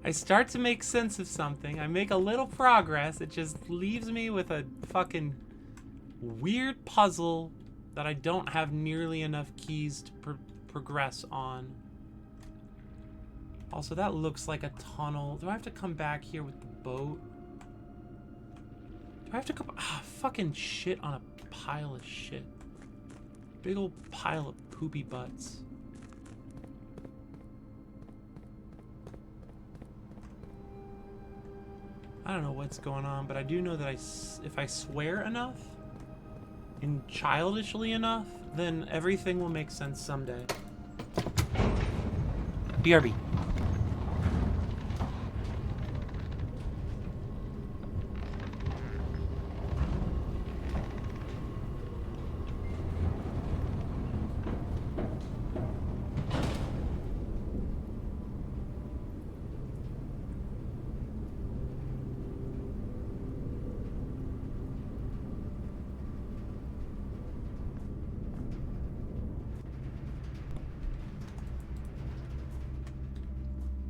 I start to make sense of something, I make a little progress, it just leaves me with a fucking weird puzzle that I don't have nearly enough keys to progress on. Also, that looks like a tunnel. Do I have to come back here with the boat? Do I have to come... Ah, fucking shit on a pile of shit. Big old pile of poopy butts. I don't know what's going on, but I do know that if I swear enough and childishly enough, then everything will make sense someday. BRB.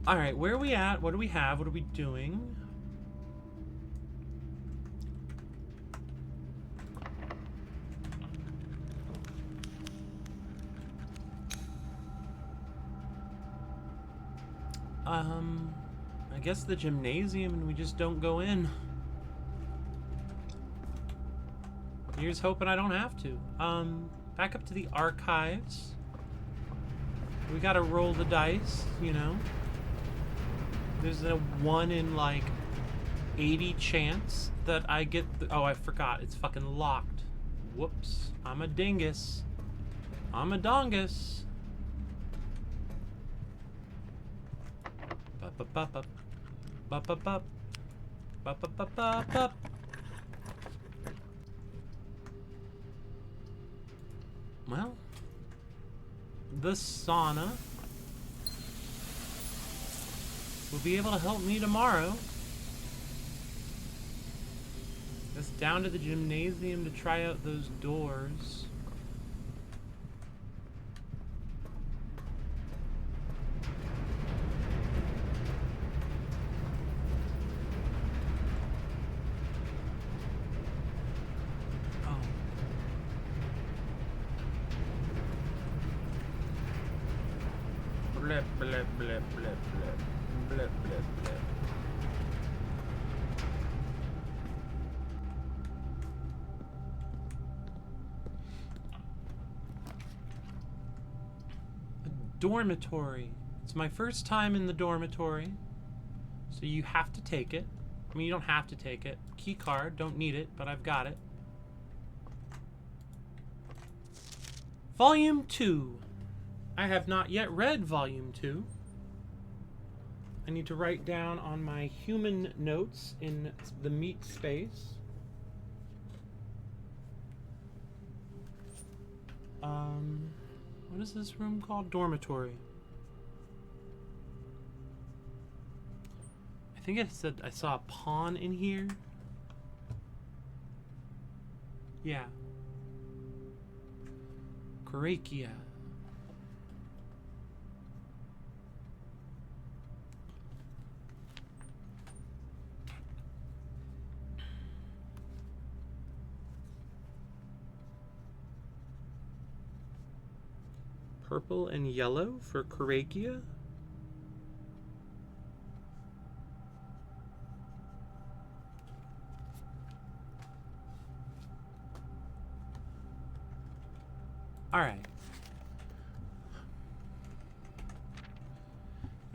All right, where are we at? What do we have? What are we doing? I guess the gymnasium, and we just don't go in. Here's hoping I don't have to. Back up to the archives. We gotta roll the dice, you know. There's a 1 in like 80 chance that I get oh, I forgot. It's fucking locked. Whoops. I'm a dingus. I'm a dongus. Bup. Bup. Bup. Well, the sauna will be able to help me tomorrow. Just down to the gymnasium to try out those doors. Blip, blip, blip, blip, blip. Blip, blip, blip. A dormitory. It's my first time in the dormitory, so you have to take it. I mean, you don't have to take it. Key card, don't need it, but I've got it. Volume 2. I have not yet read Volume 2. I need to write down on my human notes in the meat space. What is this room called? Dormitory. I think it said I saw a pawn in here. Yeah. Korakia. Purple and yellow for Korakia. All right.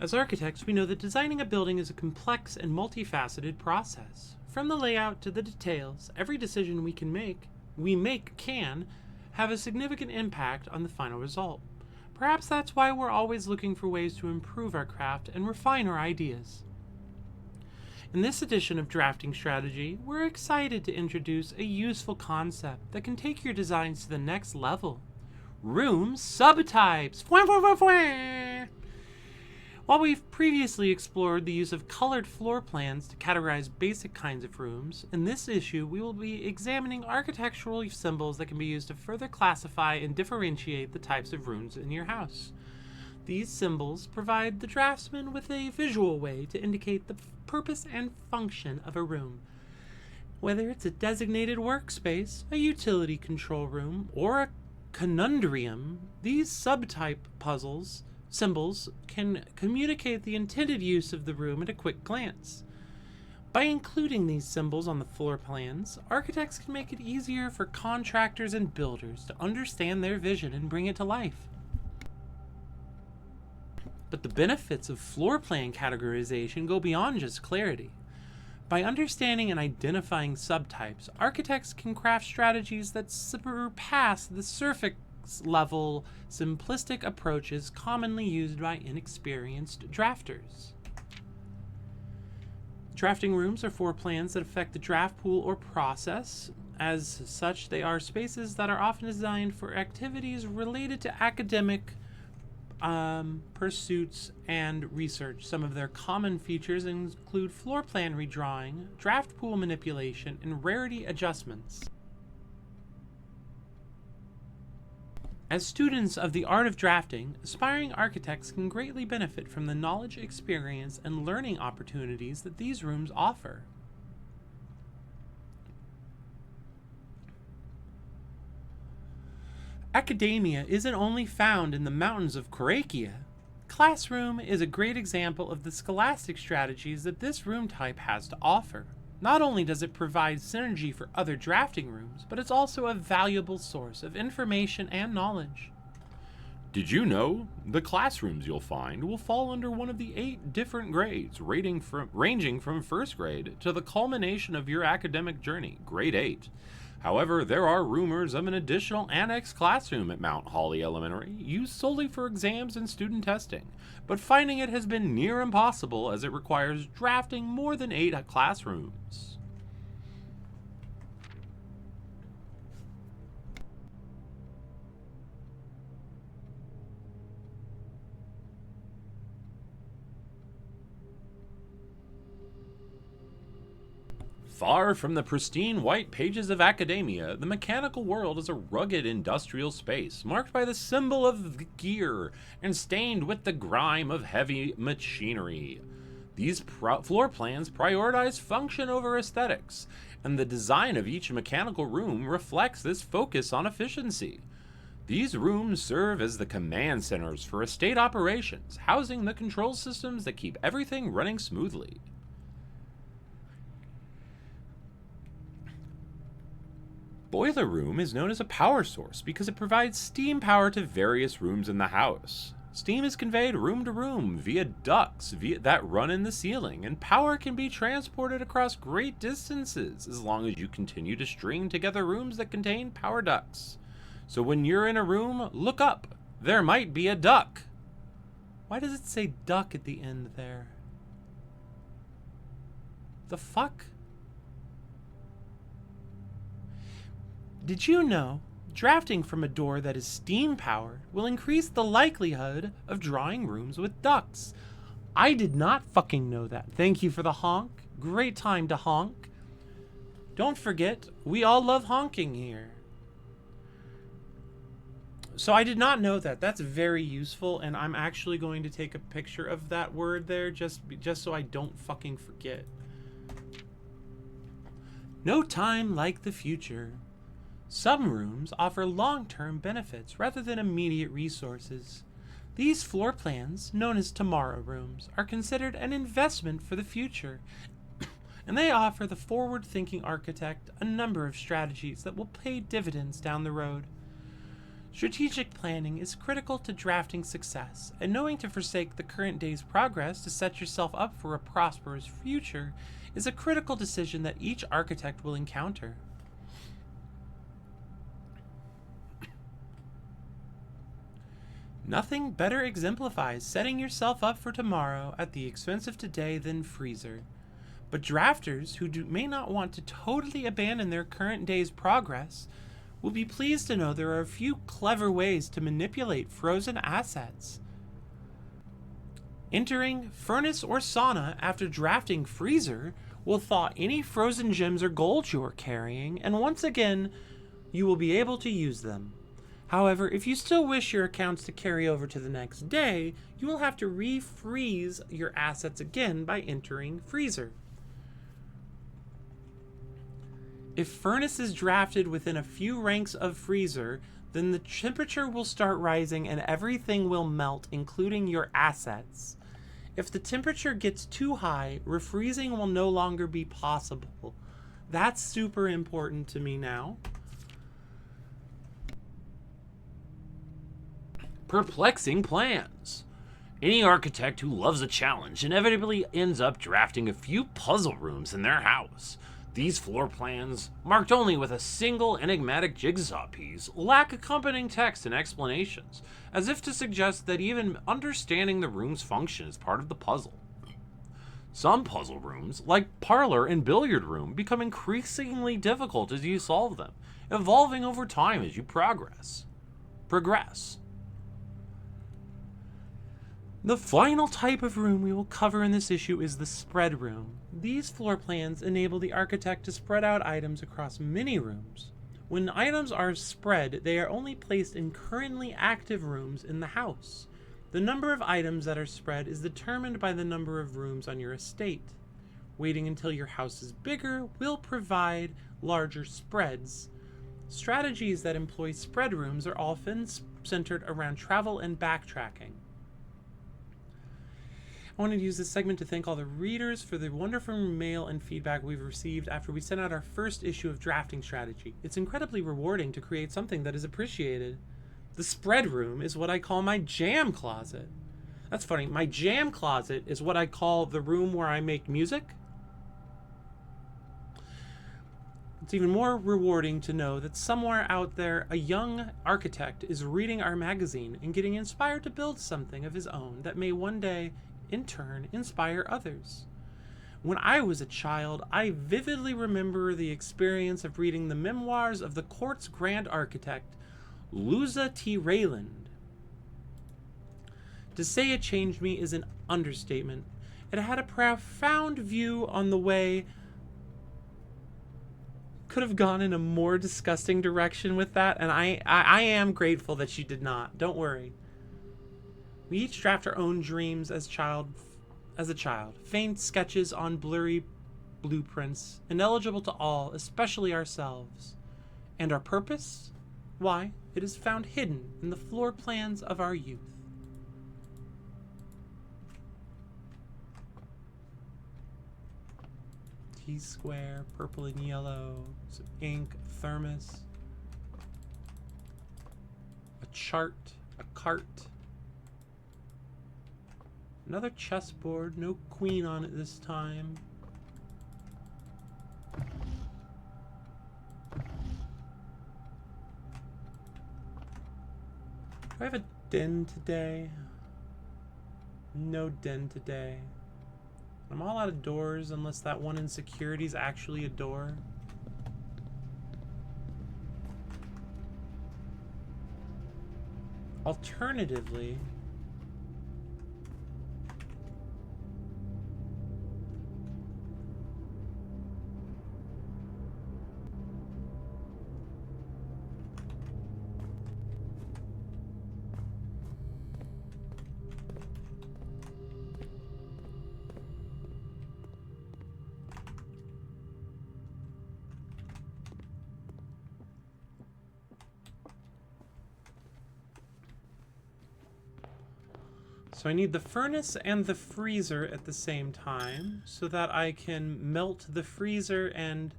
As architects, we know that designing a building is a complex and multifaceted process. From the layout to the details, every decision we make can have a significant impact on the final result. Perhaps that's why we're always looking for ways to improve our craft and refine our ideas. In this edition of Drafting Strategy, we're excited to introduce a useful concept that can take your designs to the next level. Room subtypes! While we've previously explored the use of colored floor plans to categorize basic kinds of rooms, in this issue we will be examining architectural symbols that can be used to further classify and differentiate the types of rooms in your house. These symbols provide the draftsman with a visual way to indicate the purpose and function of a room. Whether it's a designated workspace, a utility control room, or a conundrum, these subtype symbols can communicate the intended use of the room at a quick glance. By including these symbols on the floor plans, architects can make it easier for contractors and builders to understand their vision and bring it to life. But the benefits of floor plan categorization go beyond just clarity. By understanding and identifying subtypes, architects can craft strategies that surpass the surface level simplistic approaches commonly used by inexperienced drafters. Drafting rooms are floor plans that affect the draft pool or process. As such, they are spaces that are often designed for activities related to academic pursuits and research. Some of their common features include floor plan redrawing, draft pool manipulation, and rarity adjustments. As students of the art of drafting, aspiring architects can greatly benefit from the knowledge, experience, and learning opportunities that these rooms offer. Academia isn't only found in the mountains of Korakia. Classroom is a great example of the scholastic strategies that this room type has to offer. Not only does it provide synergy for other drafting rooms, but it's also a valuable source of information and knowledge. Did you know the classrooms you'll find will fall under one of the 8 different grades, ranging from first grade to the culmination of your academic journey, grade 8. However, there are rumors of an additional annex classroom at Mount Holly Elementary, used solely for exams and student testing, but finding it has been near impossible as it requires drafting more than 8 classrooms. Far from the pristine white pages of academia, the mechanical world is a rugged industrial space marked by the symbol of gear and stained with the grime of heavy machinery. These floor plans prioritize function over aesthetics, and the design of each mechanical room reflects this focus on efficiency. These rooms serve as the command centers for estate operations, housing the control systems that keep everything running smoothly. Boiler room is known as a power source because it provides steam power to various rooms in the house. Steam is conveyed room to room via ducts that run in the ceiling, and power can be transported across great distances as long as you continue to string together rooms that contain power ducts. So when you're in a room, look up. There might be a duck. Why does it say duck at the end there? The fuck? Did you know drafting from a door that is steam powered will increase the likelihood of drawing rooms with ducts? I did not fucking know that. Thank you for the honk. Great time to honk. Don't forget, we all love honking here. So I did not know that. That's very useful, and I'm actually going to take a picture of that word there just so I don't fucking forget. No time like the future. Some rooms offer long-term benefits rather than immediate resources. These floor plans, known as tomorrow rooms, are considered an investment for the future, and they offer the forward-thinking architect a number of strategies that will pay dividends down the road. Strategic planning is critical to drafting success, and knowing to forsake the current day's progress to set yourself up for a prosperous future is a critical decision that each architect will encounter. Nothing better exemplifies setting yourself up for tomorrow at the expense of today than freezer. But drafters who may not want to totally abandon their current day's progress will be pleased to know there are a few clever ways to manipulate frozen assets. Entering furnace or sauna after drafting freezer will thaw any frozen gems or gold you are carrying, and once again, you will be able to use them. However, if you still wish your accounts to carry over to the next day, you will have to refreeze your assets again by entering freezer. If furnace is drafted within a few ranks of freezer, then the temperature will start rising and everything will melt, including your assets. If the temperature gets too high, refreezing will no longer be possible. That's super important to me now. Perplexing plans. Any architect who loves a challenge inevitably ends up drafting a few puzzle rooms in their house. These floor plans, marked only with a single enigmatic jigsaw piece, lack accompanying text and explanations, as if to suggest that even understanding the room's function is part of the puzzle. Some puzzle rooms, like parlor and billiard room, become increasingly difficult as you solve them, evolving over time as you progress. The final type of room we will cover in this issue is the spread room. These floor plans enable the architect to spread out items across many rooms. When items are spread, they are only placed in currently active rooms in the house. The number of items that are spread is determined by the number of rooms on your estate. Waiting until your house is bigger will provide larger spreads. Strategies that employ spread rooms are often centered around travel and backtracking. I wanted to use this segment to thank all the readers for the wonderful mail and feedback we've received after we sent out our first issue of Drafting Strategy. It's incredibly rewarding to create something that is appreciated. The spread room is what I call my jam closet. That's funny. My jam closet is what I call the room where I make music. It's even more rewarding to know that somewhere out there, a young architect is reading our magazine and getting inspired to build something of his own that may one day, in turn, inspire others. When I was a child, I vividly remember the experience of reading the memoirs of the court's grand architect, Luza T. Rayland. To say it changed me is an understatement. It had a profound view on the way. Could have gone in a more disgusting direction with that, and I am grateful that she did not. Don't worry. We each draft our own dreams as a child. Faint sketches on blurry blueprints, ineligible to all, especially ourselves. And our purpose? Why, it is found hidden in the floor plans of our youth. T-square, purple and yellow, some ink, thermos, a chart, a cart, another chessboard, no queen on it this time. Do I have a den today? No den today. I'm all out of doors unless that one in security is actually a door. Alternatively, so I need the furnace and the freezer at the same time so that I can melt the freezer and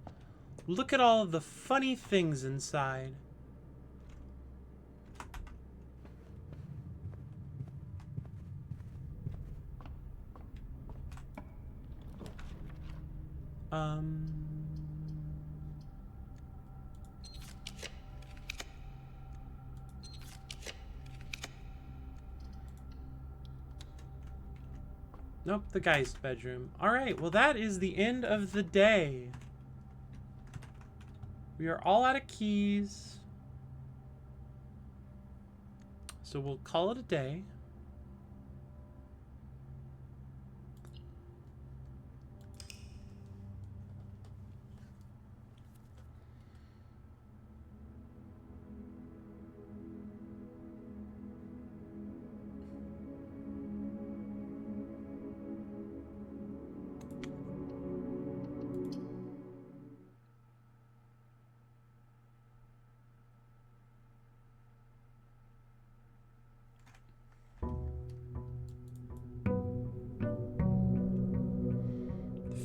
look at all of the funny things inside. Nope, the Geist bedroom. Alright, well that is the end of the day. We are all out of keys. So we'll call it a day.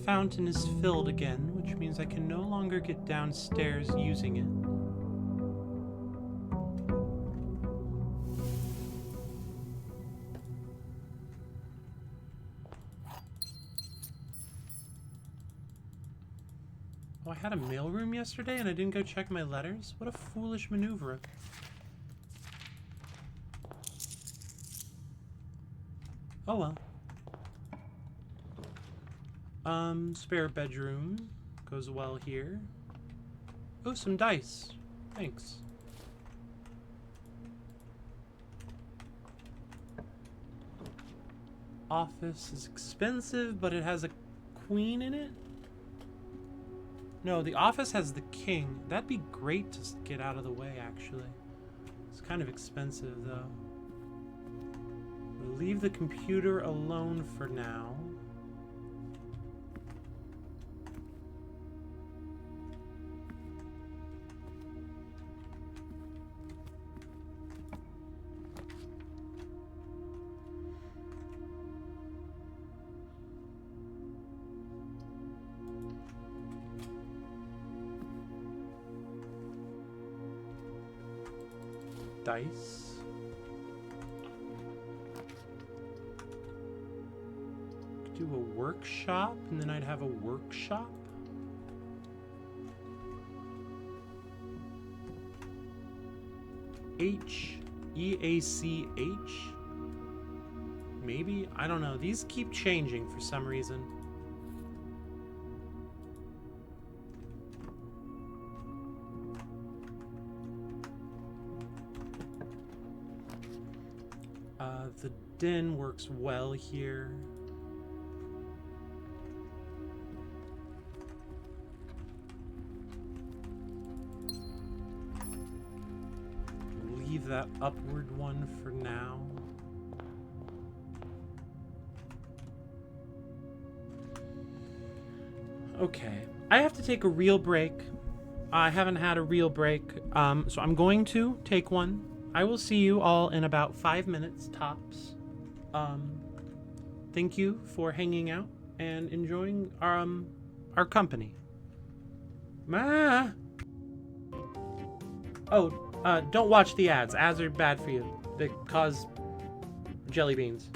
Fountain is filled again, which means I can no longer get downstairs using it. Oh, I had a mailroom yesterday and I didn't go check my letters? What a foolish maneuver. Oh well. Spare bedroom goes well here. Oh, some dice. Thanks. Office is expensive, but it has a queen in it? No, the office has the king. That'd be great to get out of the way, actually. It's kind of expensive, though. We'll leave the computer alone for now. dice. Could do a workshop, and then I'd have a workshop. EACH? Maybe? I don't know. These keep changing for some reason. The den works well here. Leave that upward one for now. Okay, I have to take a real break. I haven't had a real break, so I'm going to take one. I will see you all in about 5 minutes tops. Thank you for hanging out and enjoying our company. Ma. Oh, don't watch the ads. Ads are bad for you. They cause jelly beans.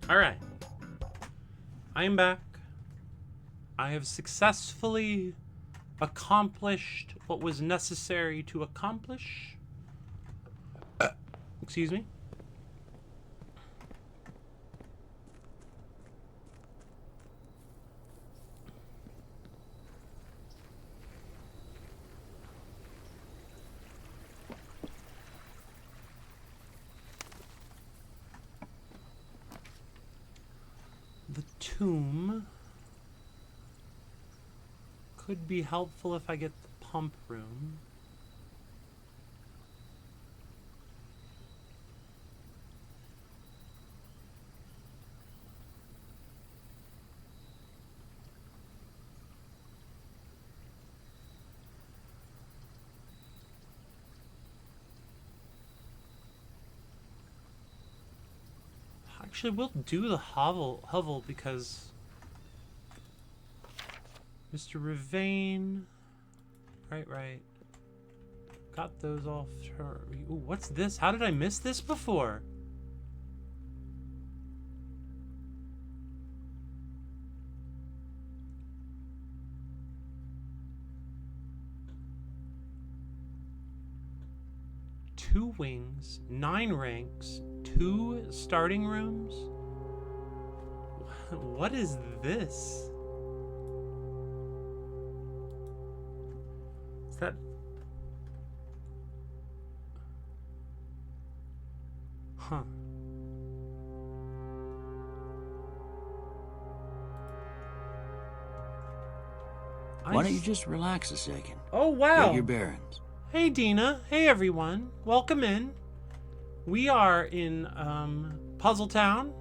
All right. I am back. I have successfully accomplished what was necessary to accomplish. Excuse me. The tomb could be helpful if I get the pump room. Actually, we'll do the hovel because Mr. Ravain. Right. Got those off her. Ooh, what's this? How did I miss this before? Two wings, 9 ranks, 2 starting rooms. What is this? Is that... Huh. Why don't you just relax a second? Oh, wow. Get your bearings. Hey, Dina. Hey, everyone. Welcome in. We are in Puzzle Town.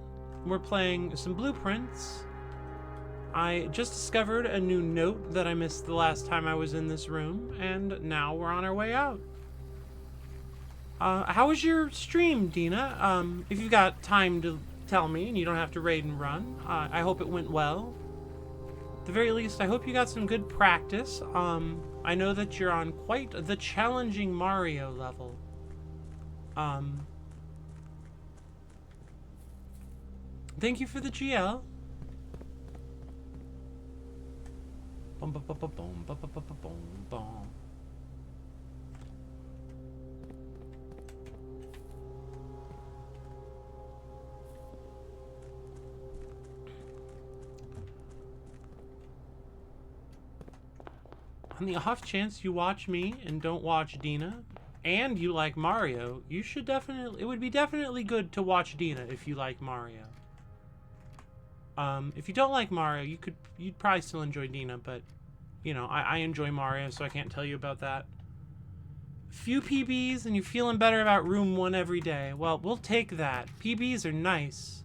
We're playing some blueprints. I just discovered a new note that I missed the last time I was in this room, and now we're on our way out. How was your stream, Dina? If you've got time to tell me and you don't have to raid and run, I hope it went well. At the very least, I hope you got some good practice. I know that you're on quite the challenging Mario level. Thank you for the GL. Bum, bum, bum, bum, bum, bum, bum, bum, bum, bum. On the off chance you watch me and don't watch Dina, and you like Mario, you should definitely, it would be definitely good to watch Dina if you like Mario. If you don't like Mario, you'd probably still enjoy Dina, but, you know, I enjoy Mario, so I can't tell you about that. Few PBs and you're feeling better about room 1 every day. Well, we'll take that. PBs are nice.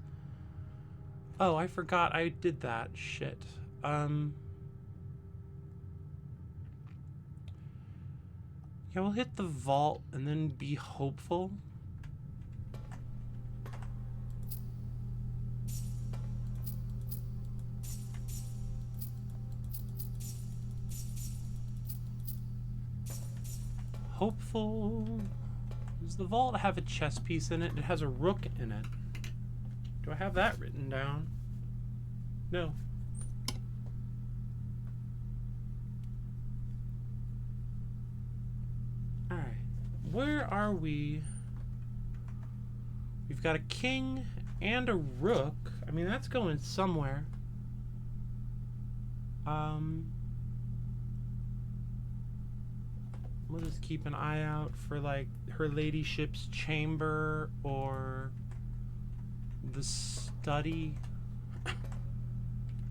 Oh, I forgot I did that. Shit. Yeah, we'll hit the vault and then be hopeful. Hopeful. Does the vault have a chess piece in it? It has a rook in it. Do I have that written down? No. Alright. Where are we? We've got a king and a rook. I mean, that's going somewhere. We'll just keep an eye out for, like, her ladyship's chamber or the study.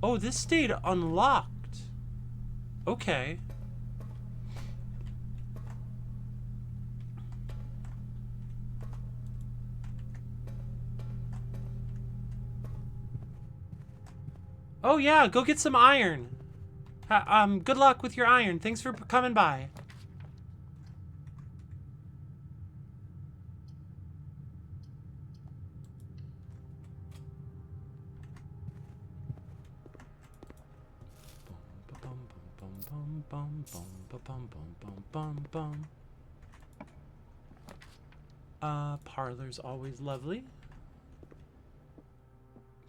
Oh, this stayed unlocked. Okay. Oh yeah, go get some iron. Good luck with your iron. Thanks for coming by. Parlor's always lovely.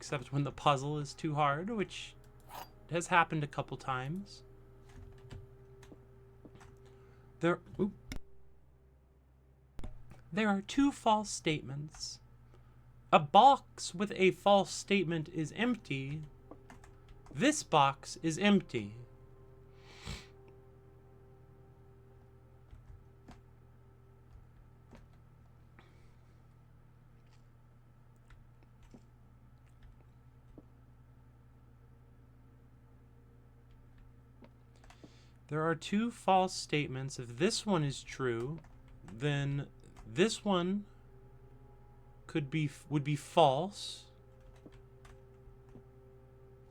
except when the puzzle is too hard, which has happened a couple times. There are 2 false statements. A box with a false statement is empty. This box is empty. There are 2 false statements. If this one is true, then this one would be false.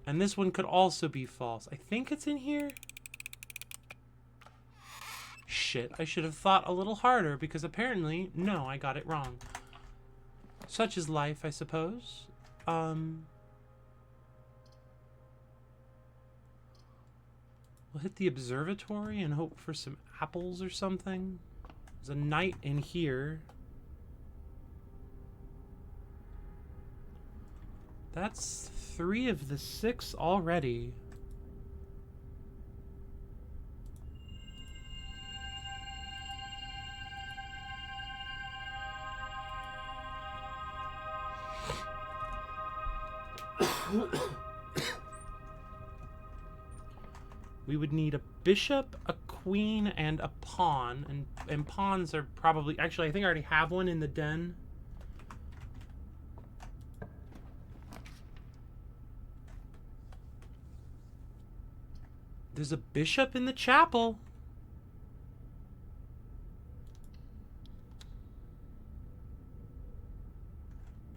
And this one could also be false. I think it's in here. Shit, I should have thought a little harder because apparently, no, I got it wrong. Such is life, I suppose. We'll hit the observatory and hope for some apples or something. There's a knight in here. That's 3 of the 6 already. We would need a bishop, a queen, and a pawn. And pawns are probably... Actually, I think I already have one in the den. There's a bishop in the chapel.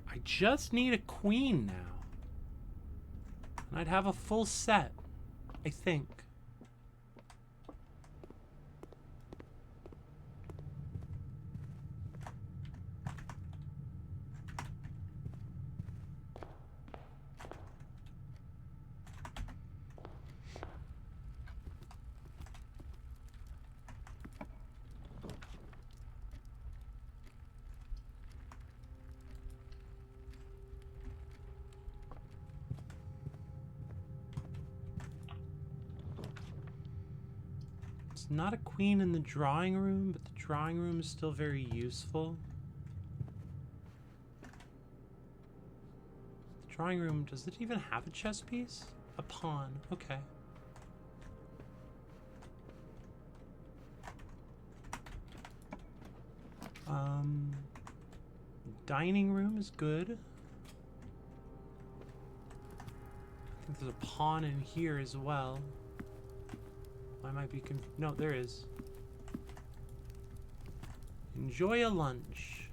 I just need a queen now. And I'd have a full set, I think. Not a queen in the drawing room, but the drawing room is still very useful. The drawing room, does it even have a chess piece? A pawn, okay. Dining room is good. I think there's a pawn in here as well. I might be no, there is. Enjoy a lunch.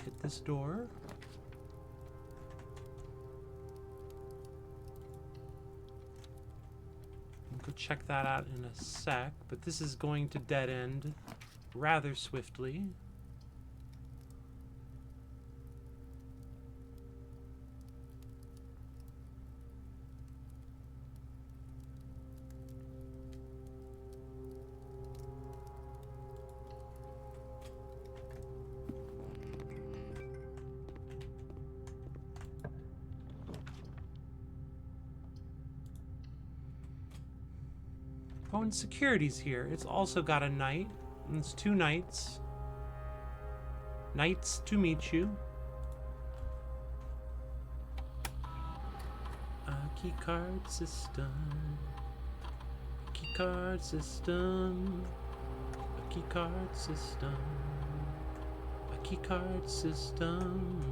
Hit this door. We'll go check that out in a sec, but this is going to dead end rather swiftly. Oh, and security's here. It's also got a knight. And it's 2 knights. Knights to meet you. A key card system. A key card system. A key card system. A key card system.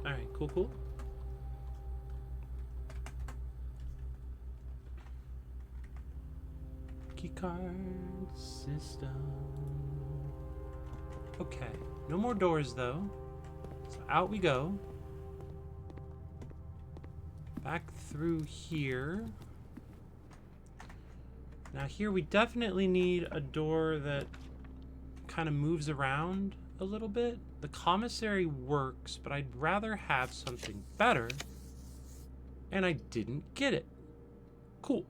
Alright, cool, cool. Card system. Okay, no more doors though. So out we go. Back through here. Now here we definitely need a door that kind of moves around a little bit. The commissary works, but I'd rather have something better. And I didn't get it. Cool.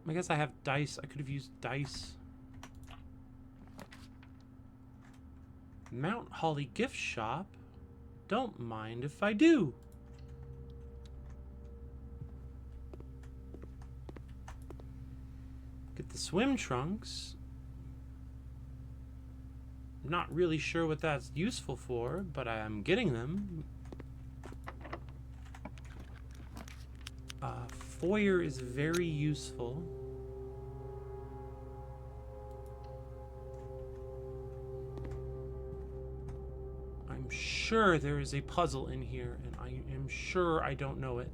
I guess I have dice. I could have used dice. Mount Holly gift shop? Don't mind if I do. Get the swim trunks. I'm not really sure what that's useful for, but I am getting them. Foyer is very useful. I'm sure there is a puzzle in here, and I am sure I don't know it.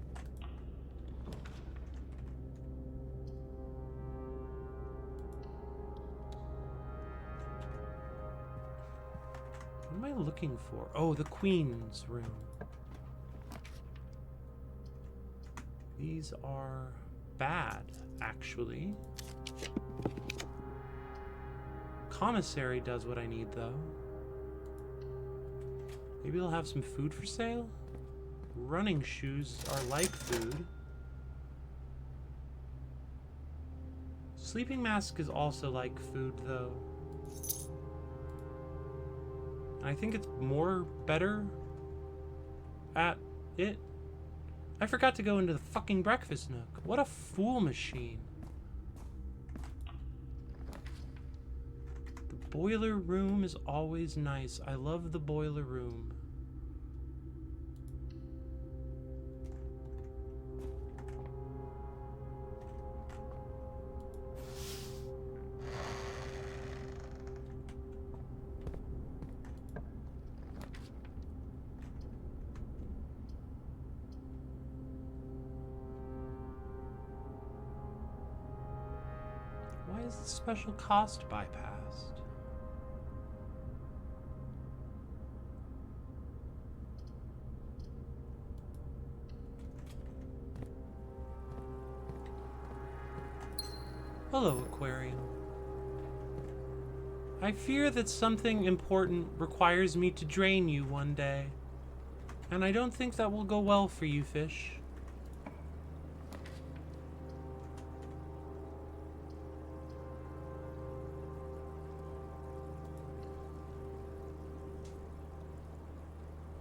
What am I looking for? Oh, the Queen's room. These are bad, actually. Commissary does what I need, though. Maybe they'll have some food for sale? Running shoes are like food. Sleeping mask is also like food, though. I think it's better at it. I forgot to go into the fucking breakfast nook. What a fool machine. The boiler room is always nice. I love the boiler room. Why is the special cost bypassed? Hello, aquarium. I fear that something important requires me to drain you one day, and I don't think that will go well for you, fish.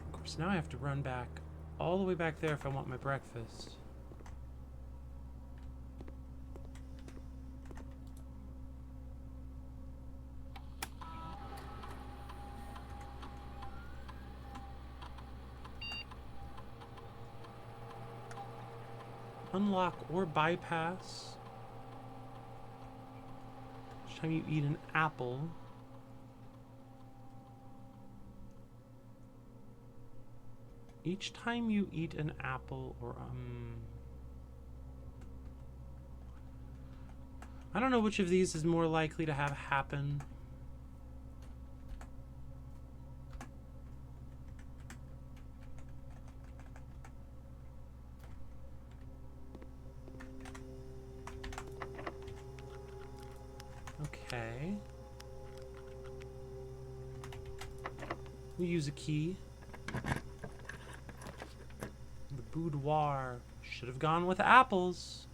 Of course, now I have to run back all the way back there if I want my breakfast. Unlock or bypass. Each time you eat an apple. Each time you eat an apple or I don't know which of these is more likely to have happen. Okay. We'll use a key. The boudoir should have gone with apples.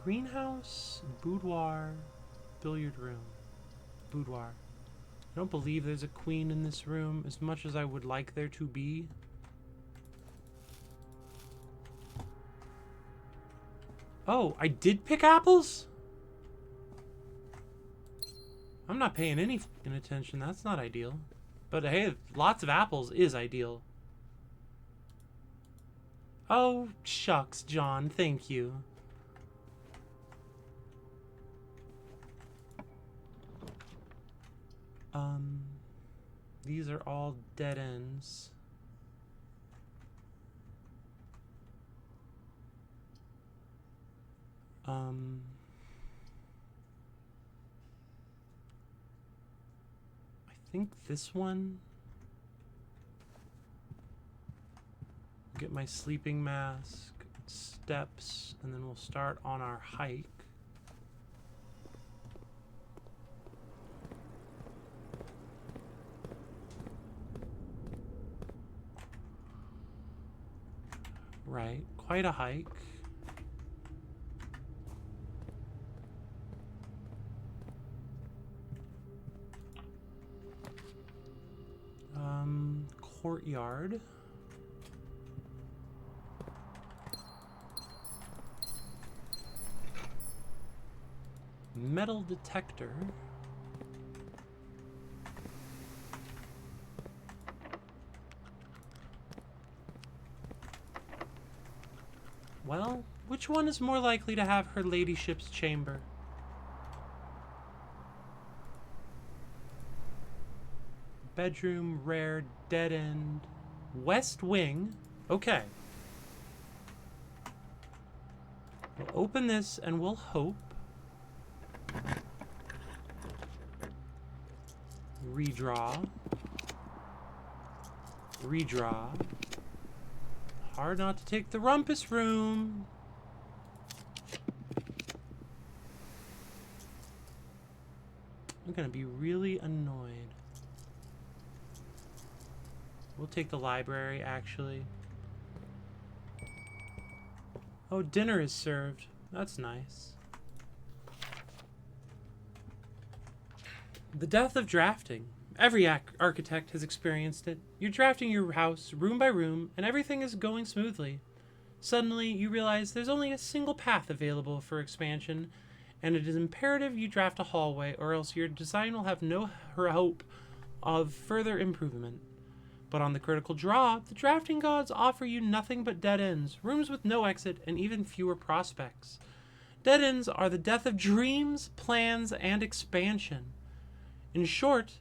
Greenhouse, boudoir, billiard room. Boudoir. I don't believe there's a queen in this room as much as I would like there to be. Oh, I did pick apples? I'm not paying any fucking attention. That's not ideal. But hey, lots of apples is ideal. Oh, shucks, John. Thank you. These are all dead ends. I think this one. Get my sleeping mask, steps, and then we'll start on our hike. Right, quite a hike. Courtyard. Metal detector. Well, which one is more likely to have her ladyship's chamber? Bedroom, rare, dead end, west wing. Okay. We'll open this and we'll hope. Redraw. Redraw. Hard not to take the rumpus room. I'm gonna be really annoyed. We'll take the library, actually. Oh, dinner is served. That's nice. The death of drafting. Every architect has experienced it. You're drafting your house room by room, and everything is going smoothly. Suddenly, you realize there's only a single path available for expansion, and it is imperative you draft a hallway, or else your design will have no hope of further improvement. But on the critical draw, the drafting gods offer you nothing but dead ends, rooms with no exit, and even fewer prospects. Dead ends are the death of dreams, plans, and expansion. In short,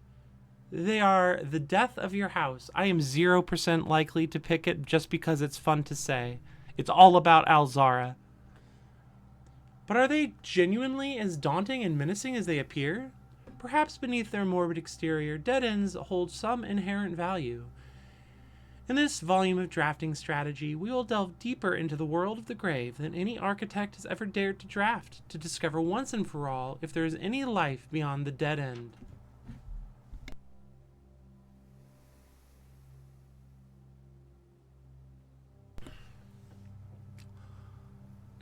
they are the death of your house. I am 0% likely to pick it just because it's fun to say. It's all about Alzara. But are they genuinely as daunting and menacing as they appear? Perhaps beneath their morbid exterior, dead ends hold some inherent value. In this volume of drafting strategy, we will delve deeper into the world of the grave than any architect has ever dared to draft, to discover once and for all if there is any life beyond the dead end.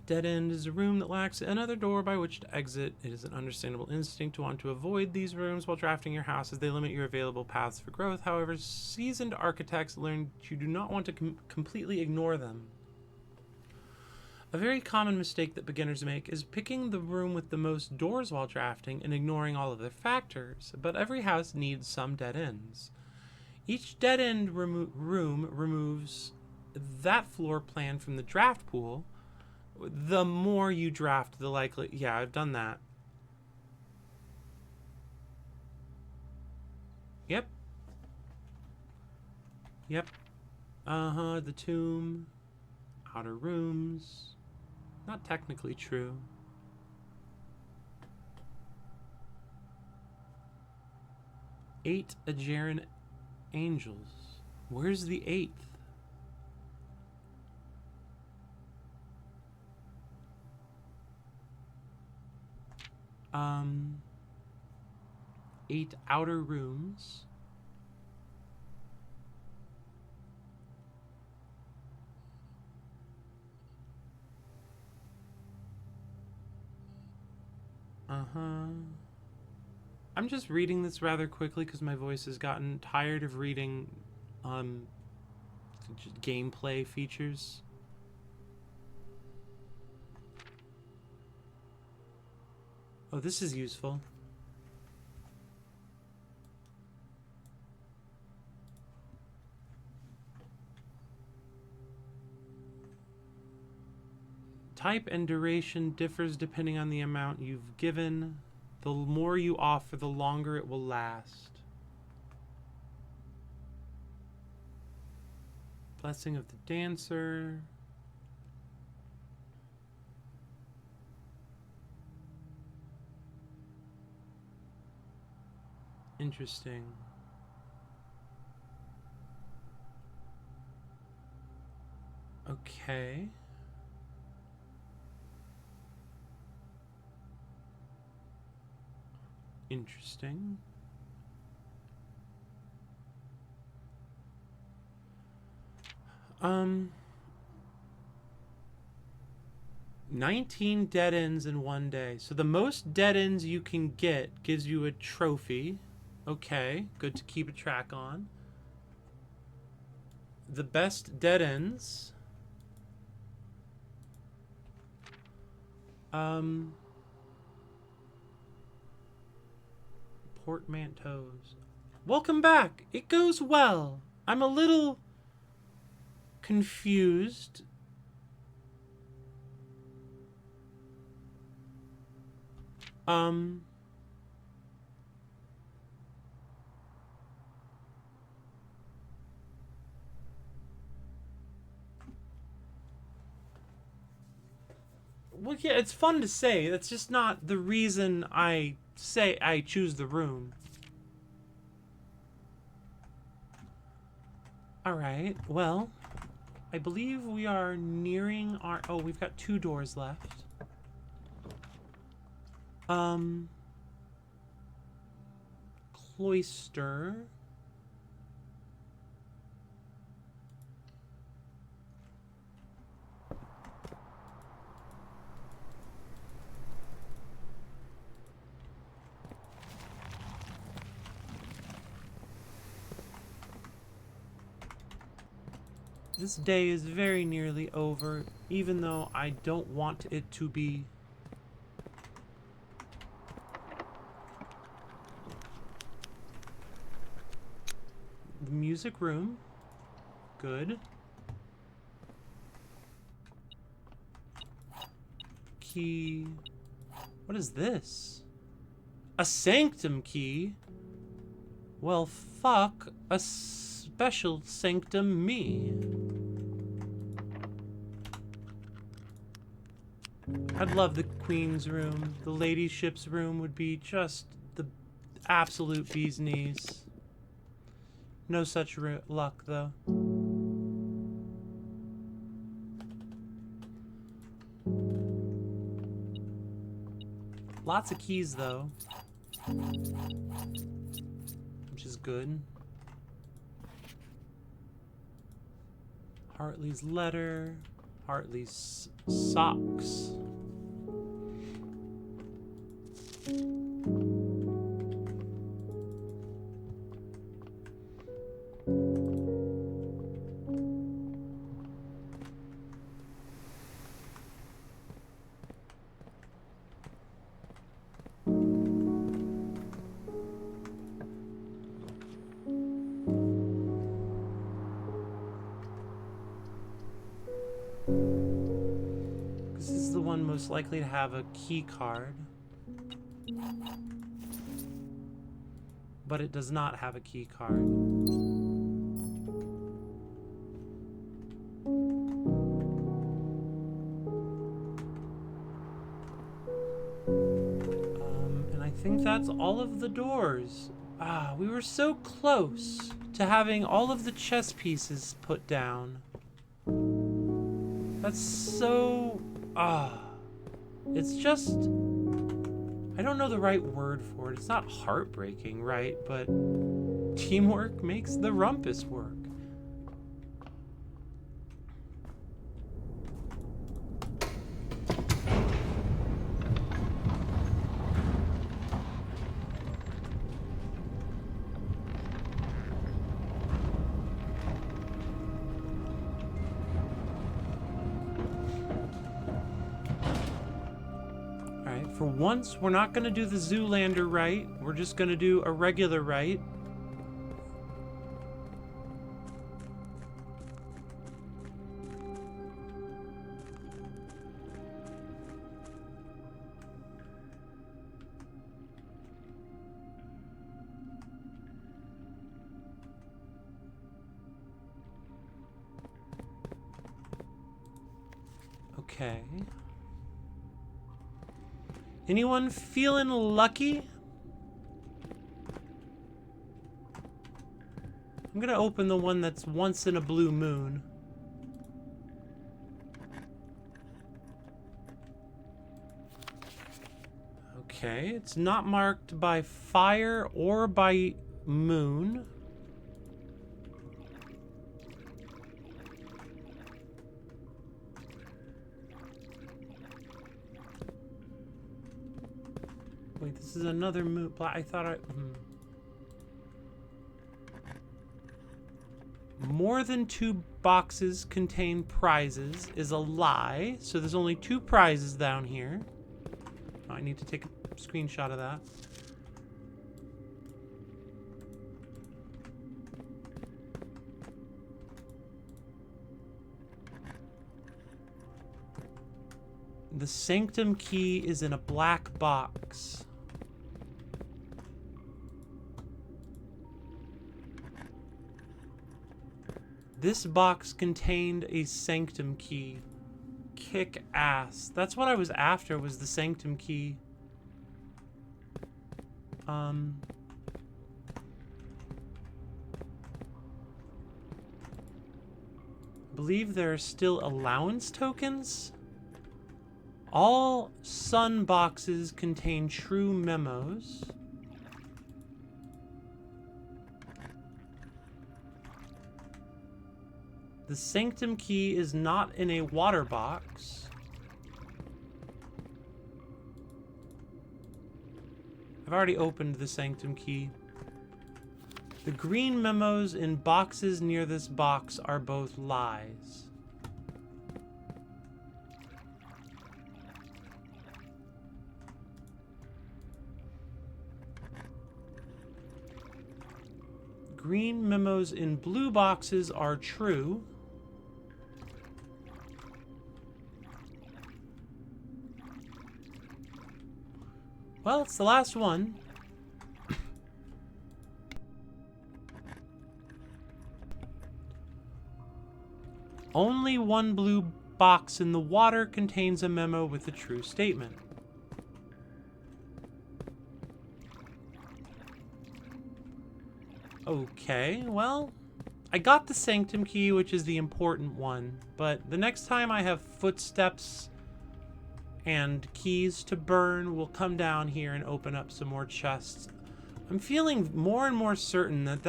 Dead end is a room that lacks another door by which to exit. It is an understandable instinct to want to avoid these rooms while drafting your house, as they limit your available paths for growth. However, seasoned architects learn that you do not want to completely ignore them. A very common mistake that beginners make is picking the room with the most doors while drafting and ignoring all other factors, but every house needs some dead ends. Each dead end room removes that floor plan from the draft pool. The more you draft, the likely... Yeah, I've done that. Yep. Yep. The tomb. Outer rooms. Not technically true. Eight Ajeran angels. Where's the eighth? Eight outer rooms. I'm just reading this rather quickly because my voice has gotten tired of reading gameplay features. Oh, this is useful. Type and duration differs depending on the amount you've given. The more you offer, the longer it will last. Blessing of the Dancer. Interesting. Okay. Interesting. 19 dead ends in one day. So the most dead ends you can get gives you a trophy. Okay, good to keep a track on. The best dead ends. Portmanteaus. Welcome back. It goes well. I'm a little confused. Well, yeah, it's fun to say. That's just not the reason I say I choose the room. Alright, well, I believe we are nearing our... Oh, we've got 2 doors left. Cloister. This day is very nearly over, even though I don't want it to be. The music room. Good. Key. What is this? A sanctum key? Well, fuck a special sanctum me. I'd love the Queen's room. The ladyship's room would be just the absolute bee's knees. No such luck, though. Lots of keys, though. Which is good. Hartley's letter. Hartley's socks. This is the one most likely to have a key card. But it does not have a key card. And I think that's all of the doors. Ah, we were so close to having all of the chess pieces put down. That's so... It's just... I don't know the right word for it. It's not heartbreaking, right? But teamwork makes the rumpus work. For once, we're not going to do the Zoolander right. We're just going to do a regular right. Okay. Anyone feeling lucky? I'm gonna open the one that's once in a blue moon. Okay, it's not marked by fire or by moon. Wait, this is another moot. I thought I... More than 2 boxes contain prizes is a lie. So there's only 2 prizes down here. Oh, I need to take a screenshot of that. The sanctum key is in a black box. This box contained a sanctum key. Kick ass. That's what I was after, was the sanctum key. I believe there are still allowance tokens. All sun boxes contain true memos. The sanctum key is not in a water box. I've already opened the sanctum key. The green memos in boxes near this box are both lies. Green memos in blue boxes are true. Well, it's the last one. Only one blue box in the water contains a memo with a true statement. Okay, well, I got the sanctum key, which is the important one, but the next time I have footsteps and keys to burn, we'll come down here and open up some more chests. I'm feeling more and more certain that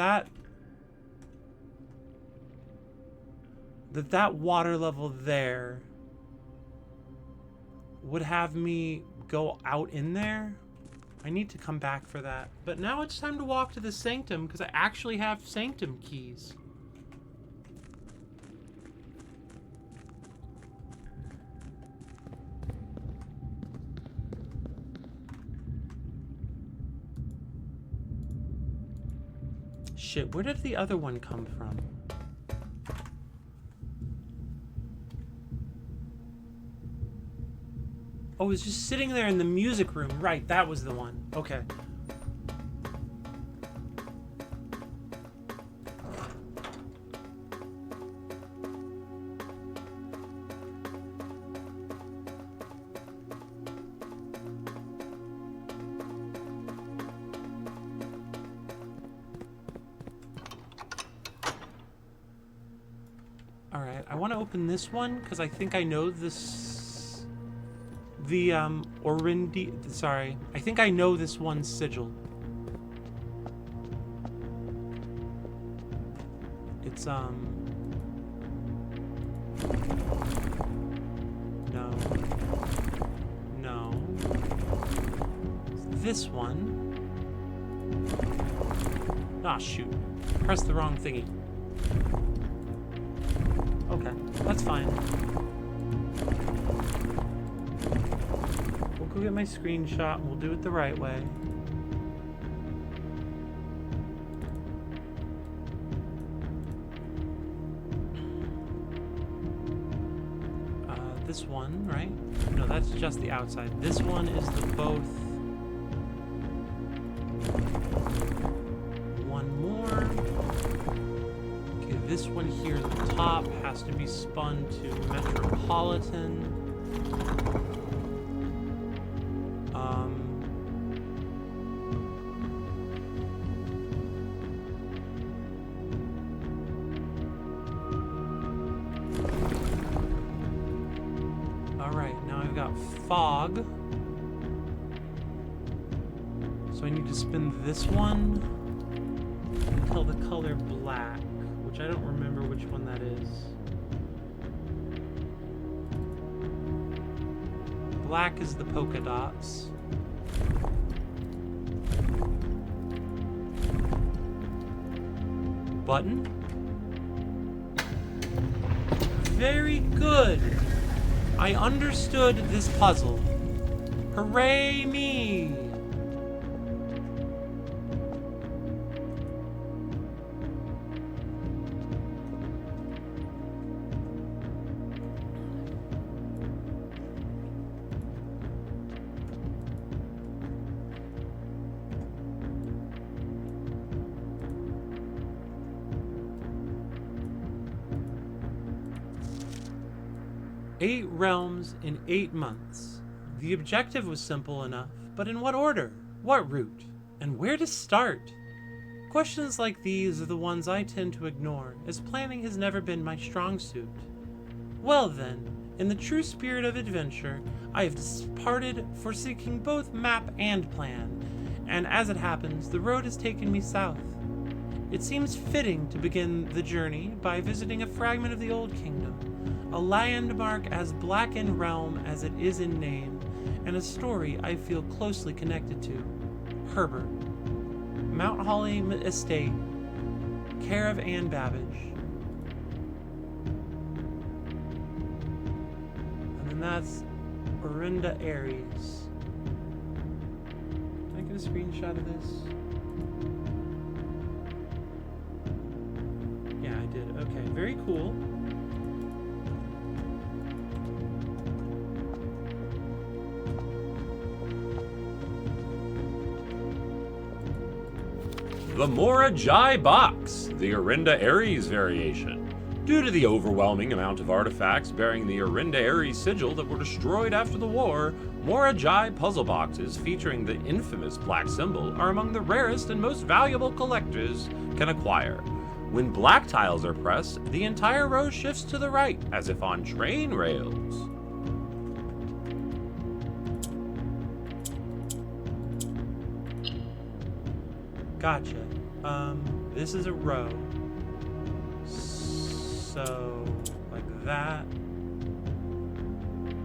that water level there would have me go out in there. I need to come back for that. But now it's time to walk to the sanctum, because I actually have sanctum keys. Shit, where did the other one come from? Oh, it was just sitting there in the music room. Right, that was the one. Okay. Alright, I want to open this one because I think I know this. The Orindi, sorry, I think I know this one's sigil. It's no. It's this one. Ah, shoot. Pressed the wrong thingy. Okay, that's fine. We'll get my screenshot and we'll do it the right way. This one, right? No, that's just the outside. This one is the both. One more. Okay, this one here at the top has to be spun to Metropolitan. Fog. So I need to spin this one until the color black, which I don't remember which one that is. Black is the polka dots. button. Very good. I understood this puzzle. Hooray me! Eight realms in 8 months. The objective was simple enough, but in what order? What route? And where to start? Questions like these are the ones I tend to ignore, as planning has never been my strong suit. Well then, in the true spirit of adventure, I have departed, forsaking both map and plan, and as it happens, the road has taken me south. It seems fitting to begin the journey by visiting a fragment of the Old Kingdom, a landmark as black in realm as it is in name, and a story I feel closely connected to. Herbert. Mount Holly Estate, care of Anne Babbage. And then that's Orinda Aries. Can I get a screenshot of this? Yeah, I did. Okay, very cool. The Morajai Box, the Orinda Aries variation. Due to the overwhelming amount of artifacts bearing the Orinda Aries sigil that were destroyed after the war, Morajai puzzle boxes featuring the infamous black symbol are among the rarest and most valuable collectors can acquire. When black tiles are pressed, the entire row shifts to the right, as if on train rails. Gotcha. This is a row. So, like that.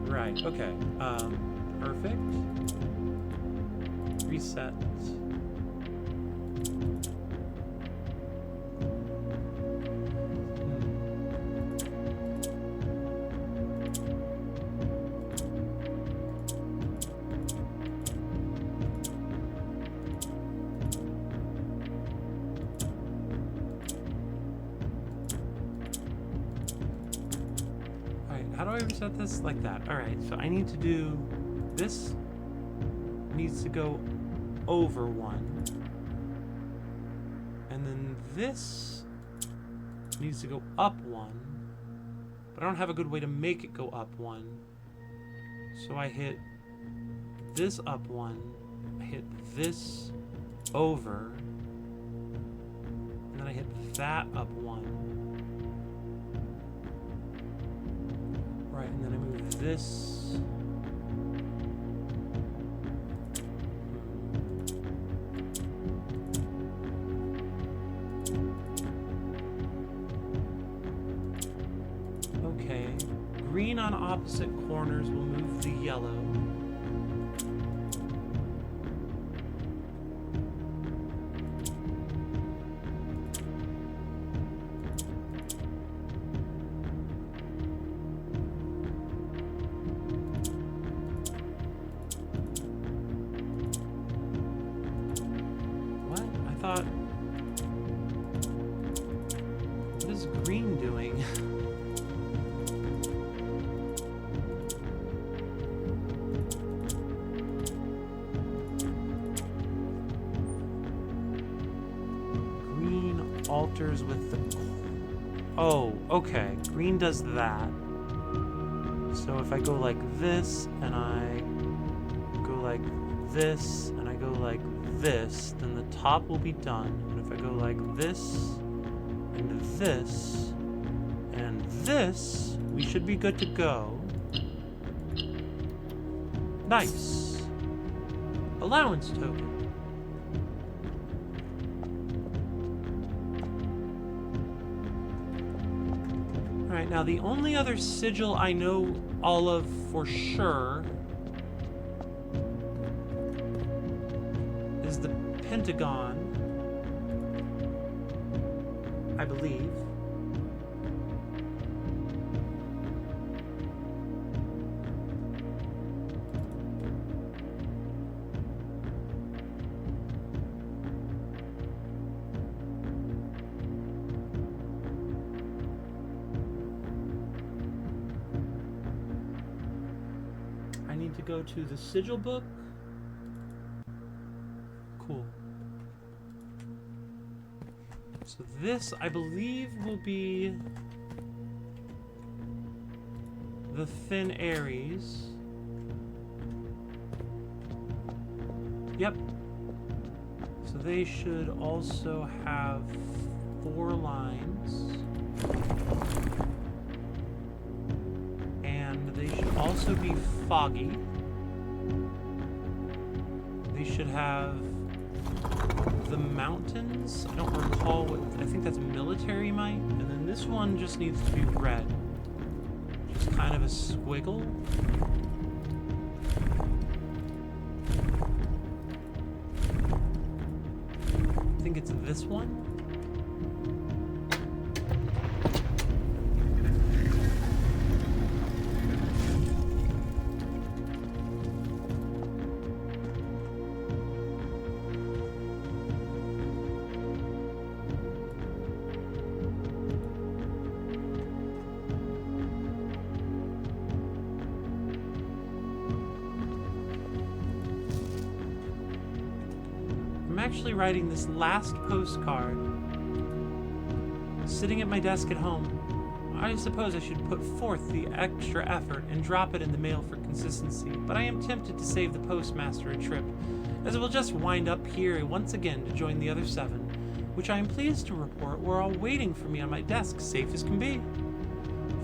Right, okay. Perfect. Reset. How do I reset this? Like that. Alright, so I need to do... This needs to go over 1. And then this needs to go up 1. But I don't have a good way to make it go up 1. So I hit this up 1. I hit this over. And then I hit that up 1. Right, and then I move this. Okay. Green on opposite corners will move the yellow. What is green doing? Green alters with the... Oh, okay. Green does that. So if I go like this, and I go like this, and I go like this, then the top will be done. And if I go like this, and this, and this, we should be good to go. Nice. Allowance token. Alright, now the only other sigil I know all of for sure is the Pentagon. I believe. I need to go to the sigil book. Cool. So this, I believe, will be the Thin Aries. Yep. So they should also have 4 lines. And they should also be foggy. They should have the mountains. I don't recall what, I think that's military might. And then this one just needs to be red. Just kind of a squiggle. I think it's this one. I'm actually writing this last postcard. Sitting at my desk at home, I suppose I should put forth the extra effort and drop it in the mail for consistency, but I am tempted to save the postmaster a trip, as it will just wind up here once again to join the other 7, which I am pleased to report were all waiting for me on my desk, safe as can be.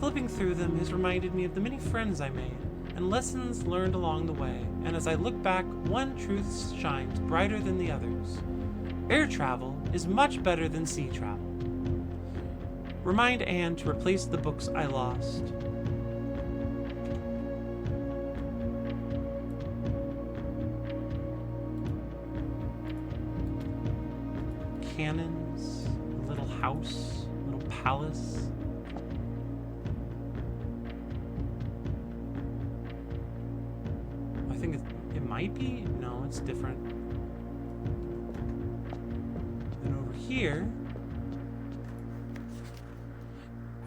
Flipping through them has reminded me of the many friends I made, and lessons learned along the way, and as I look back, one truth shines brighter than the others. Air travel is much better than sea travel. Remind Anne to replace the books I lost. Cannons, a little house, a little palace. I think it might be? No, it's different. And over here,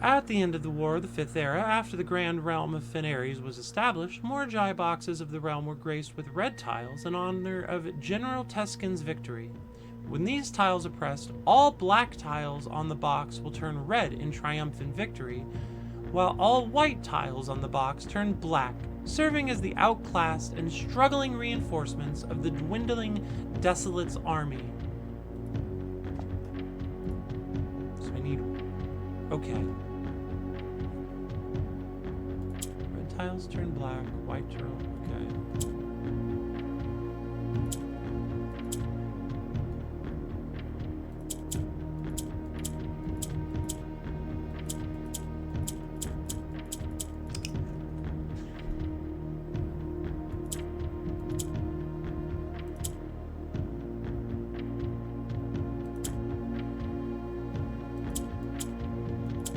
at the end of the War of the Fifth Era, after the Grand Realm of Thin Aries was established, more Jai boxes of the realm were graced with red tiles in honor of General Teskin's victory. When these tiles are pressed, all black tiles on the box will turn red in triumphant victory, while all white tiles on the box turn black, serving as the outclassed and struggling reinforcements of the dwindling Desolate's army. So I need... okay. Red tiles turn black, white turn... okay.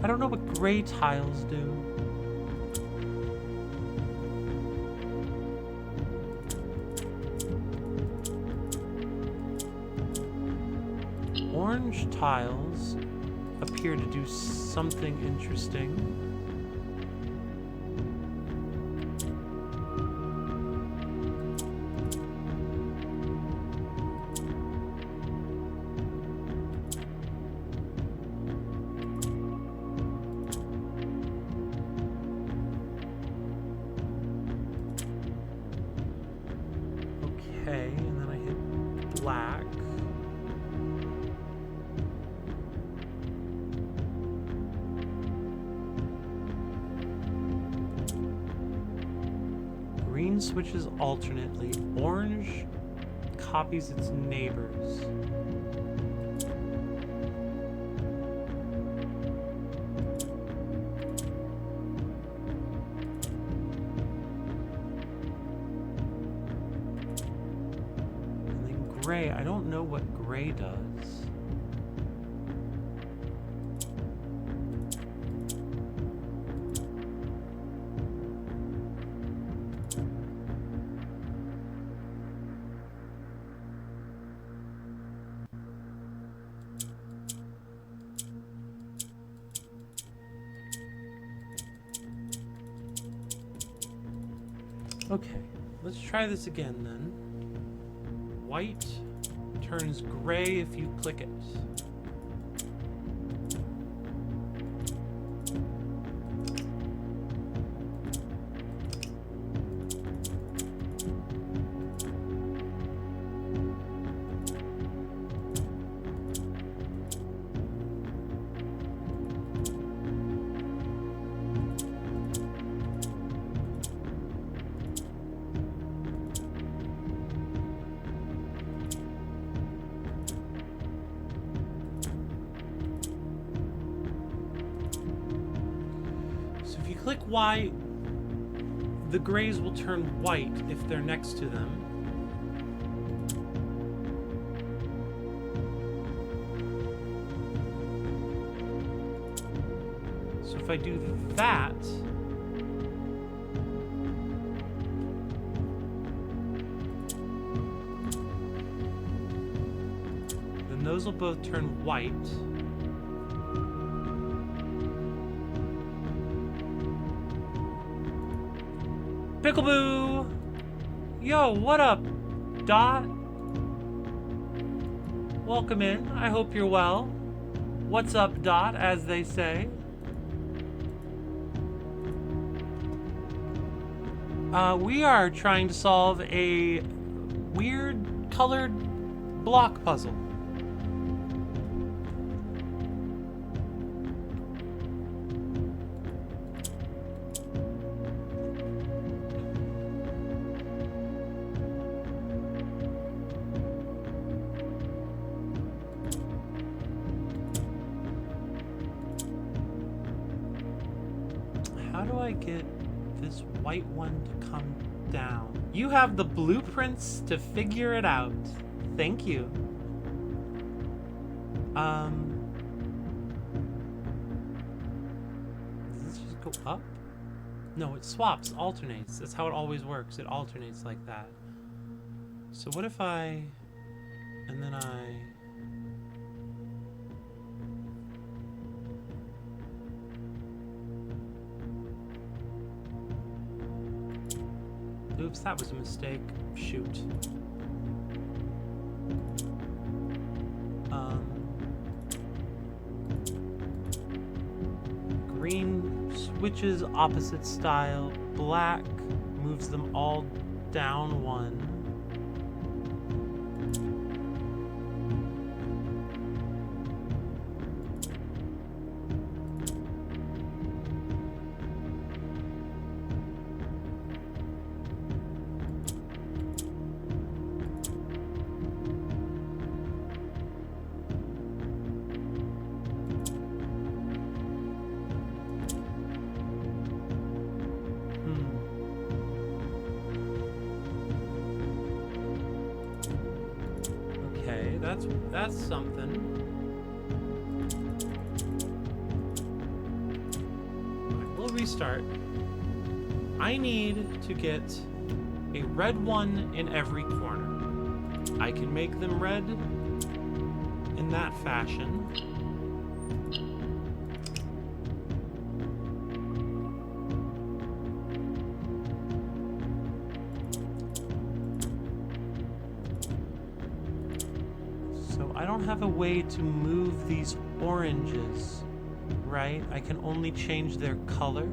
I don't know what gray tiles do. Orange tiles appear to do something interesting. Okay, and then I hit black. Green switches alternately. Orange copies its neighbors. And then gray, I don't know what gray does. Okay, let's try this again then. White turns gray if you click it. If you click Y, the grays will turn white if they're next to them. So if I do that, then those will both turn white. Pickleboo! Yo, what up, Dot? Welcome in. I hope you're well. What's up, Dot, as they say. We are trying to solve a weird colored block puzzle. How do I get this white one to come down? You have the blueprints to figure it out. Thank you. Does this just go up? No, it swaps, alternates. That's how it always works. It alternates like that. So what if I... and then I... Oops, that was a mistake. Shoot. Green switches opposite style. Black moves them all down one. Okay, that's something. Alright, we'll restart. I need to get a red one in every corner. I can make them red in that fashion. So I don't have a way to move these oranges, right? I can only change their color.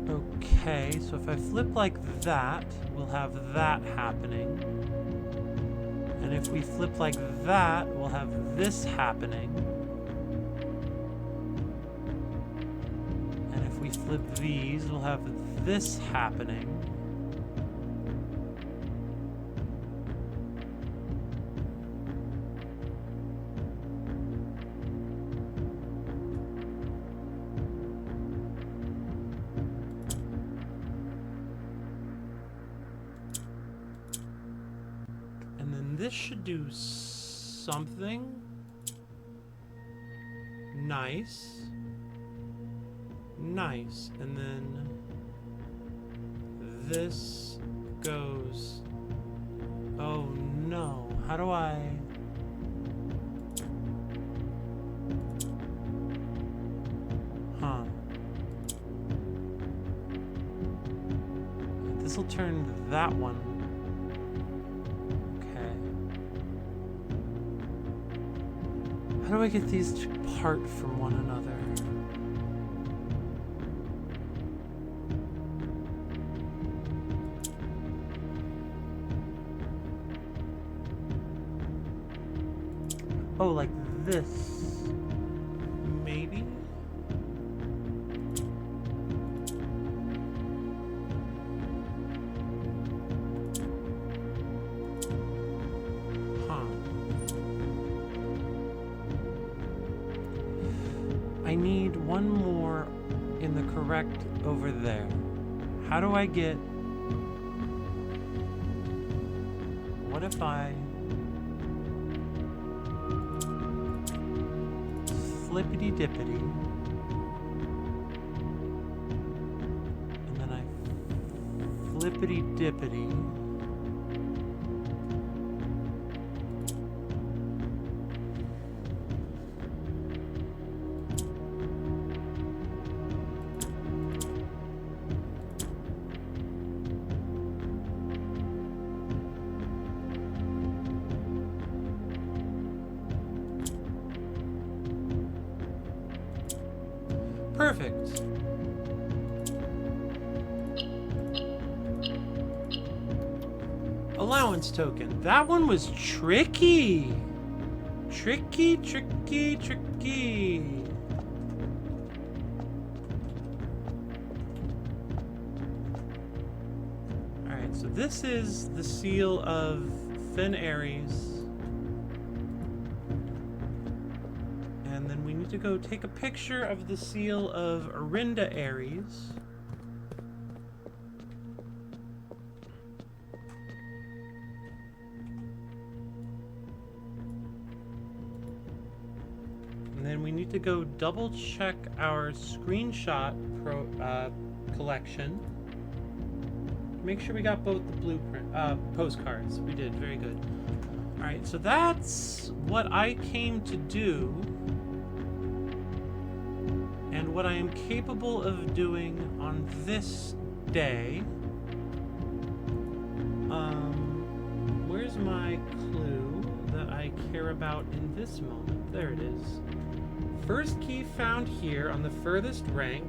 Okay, so if I flip like that, we'll have that happening. And if we flip like that, we'll have this happening. And if we flip these, we'll have this happening. This should do something nice. Nice. And then this goes... Oh no. How do I... This'll turn that one. Okay. How do I get these to part from one another? Oh, like this. Maybe? Huh. I need one more in the correct over there. How do I get... What if I... Flippity dippity. And then I flippity dippity. Perfect. Allowance token. That one was tricky. Tricky, tricky, tricky. Alright, so this is the seal of Fen Ares. And then we need to go take a picture of the seal of Orinda Ares. And then we need to go double check our screenshot collection. Make sure we got both the blueprint postcards. We did, very good. Alright, so that's what I came to do. And what I am capable of doing on this day. Where's my clue that I care about in this moment? There it is. First key found here on the furthest rank.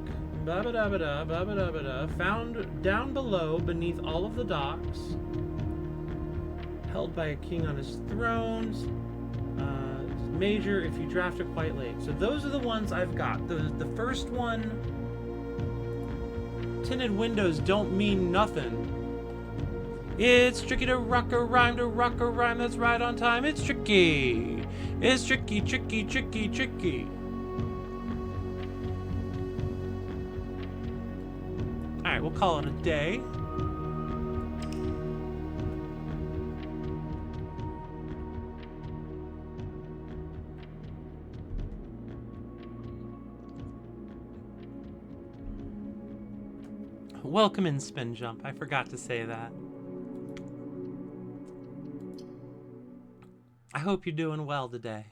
Ba-ba-da-ba-da, ba-ba-da-ba-da. Found down below beneath all of the docks. Held by a king on his throne. Major if you draft it quite late. So those are the ones I've got. The first one, tinted windows don't mean nothing. It's tricky to rock a rhyme that's right on time. It's tricky. It's tricky, tricky, tricky, tricky. Alright, we'll call it a day. Welcome in, Spin Jump. I forgot to say that. I hope you're doing well today.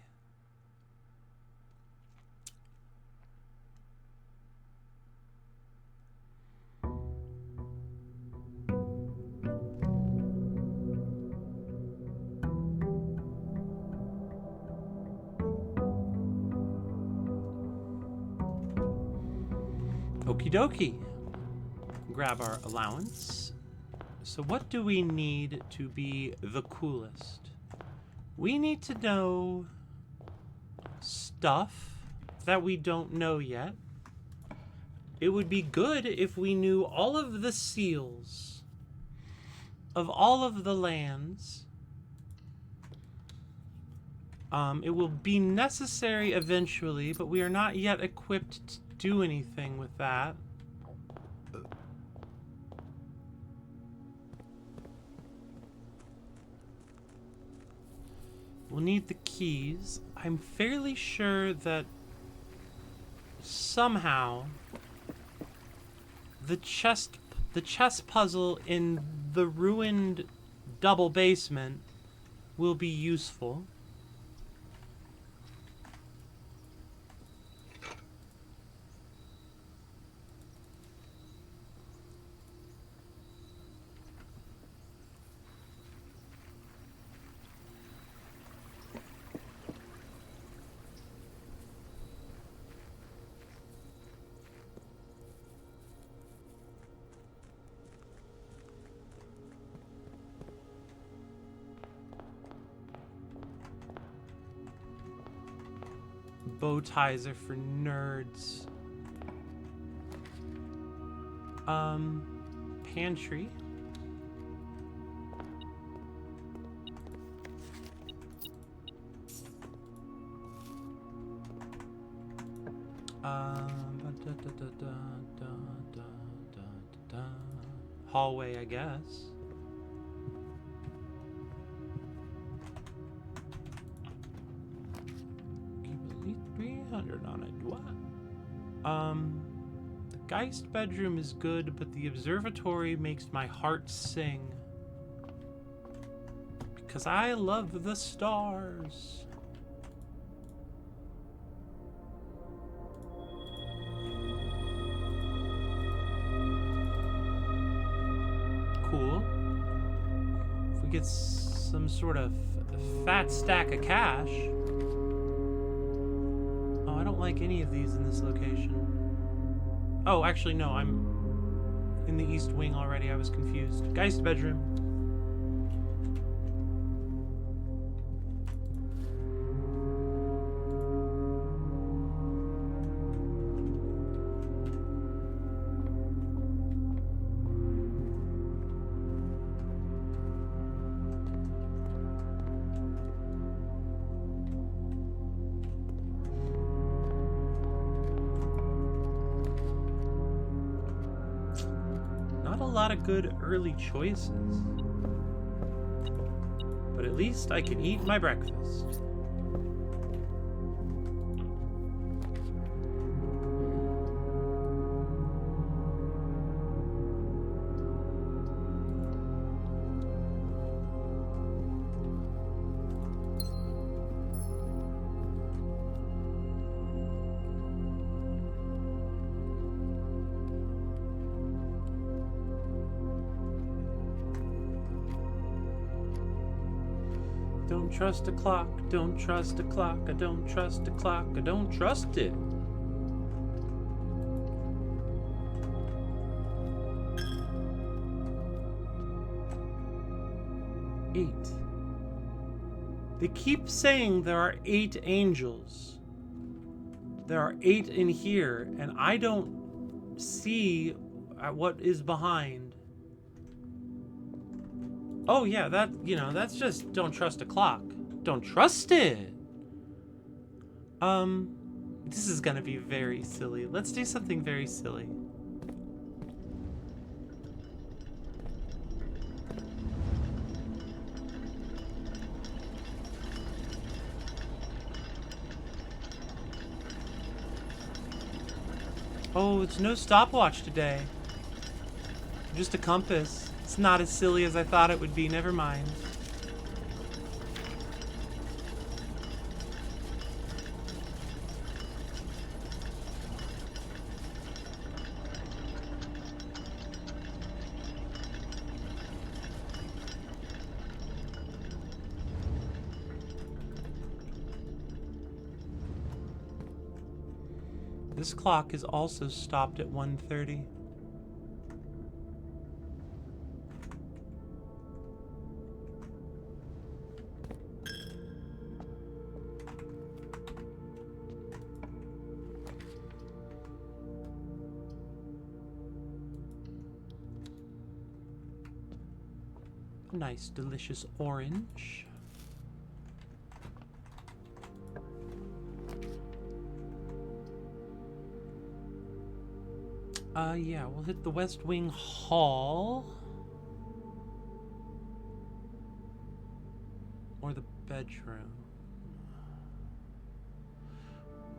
Okie dokie. Grab our allowance. So what do we need to be the coolest? We need to know stuff that we don't know yet. It would be good if we knew all of the seals of all of the lands. It will be necessary eventually, but we are not yet equipped to do anything with that. We'll need the keys. I'm fairly sure that somehow the chess puzzle in the ruined double basement will be useful. Bow ties are for nerds. Pantry. Hallway, I guess. Keep at least 300 on it. What? The Geist bedroom is good, but the observatory makes my heart sing. Because I love the stars. Cool. If we get some sort of fat stack of cash. Oh, I don't like any of these in this location. Oh, actually, no, I'm in the east wing already. I was confused. Geist bedroom. A lot of good early choices, but at least I can eat my breakfast. Don't trust a clock, don't trust a clock, I don't trust a clock, I don't trust it. Eight. They keep saying there are 8 angels. There are 8 in here, and I don't see what is behind. Oh yeah, that, you know, that's just don't trust a clock. Don't trust it. This is gonna be very silly. Let's do something very silly. Oh, it's no stopwatch today. Just a compass. It's not as silly as I thought it would be. Never mind. This clock is also stopped at 1:30. Nice, delicious orange. Yeah, we'll hit the West Wing Hall. Or the bedroom.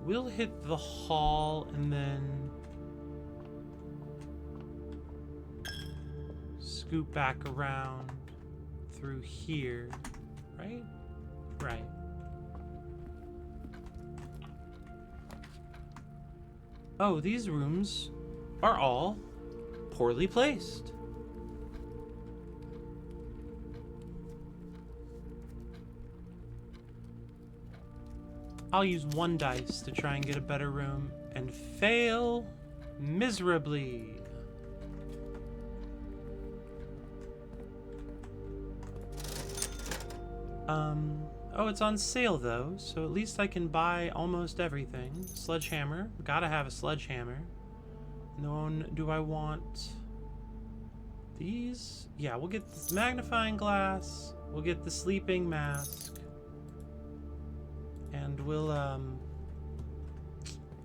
We'll hit the hall and then scoot back around through here, right? Right. Oh, these rooms are all poorly placed. I'll use 1 dice to try and get a better room and fail miserably. Oh, it's on sale though, so at least I can buy almost everything. Sledgehammer. Gotta have a sledgehammer. None. Do I want these? Yeah, we'll get this magnifying glass. We'll get the sleeping mask. And we'll,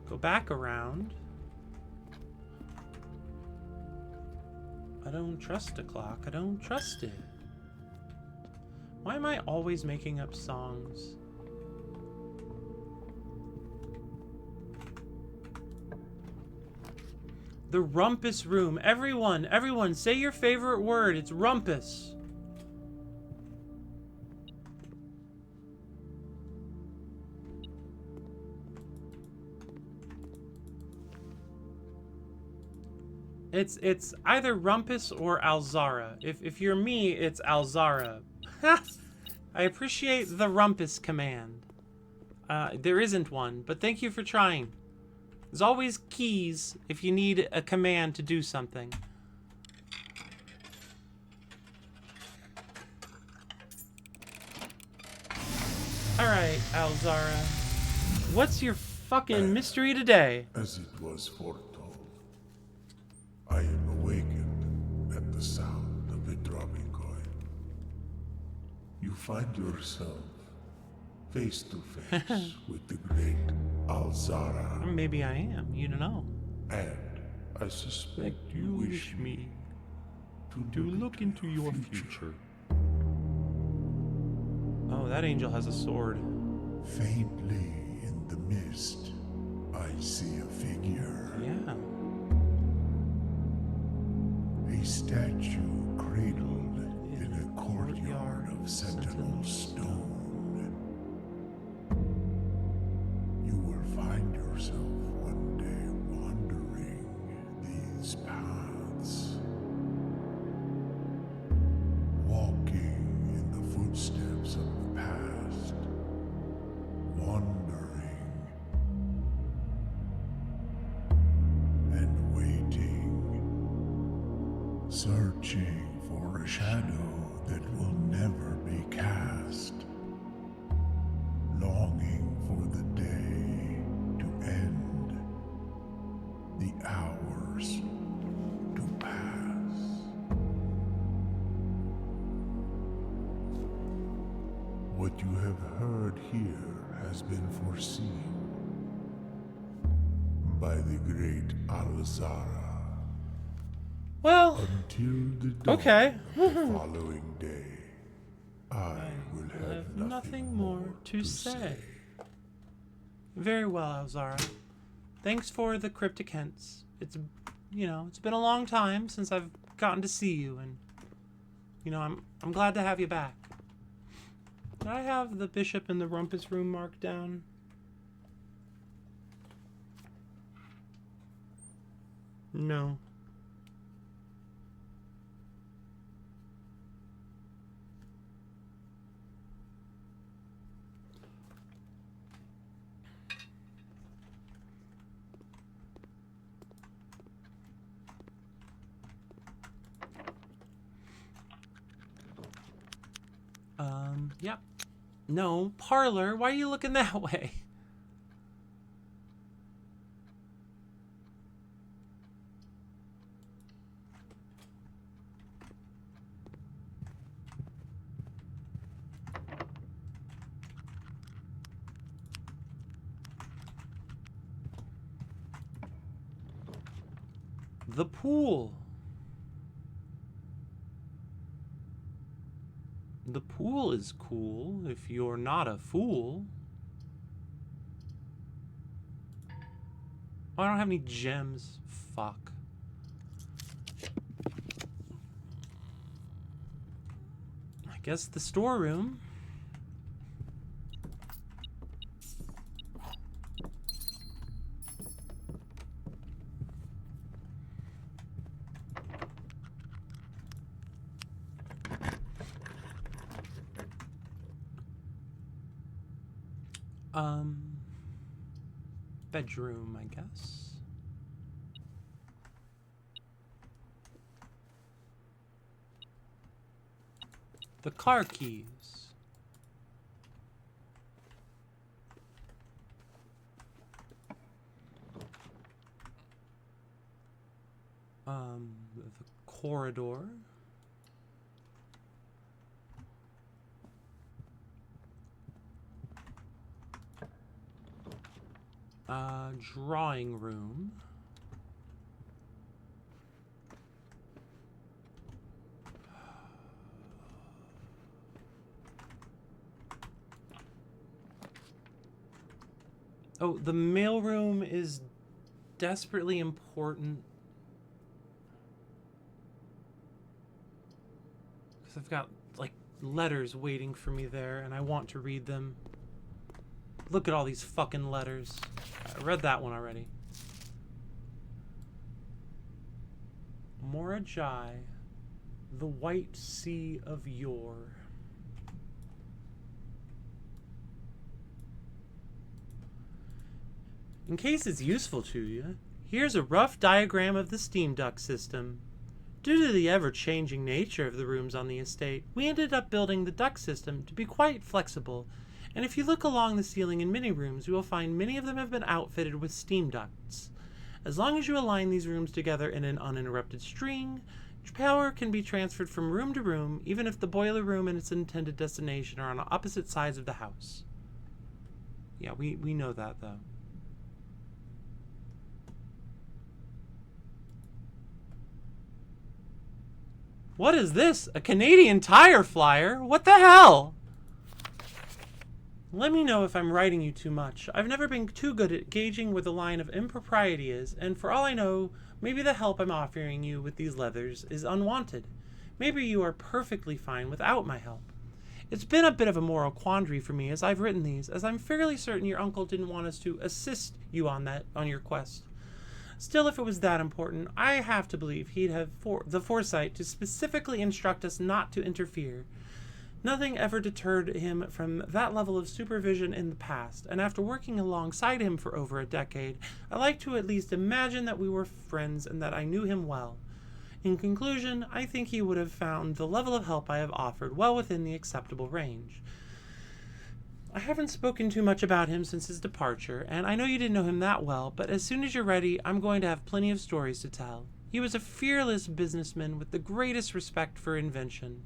go back around. I don't trust a clock. I don't trust it. Why am I always making up songs? The rumpus room. Everyone, say your favorite word. It's rumpus. It's either rumpus or Alzara. If you're me, it's Alzara. I appreciate the rumpus command. There isn't one, but thank you for trying. There's always keys if you need a command to do something. Alright, Alzara. What's your fucking mystery today? As it was foretold, I am awakened at the sound of a dropping coin. You find yourself face to face with the great Alzara, Maybe I am, you don't know. and I suspect you wish me to look into your future. Oh, that angel has a sword. Faintly in the mist, I see a figure. Yeah. A statue cradled in a courtyard of sentinel stone. You will find yourself one day wandering these paths, walking in the footsteps of the past, wandering and waiting, searching for a shadow that will never be cast, longing for the day to end, the hours to pass. What you have heard here has been foreseen by the great Alzara. Well, Until the dawn okay. of the following day, I will have Nothing more to say. Very well, Alzara. Thanks for the cryptic hints. It's, it's been a long time since I've gotten to see you, and, I'm glad to have you back. Did I have the bishop in the rumpus room marked down? No. Yep. No, parlor. Why are you looking that way? The pool. The pool is cool if you're not a fool. Oh, I don't have any gems. Fuck. I guess the storeroom. Bedroom, I guess. The car keys. The corridor. Drawing room. Oh, the mailroom is desperately important. Because I've got, like, letters waiting for me there, and I want to read them. Look at all these fucking letters. I read that one already. Morajai, the White Sea of Yore. In case it's useful to you, here's a rough diagram of the steam duct system. Due to the ever-changing nature of the rooms on the estate, we ended up building the duct system to be quite flexible, and if you look along the ceiling in many rooms, you will find many of them have been outfitted with steam ducts. As long as you align these rooms together in an uninterrupted string, power can be transferred from room to room, even if the boiler room and its intended destination are on opposite sides of the house. Yeah, we know that, though. What is this? A Canadian Tire flyer? What the hell? Let me know if I'm writing you too much. I've never been too good at gauging where the line of impropriety is, and for all I know, maybe the help I'm offering you with these leathers is unwanted. Maybe you are perfectly fine without my help. It's been a bit of a moral quandary for me as I've written these, as I'm fairly certain your uncle didn't want us to assist you on your quest. Still, if it was that important, I have to believe he'd have the foresight to specifically instruct us not to interfere. Nothing ever deterred him from that level of supervision in the past, and after working alongside him for over a decade, I like to at least imagine that we were friends and that I knew him well. In conclusion, I think he would have found the level of help I have offered well within the acceptable range. I haven't spoken too much about him since his departure, and I know you didn't know him that well, but as soon as you're ready, I'm going to have plenty of stories to tell. He was a fearless businessman with the greatest respect for invention.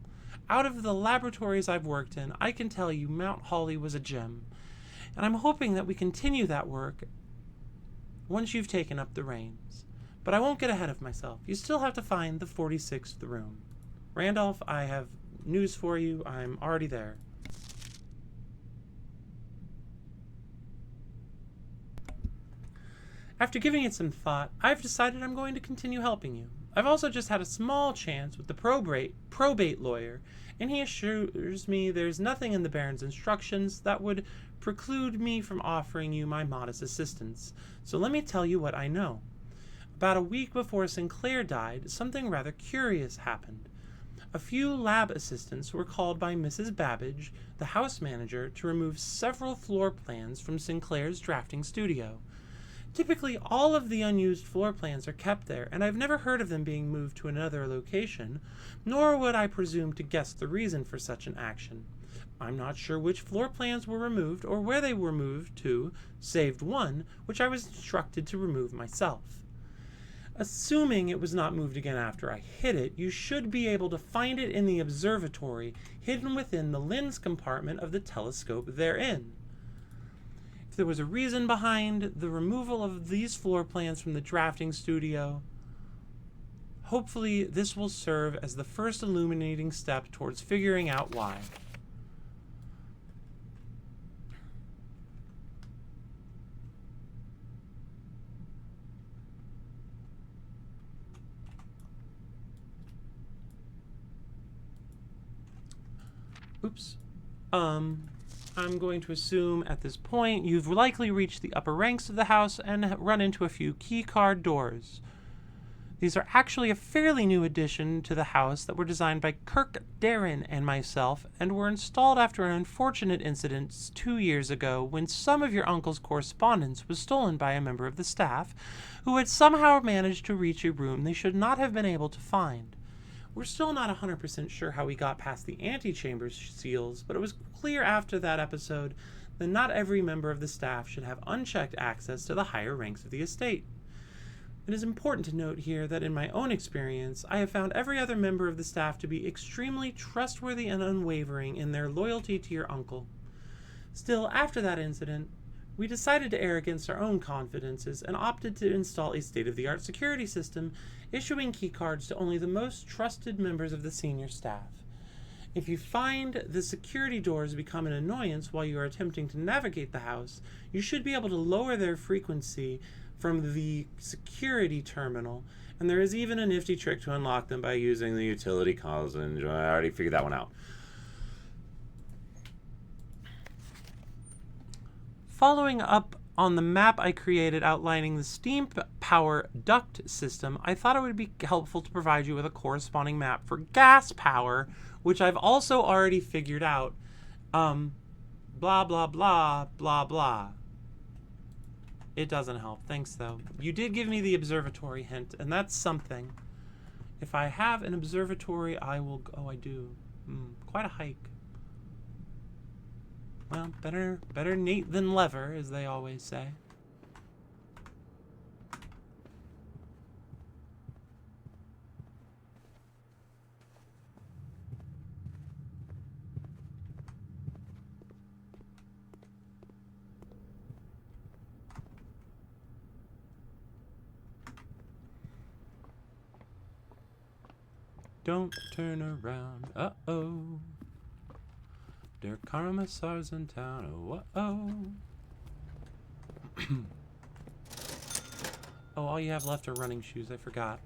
Out of the laboratories I've worked in, I can tell you Mount Holly was a gem, and I'm hoping that we continue that work once you've taken up the reins. But I won't get ahead of myself. You still have to find the 46th room. Randolph, I have news for you. I'm already there. After giving it some thought, I've decided I'm going to continue helping you. I've also just had a small chance with the probate lawyer, and he assures me there's nothing in the Baron's instructions that would preclude me from offering you my modest assistance. So let me tell you what I know. About a week before Sinclair died, something rather curious happened. A few lab assistants were called by Mrs. Babbage, the house manager, to remove several floor plans from Sinclair's drafting studio. Typically, all of the unused floor plans are kept there, and I've never heard of them being moved to another location, nor would I presume to guess the reason for such an action. I'm not sure which floor plans were removed or where they were moved to, saved one, which I was instructed to remove myself. Assuming it was not moved again after I hid it, you should be able to find it in the observatory, hidden within the lens compartment of the telescope therein. If there was a reason behind the removal of these floor plans from the drafting studio, hopefully this will serve as the first illuminating step towards figuring out why. Oops. I'm going to assume at this point you've likely reached the upper ranks of the house and run into a few key card doors. These are actually a fairly new addition to the house that were designed by Kirk Darren and myself and were installed after an unfortunate incident 2 years ago when some of your uncle's correspondence was stolen by a member of the staff who had somehow managed to reach a room they should not have been able to find. We're still not 100% sure how we got past the antechamber seals, but it was clear after that episode that not every member of the staff should have unchecked access to the higher ranks of the estate. It is important to note here that in my own experience, I have found every other member of the staff to be extremely trustworthy and unwavering in their loyalty to your uncle. Still, after that incident, we decided to err against our own confidences and opted to install a state-of-the-art security system, issuing keycards to only the most trusted members of the senior staff. If you find the security doors become an annoyance while you are attempting to navigate the house, you should be able to lower their frequency from the security terminal, and there is even a nifty trick to unlock them by using the utility calls, and I already figured that one out. Following up on the map I created outlining the steam power duct system, I thought it would be helpful to provide you with a corresponding map for gas power, which I've also already figured out. Blah, blah, blah, blah, blah. It doesn't help. Thanks, though. You did give me the observatory hint, and that's something. If I have an observatory, I will... Oh, I do. Quite a hike. Well, better Nate than Lever, as they always say. Don't turn around, uh-oh. Der Commissar's in town, oh. Oh, all you have left are running shoes, I forgot.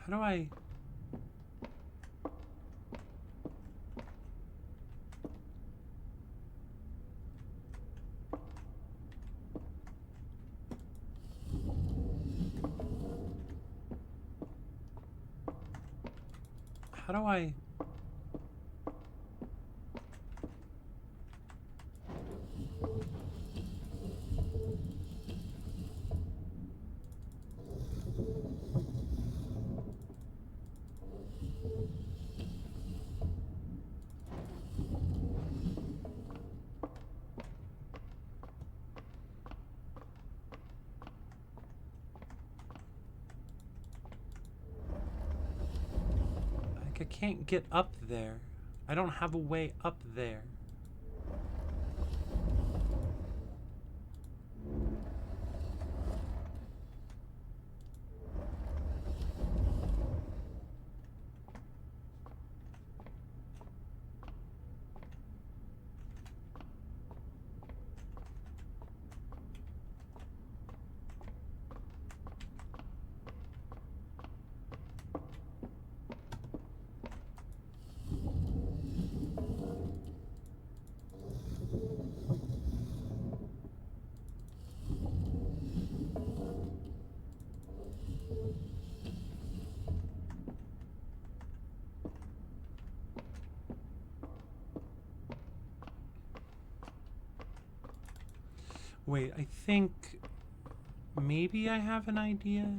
How do I... How do I... I can't get up there. I don't have a way up there. Wait, I think maybe I have an idea.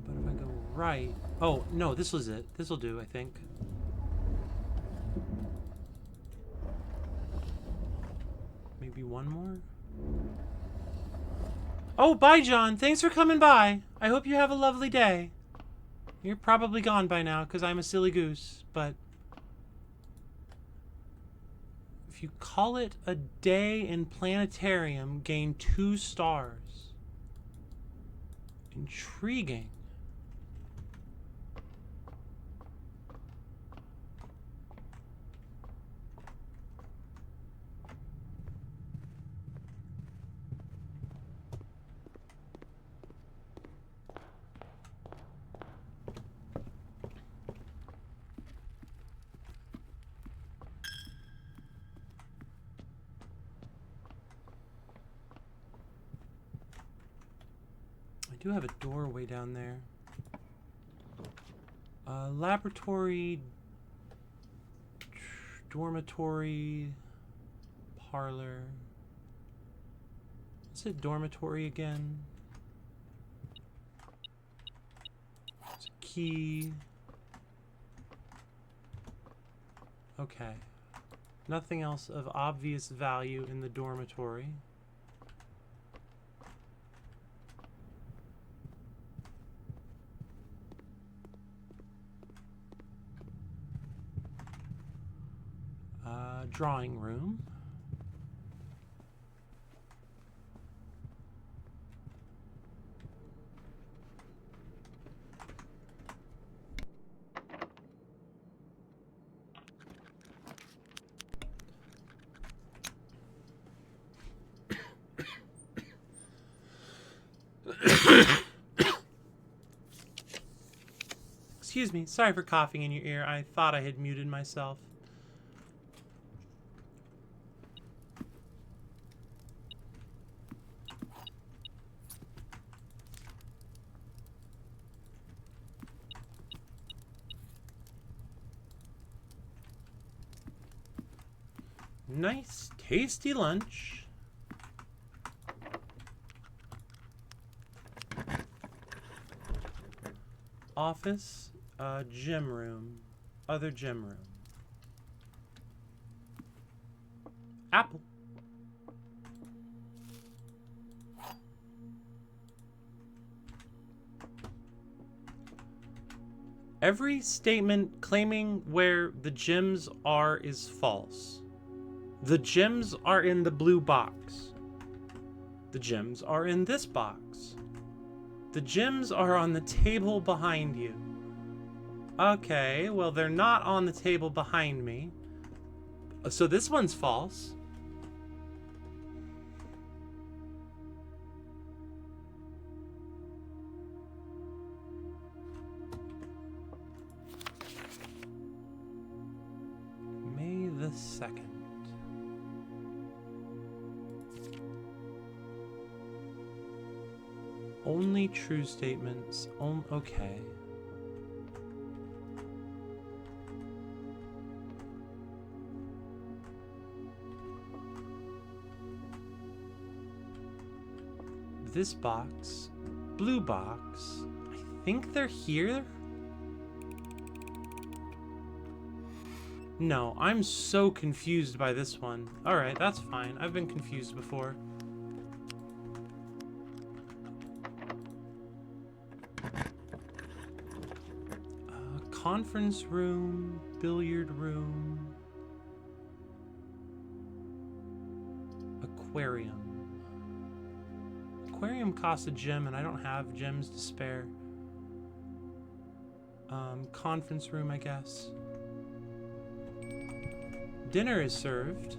But if I go right. Oh, no, this was it. This'll do, I think. Maybe one more? Oh, bye, John. Thanks for coming by. I hope you have a lovely day. You're probably gone by now, because I'm a silly goose, but... If you call it a day in planetarium, gain 2 stars. Intriguing. I do have a doorway down there. Laboratory, dormitory, parlor. Is it dormitory again? It's a key. Okay. Nothing else of obvious value in the dormitory. Drawing room. Excuse me, sorry for coughing in your ear. I thought I had muted myself. Nice, tasty lunch. Office, gym room, other gym room. Apple. Every statement claiming where the gems are is false. The gems are in the blue box. The gems are in this box. The gems are on the table behind you. Okay, well, they're not on the table behind me. So this one's false. May the 2nd. Only true statements. Okay. This box, blue box, I think they're here? No, I'm so confused by this one. Alright, that's fine. I've been confused before. Conference room, billiard room, aquarium. Aquarium costs a gem, and I don't have gems to spare. Conference room, I guess. Dinner is served.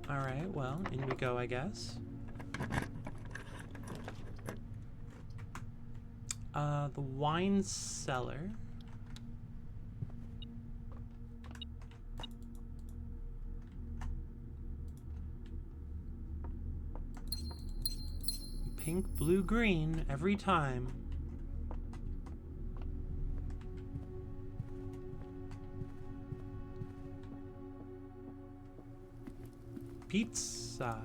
Alright, well, in we go, I guess. The wine cellar. pink, blue, green every time. Pizza.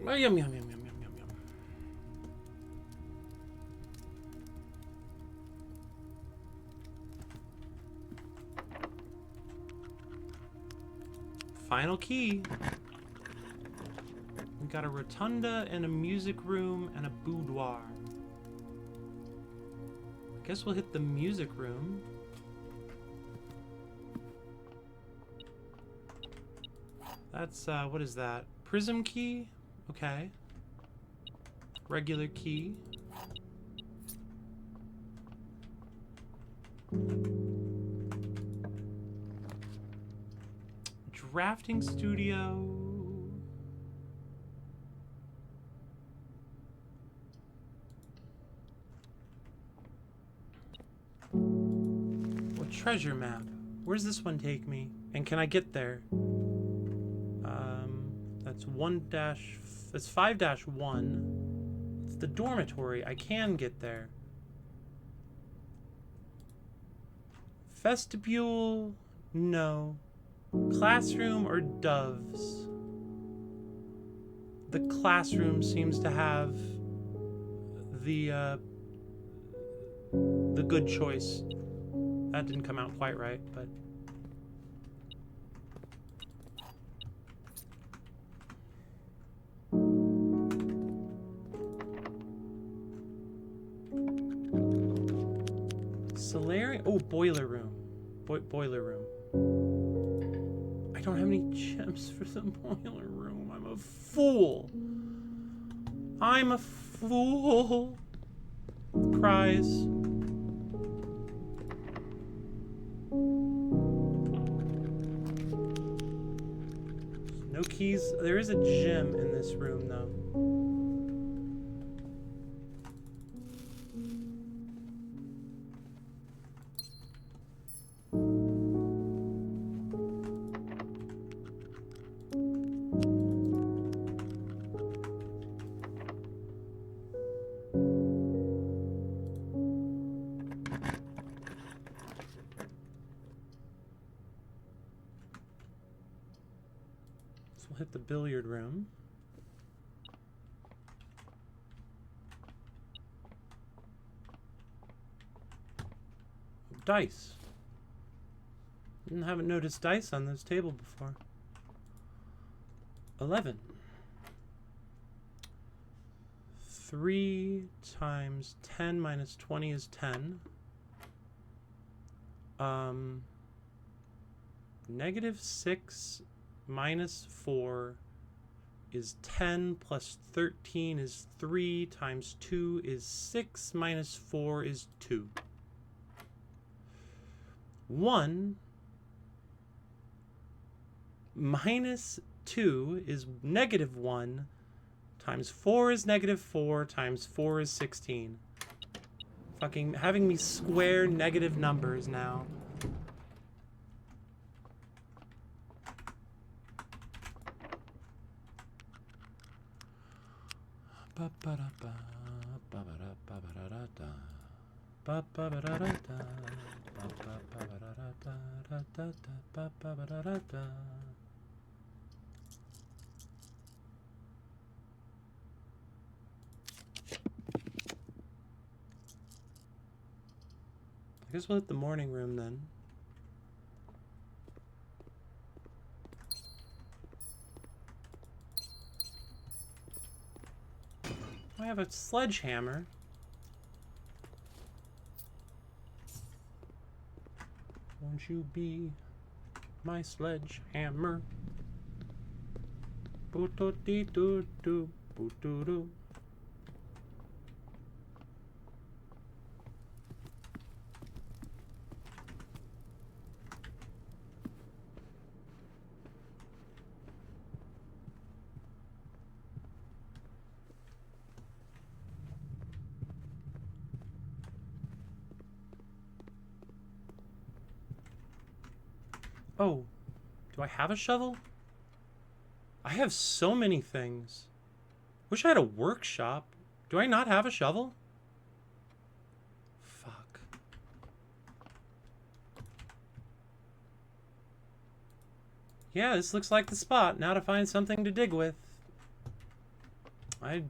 Oh, yum, yum, yum, yum, yum, yum, yum. Final key. We got a rotunda and a music room and a boudoir. I guess we'll hit the music room. That's, what is that? Prism key? Okay. Regular key. Drafting studio. What treasure map? Where's this one take me? And can I get there? That's that's 5-1. It's the dormitory. I can get there. Vestibule? No. Classroom or doves? The classroom seems to have the good choice. That didn't come out quite right, but Solarium. Oh, boiler room. Boiler room. I don't have any gems for the boiler room. I'm a fool. I'm a fool. Cries. No keys. There is a gem in this room, though. We'll hit the billiard room. Dice. Haven't noticed dice on this table before. 11. 3 times 10 minus 20 is 10. -6 minus 4 is 10 plus 13 is 3 times 2 is 6 minus 4 is 2. 1 minus 2 is -1 times 4 is -4 times 4 is 16. Fucking having me square negative numbers now. I guess we'll hit the morning room then. I have a sledgehammer. Won't you be my sledgehammer? Boo-doo-dee-doo-doo, boo-doo-doo. Oh, Do I have a shovel? I have so many things. Wish I had a workshop. Do I not have a shovel? Fuck. Yeah, this looks like the spot. Now to find something to dig with. I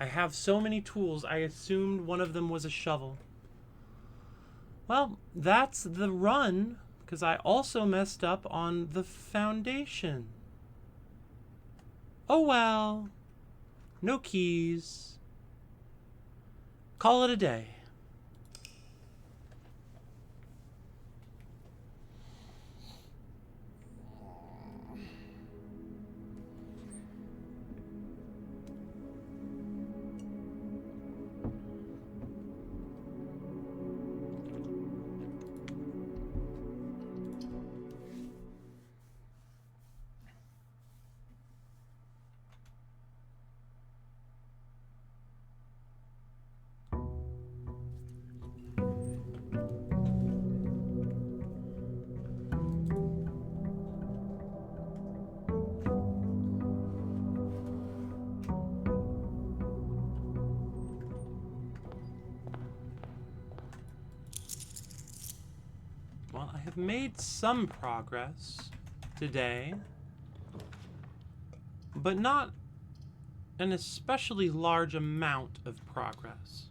have so many tools. I assumed one of them was a shovel. Well, that's the run, because I also messed up on the foundation. Oh well. No keys. Call it a day. Well, I have made some progress today, but not an especially large amount of progress.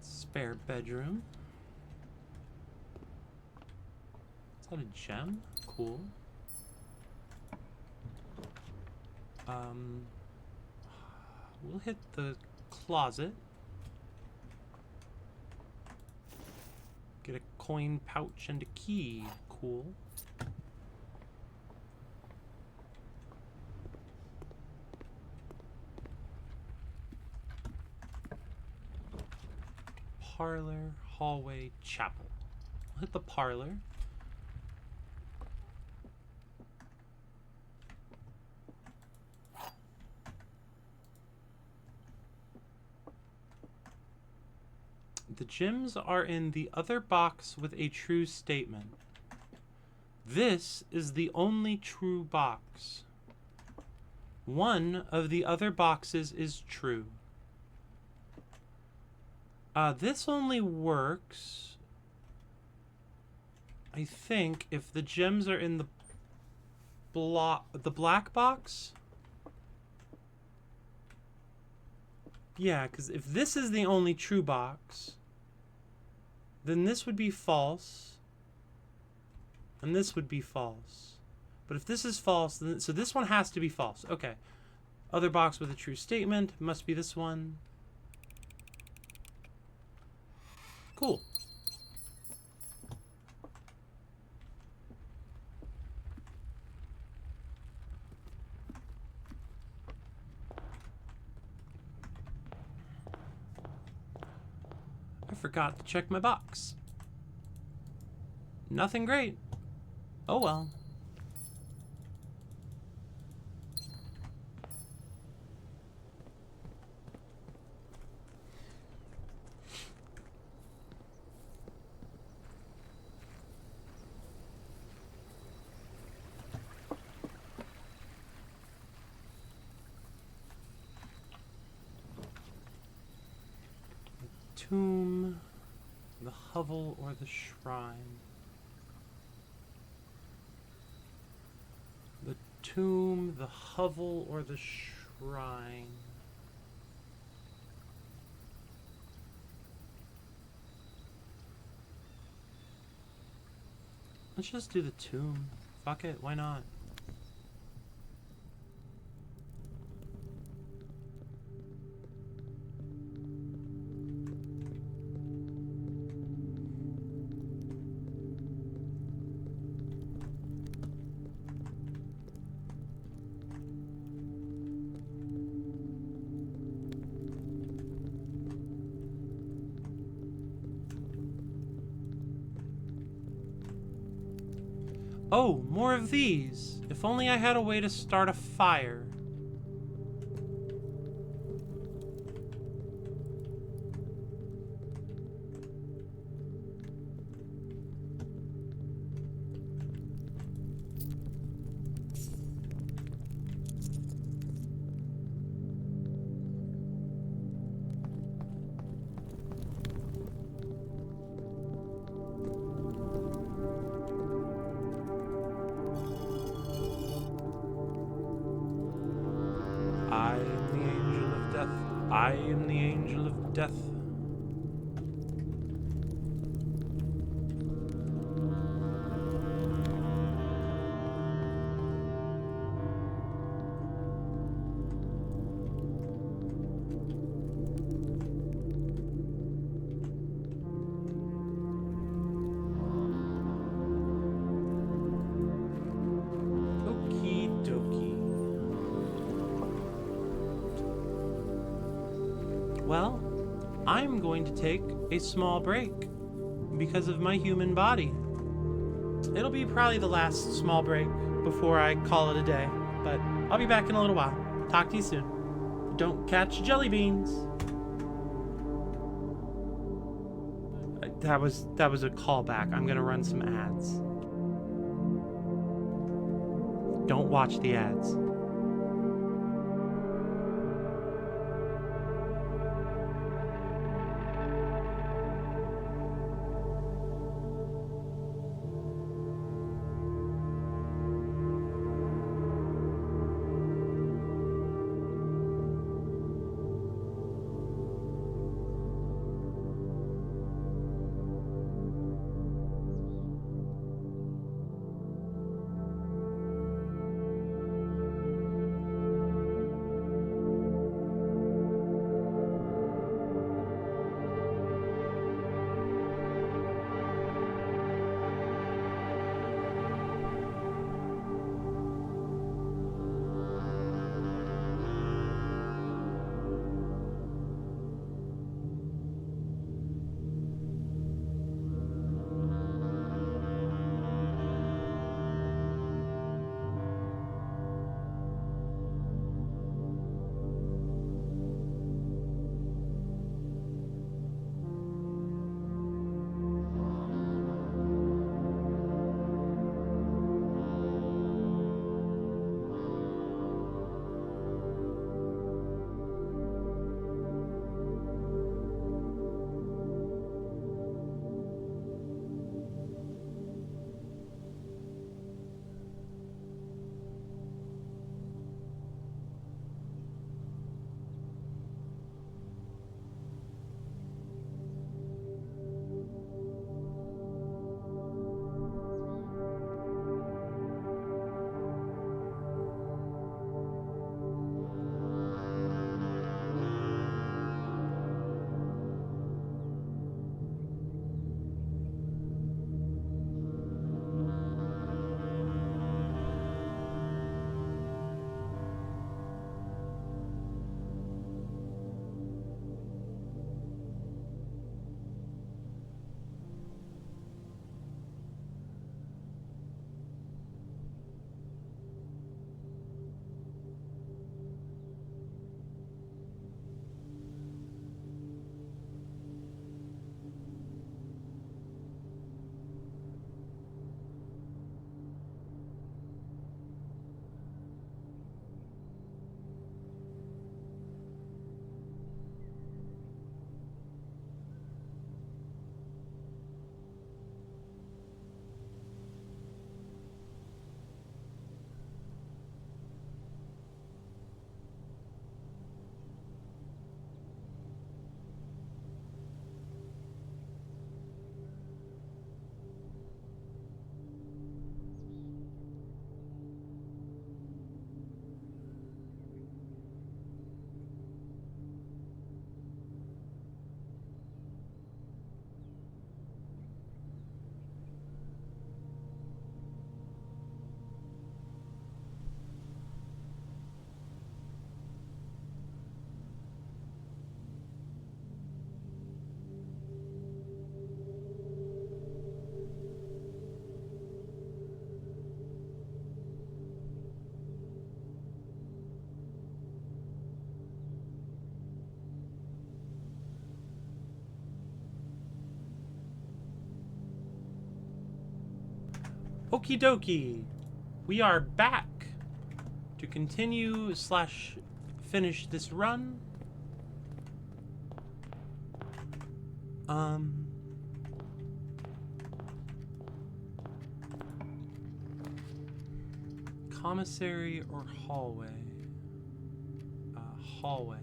Spare bedroom. Is that a gem? Cool. We'll hit the closet. Get a coin pouch and a key. Cool. Parlor, hallway, chapel. I'll hit the parlor. The gems are in the other box with a true statement. This is the only true box. One of the other boxes is true. This only works, I think, if the gems are in the black box. Yeah, because if this is the only true box, then this would be false, and this would be false. But if this is false, then so this one has to be false. Okay. Other box with a true statement must be this one. Cool. I forgot to check my box. Nothing great. Oh well. Tomb, the hovel, or the shrine. The tomb, the hovel, or the shrine. Let's just do the tomb. Fuck it, why not? Oh, more of these. If only I had a way to start a fire. I am the angel of death. I am the angel of death. Okie dokie. Well, I'm going to take a small break because of my human body. It'll be probably the last small break before I call it a day, but I'll be back in a little while. Talk to you soon. Don't catch jelly beans. That was a callback. I'm gonna run some ads. Don't watch the ads. Okie dokie. We are back to continue slash finish this run. Commissary or hallway? Hallway.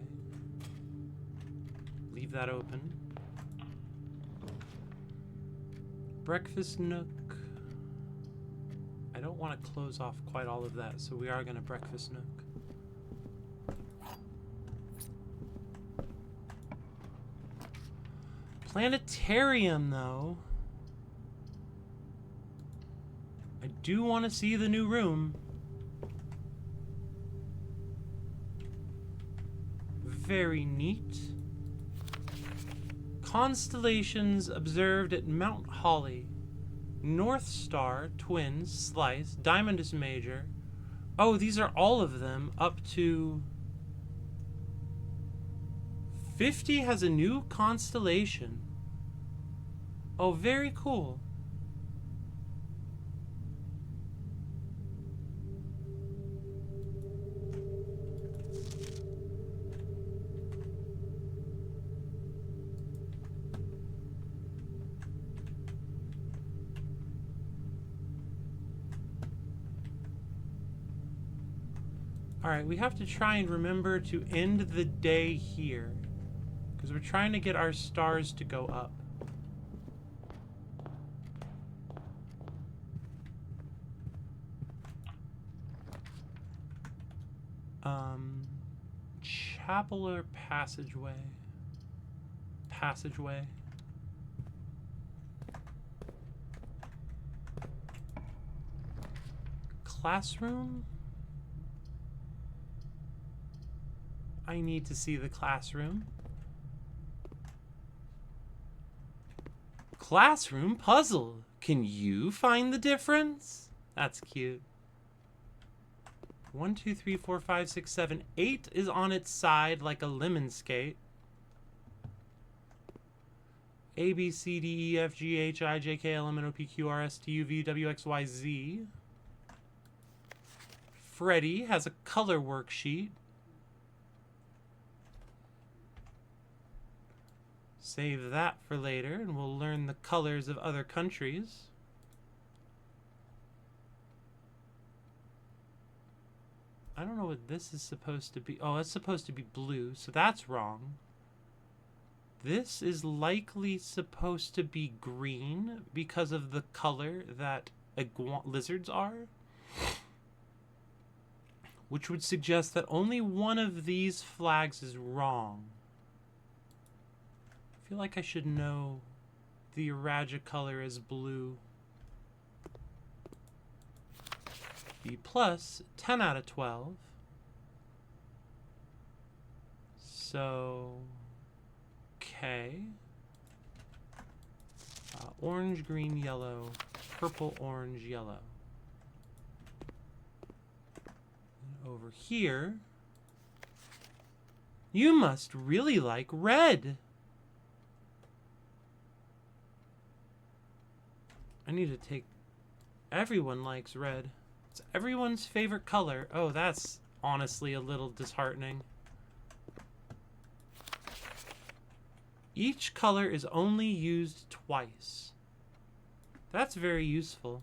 Leave that open. Breakfast nook. I don't want to close off quite all of that, so we are going to breakfast nook. Planetarium, though. I do want to see the new room. Very neat. Constellations observed at Mount Holly. North Star, Twins, Slice, Diamondus Major. Oh, these are all of them up to 50 has a new constellation. Oh, very cool. Alright, we have to try and remember to end the day here, because we're trying to get our stars to go up. Chapel or passageway? Passageway. Classroom? I need to see the classroom. Classroom puzzle. Can you find the difference? That's cute. 1, 2, 3, 4, 5, 6, 7, 8 is on its side like a lemon skate. A, B, C, D, E, F, G, H, I, J, K, L, M, N, O, P, Q, R, S, T, U, V, W, X, Y, Z. Freddy has a color worksheet. Save that for later, and we'll learn the colors of other countries. I don't know what this is supposed to be. Oh, it's supposed to be blue, so that's wrong. This is likely supposed to be green because of the color that lizards are. Which would suggest that only one of these flags is wrong. I feel like I should know the Araja color is blue. B plus, 10 out of 12. So, okay. Orange, green, yellow, purple, orange, yellow. And over here, you must really like red. I need to take... Everyone likes red. It's everyone's favorite color. Oh, that's honestly a little disheartening. Each color is only used twice. That's very useful.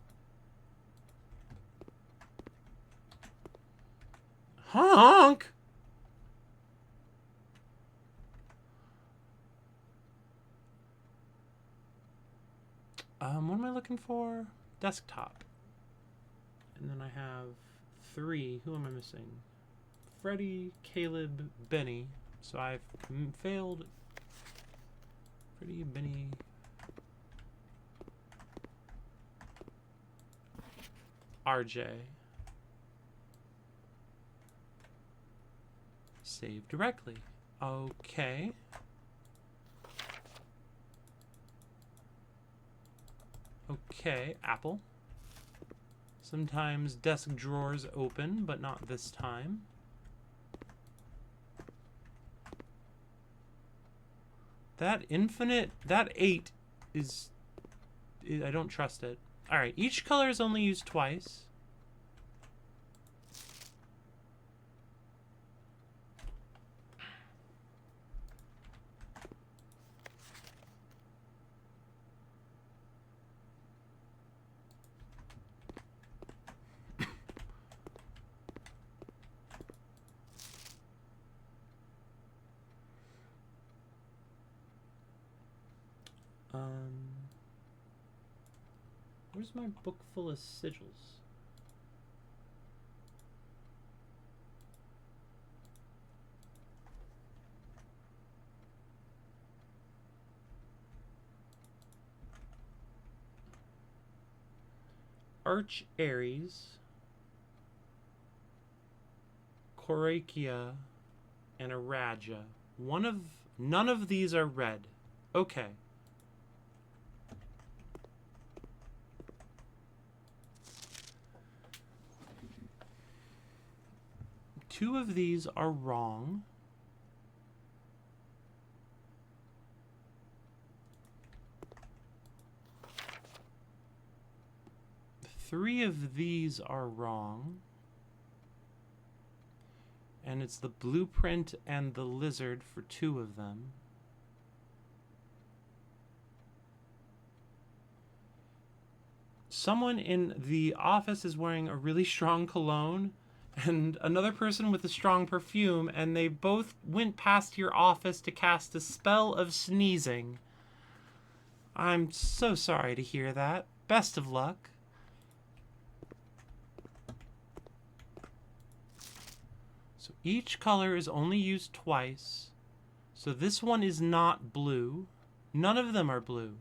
Honk! What am I looking for? Desktop. And then I have 3. Who am I missing? Freddy, Caleb, Benny. So I've failed. Freddy, Benny. RJ. Save directly. Okay. Okay, Apple. Sometimes desk drawers open, but not this time. That 8 is... I don't trust it. Alright, each color is only used twice. Where's my book full of sigils? Arch Aries, Korakia, and Araja. None of these are red. Okay. Two of these are wrong. Three of these are wrong. And it's the blueprint and the lizard for two of them. Someone in the office is wearing a really strong cologne, and another person with a strong perfume, and they both went past your office to cast a spell of sneezing. I'm so sorry to hear that. Best of luck. So each color is only used twice. So this one is not blue. None of them are blue.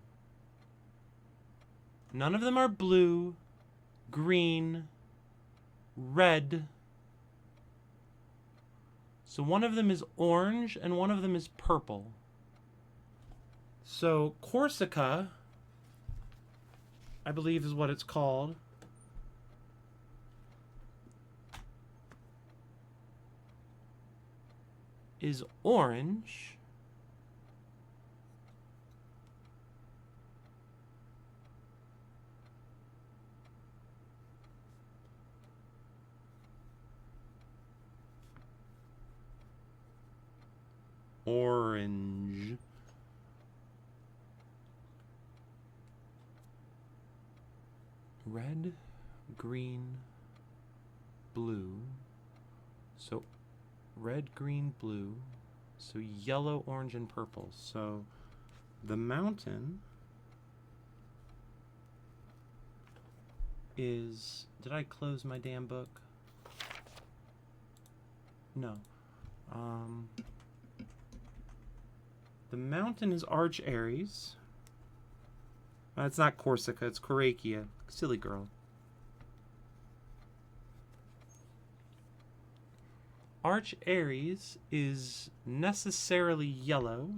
None of them are blue, green, red. So one of them is orange and one of them is purple. So Corsica, I believe is what it's called. Is orange. Orange. Red, green, blue. So red, green, blue. So yellow, orange, and purple. So the mountain is... Did I close my damn book? No. The mountain is Arch Aries. It's not Corsica, it's Korakia. Silly girl. Arch Aries is necessarily yellow.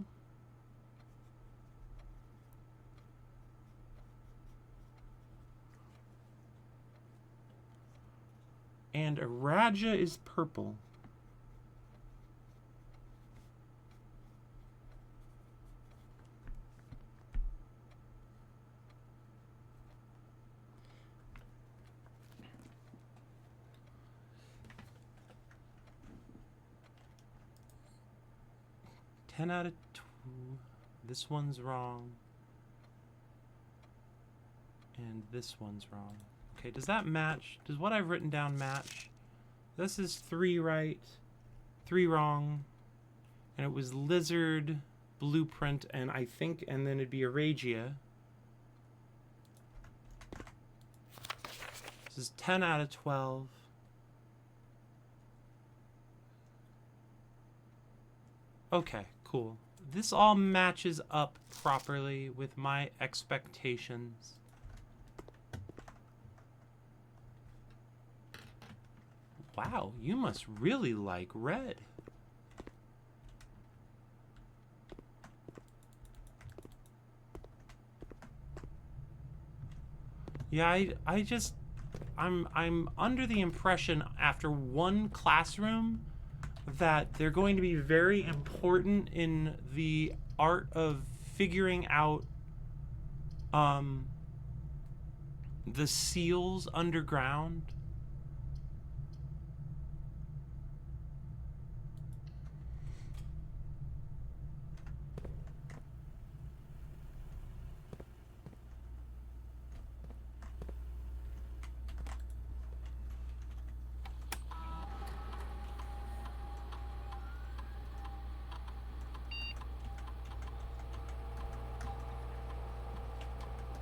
And Araja is purple. Out of 2. This one's wrong. And this one's wrong. Okay, does that match? Does what I've written down match? This is 3 right, 3 wrong. And it was lizard, blueprint, and I think, and then it'd be Aragia. This is 10 out of 12. Okay, cool. This all matches up properly with my expectations. Wow, you must really like red. Yeah, I'm under the impression after one classroom that they're going to be very important in the art of figuring out the seals underground.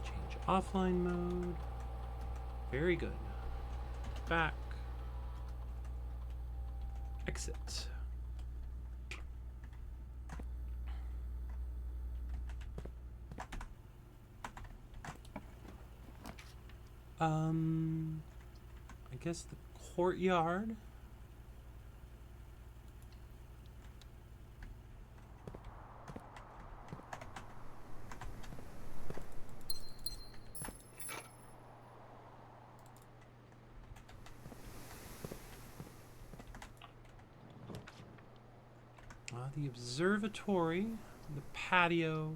Change offline mode. Very good. Back. Exit. I guess the courtyard. The observatory, the patio.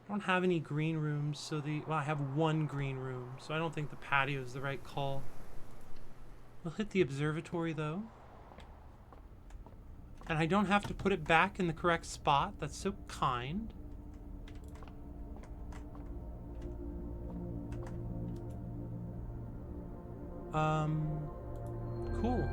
I don't have any green rooms, so well, I have one green room, so I don't think the patio is the right call. We'll hit the observatory though. And I don't have to put it back in the correct spot. That's so kind. Cool.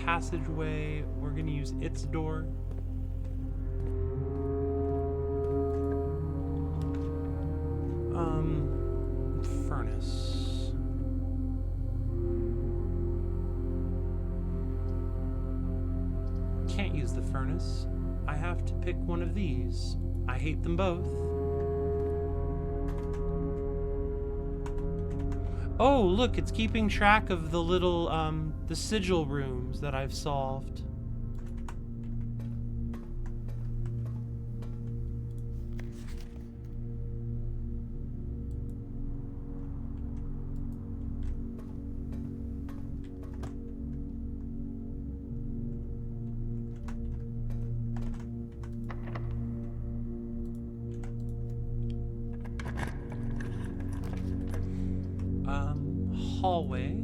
Passageway, we're going to use its door. Furnace. Can't use the furnace. I have to pick one of these. I hate them both. Oh, look, it's keeping track of the little, the sigil rooms that I've solved. Hallway.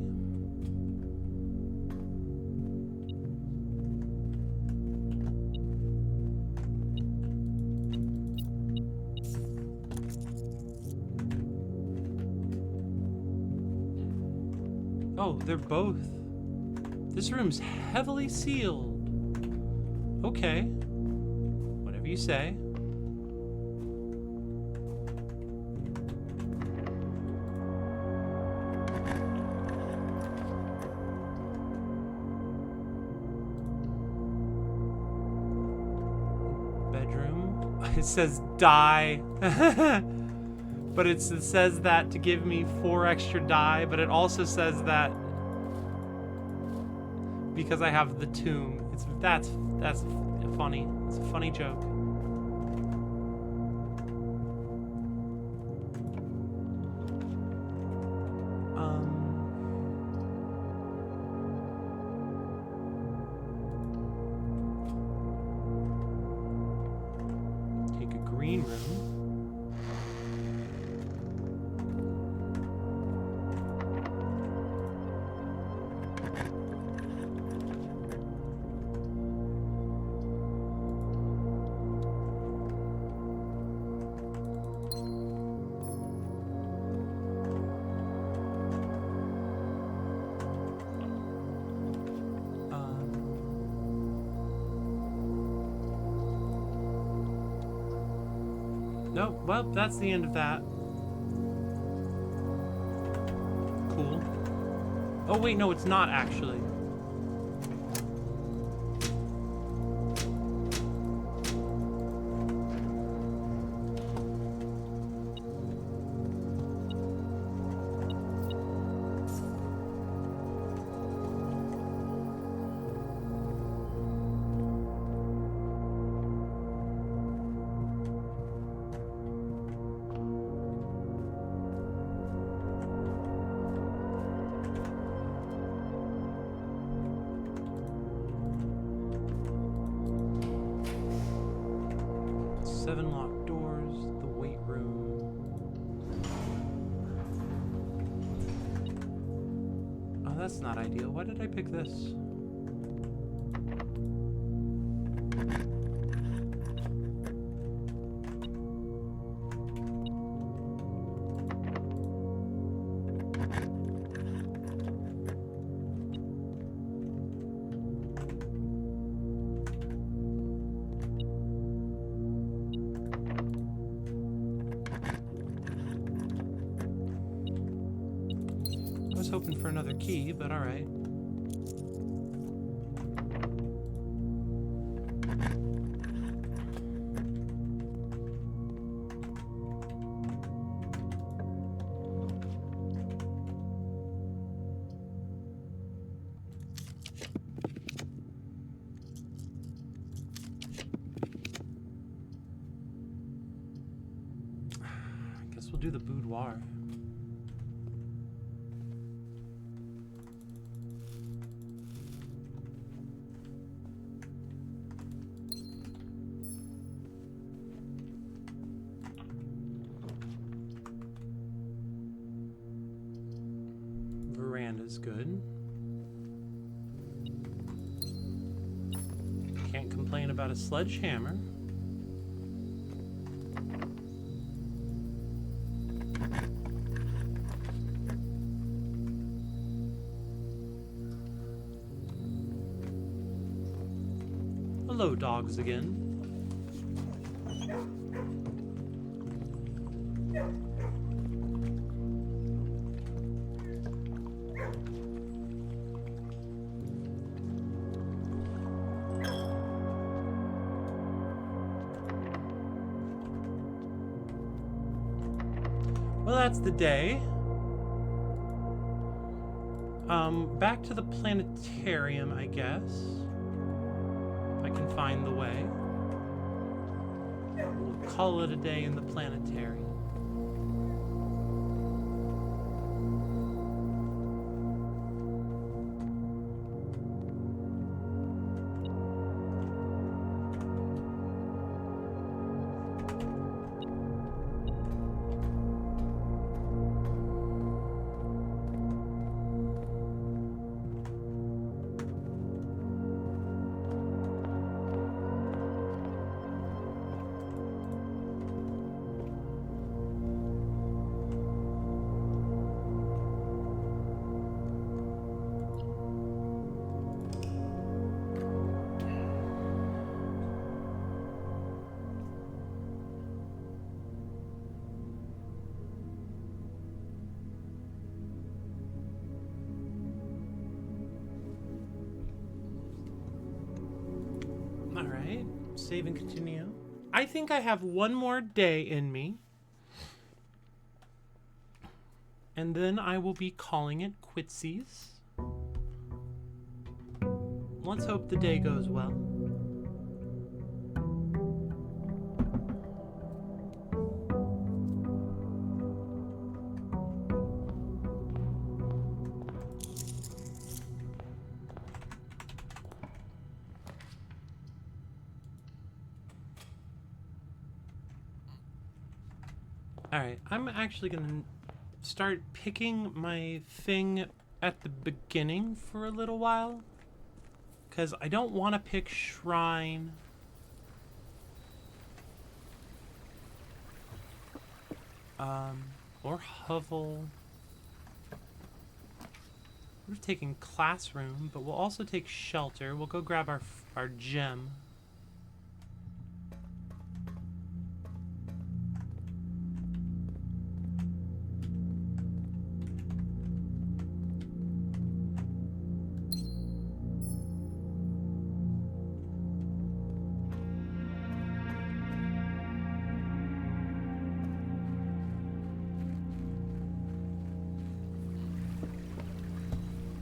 Oh, they're both. This room's heavily sealed. Okay. Whatever you say. It says die, but it says that to give me 4 extra die, but it also says that because I have the tomb. That's funny. It's a funny joke. Green room. Nope, well, that's the end of that. Cool. Oh, wait, no, it's not actually. 7 locked doors, the weight room. Oh, that's not ideal. Why did I pick this? I was hoping for another key, but all right. I guess we'll do the boudoir. Veranda's good. Can't complain about a sledgehammer. Hello, dogs again. Well, that's the day. Back to the planetarium, I guess. If I can find the way. We'll call it a day in the planetarium. Alright, save and continue. I think I have one more day in me. And then I will be calling it quitsies. Let's hope the day goes well. Alright, I'm actually gonna start picking my thing at the beginning for a little while. Because I don't want to pick Shrine. Or Hovel. We're taking Classroom, but we'll also take Shelter. We'll go grab our gem.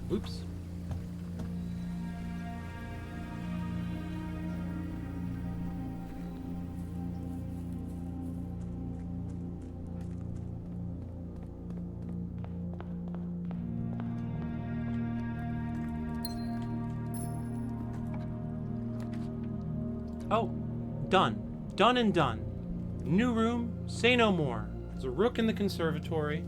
Oops. Oh, done. Done and done. New room, say no more. There's a rook in the conservatory.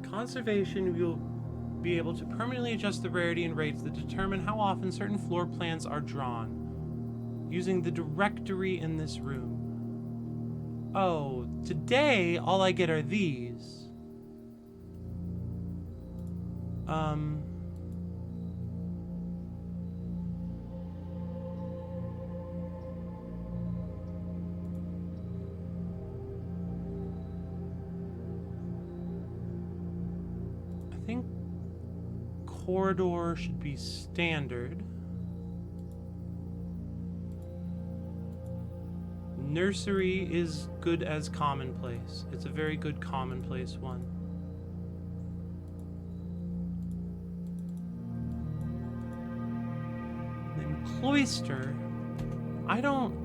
Conservation will be able to permanently adjust the rarity and rates that determine how often certain floor plans are drawn, using the directory in this room. Oh, today all I get are these. I think corridor should be standard. Nursery is good as commonplace. It's a very good commonplace one. Then cloister, I don't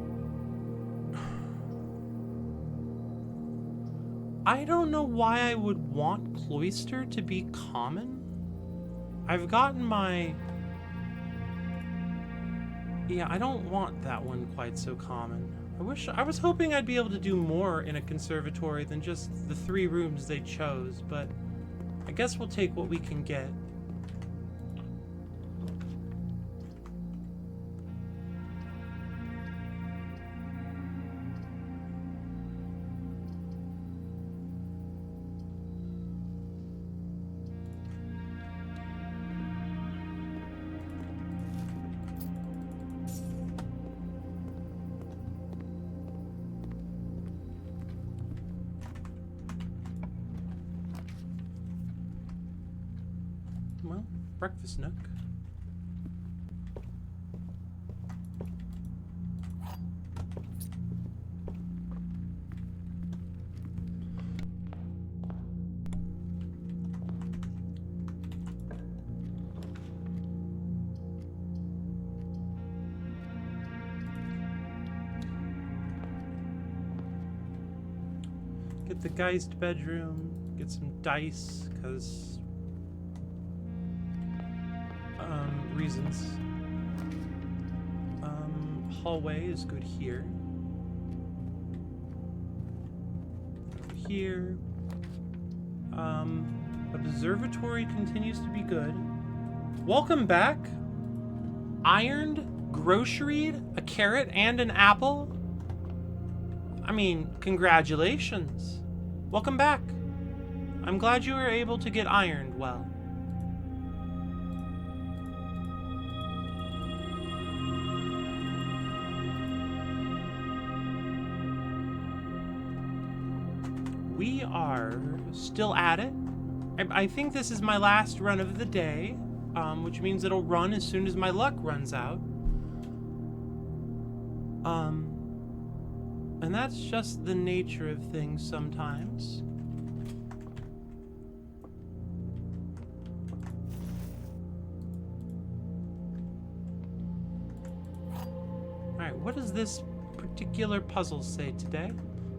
know why I would want cloister to be common. I've gotten my... Yeah, I don't want that one quite so common. I was hoping I'd be able to do more in a conservatory than just the 3 rooms they chose, but I guess we'll take what we can get. Well, breakfast nook. Get the Geist bedroom, get some dice, because reasons. Hallway is good here. Over here. Observatory continues to be good. Welcome back. Ironed, groceried, a carrot, and an apple. I mean, congratulations. Welcome back. I'm glad you were able to get ironed well. We are still at it. I think this is my last run of the day, which means it'll run as soon as my luck runs out. And that's just the nature of things sometimes. Alright, what does this particular puzzle say today?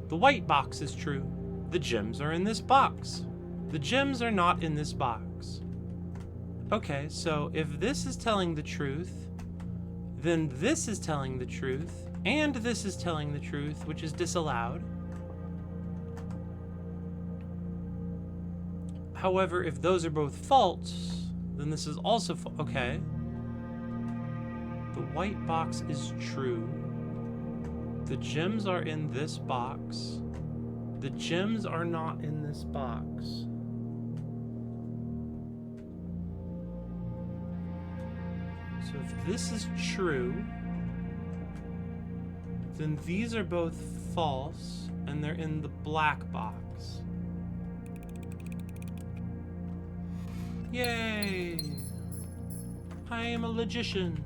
The white box is true. The gems are in this box. The gems are not in this box. Okay, so if this is telling the truth, then this is telling the truth, and this is telling the truth, which is disallowed. However, if those are both false, then this is also okay. The white box is true. The gems are in this box. The gems are not in this box. So if this is true, then these are both false, and they're in the black box. Yay! I am a logician.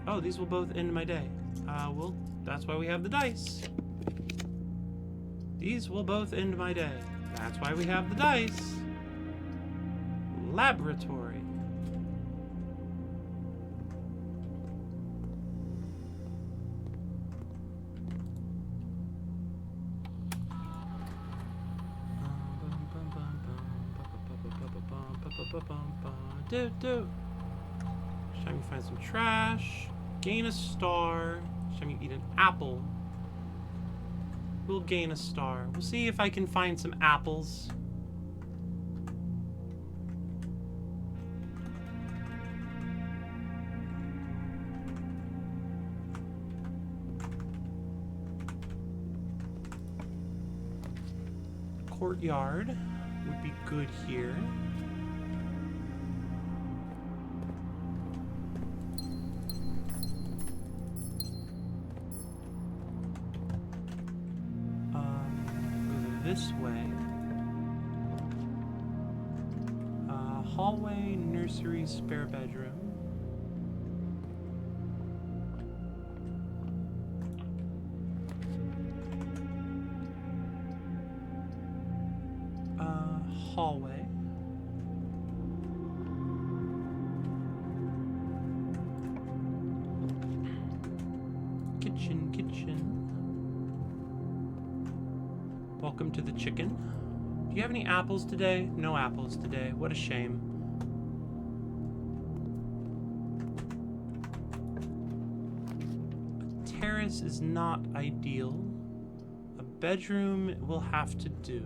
Oh, these will both end my day. Well, that's why we have the dice. These will both end my day. That's why we have the dice. Laboratory. Do. Each time you find some trash, gain a star. Each time you eat an apple, we'll gain a star. We'll see if I can find some apples. Courtyard would be good here. Go this way. Hallway, nursery, spare bedroom. Hallway. Kitchen. Welcome to the chicken. Do you have any apples today? No apples today. What a shame. A terrace is not ideal. A bedroom will have to do.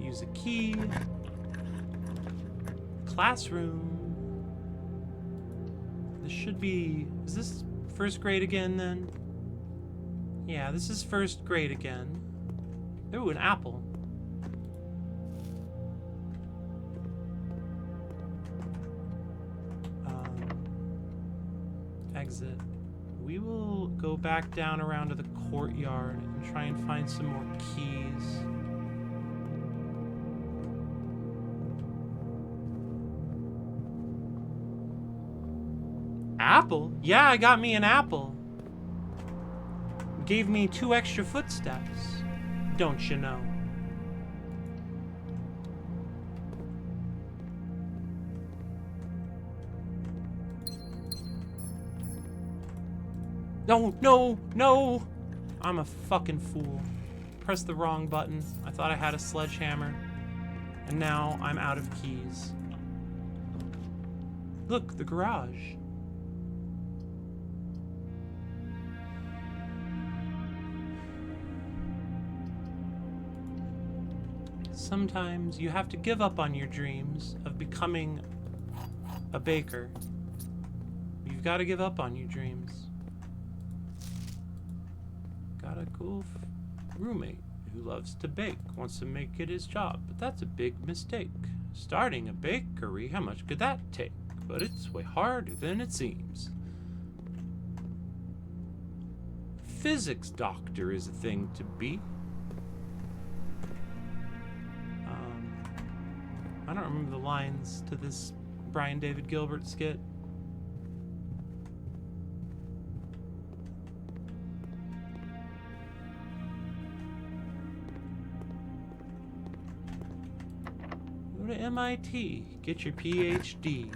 Use a key. Classroom. This should be... Is this first grade again, then? Yeah, this is first grade again. Ooh, an apple. Exit. We will go back down around to the courtyard and try and find some more keys. Apple? Yeah, I got me an apple. Gave me 2 extra footsteps. Don't you know? No! I'm a fucking fool. Pressed the wrong button. I thought I had a sledgehammer. And now I'm out of keys. Look, the garage. Sometimes you have to give up on your dreams of becoming a baker. You've got to give up on your dreams. Got a cool roommate who loves to bake, wants to make it his job, but that's a big mistake. Starting a bakery, how much could that take? But it's way harder than it seems. Physics doctor is a thing to be. I don't remember the lines to this Brian David Gilbert skit. Go to MIT, get your PhD,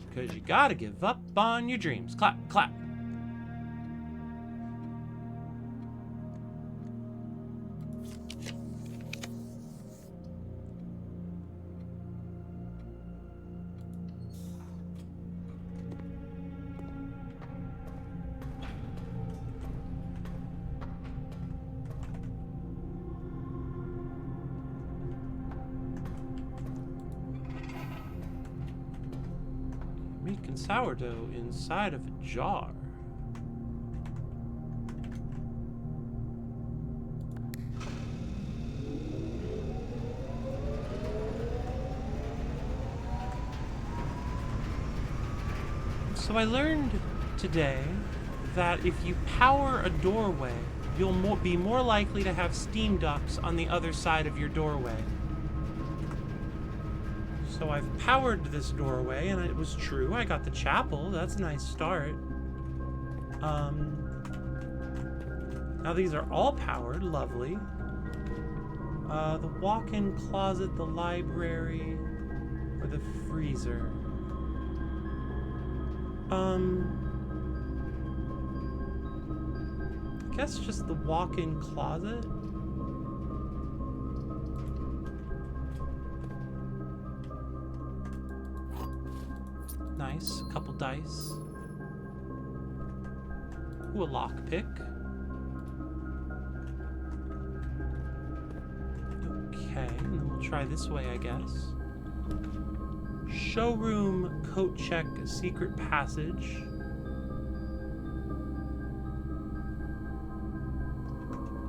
because you gotta give up on your dreams. Clap, clap. Making sourdough inside of a jar. So I learned today that if you power a doorway, you'll be more likely to have steam ducts on the other side of your doorway. So I've powered this doorway, and it was true. I got the chapel. That's a nice start. Now these are all powered. Lovely. The walk-in closet, the library, or the freezer. Guess just the walk-in closet. Nice. A couple dice. Ooh, a lockpick. Okay, and then we'll try this way, I guess. Showroom, coat check, secret passage.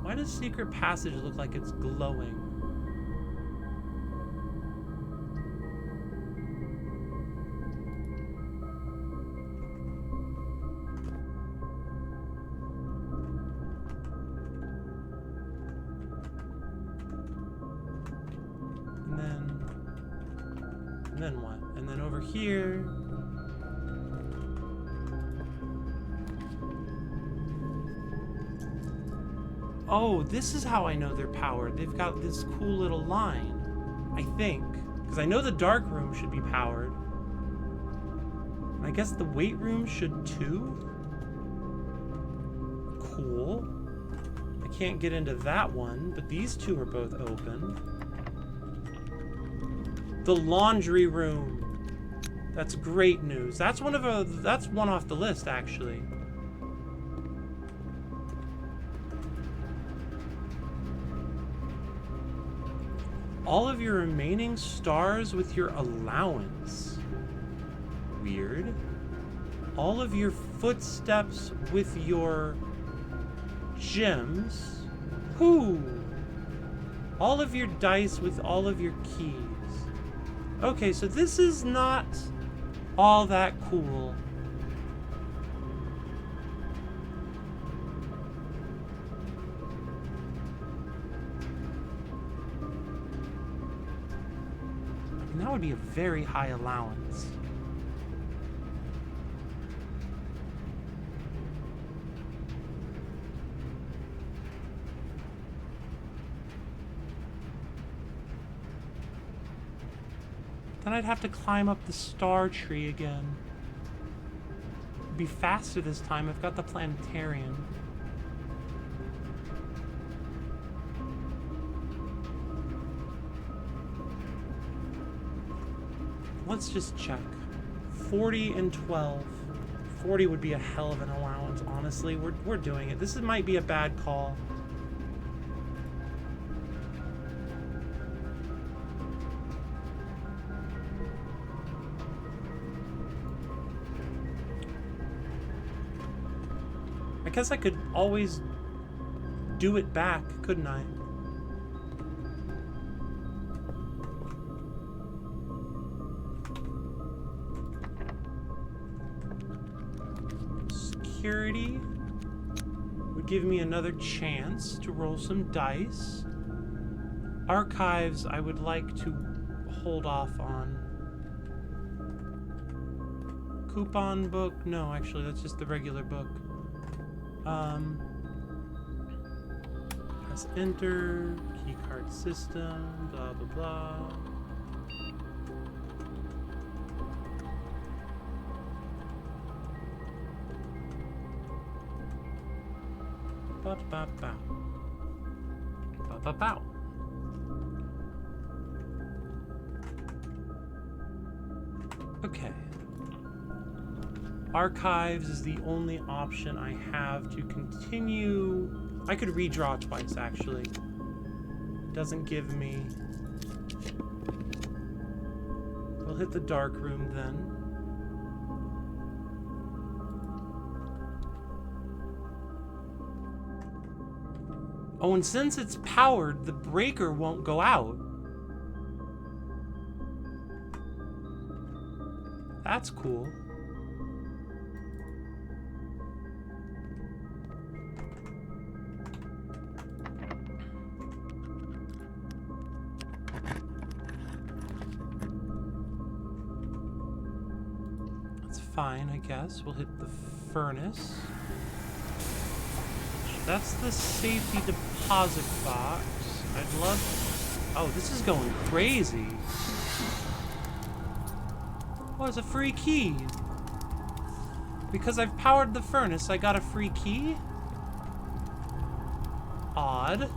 Why does secret passage look like it's glowing? And then what? And then over here. Oh, this is how I know they're powered. They've got this cool little line, I think. Because I know the dark room should be powered. And I guess the weight room should too. Cool. I can't get into that one, but these two are both open. The laundry room. That's great news. That's one off the list, actually. All of your remaining stars with your allowance. Weird. All of your footsteps with your gems. Whoo! All of your dice with all of your keys. Okay, so this is not all that cool. I mean, that would be a very high allowance. Then I'd have to climb up the star tree again. It'd be faster this time. I've got the planetarium. Let's just check. 40 and 12. 40 would be a hell of an allowance, honestly. We're doing it. This might be a bad call. I guess I could always do it back, couldn't I? Security would give me another chance to roll some dice. Archives, I would like to hold off on. Coupon book? No, actually, that's just the regular book. Press enter, keycard system, blah blah blah. Ba ba ba. Ba ba ba. Okay. Archives is the only option I have to continue. I could redraw twice, actually. Doesn't give me. We'll hit the dark room then. Oh, and since it's powered, the breaker won't go out. That's cool. Fine, I guess. We'll hit the furnace. That's the safety deposit box. I'd love... Oh, this is going crazy. Oh, it's a free key. Because I've powered the furnace, I got a free key? odd.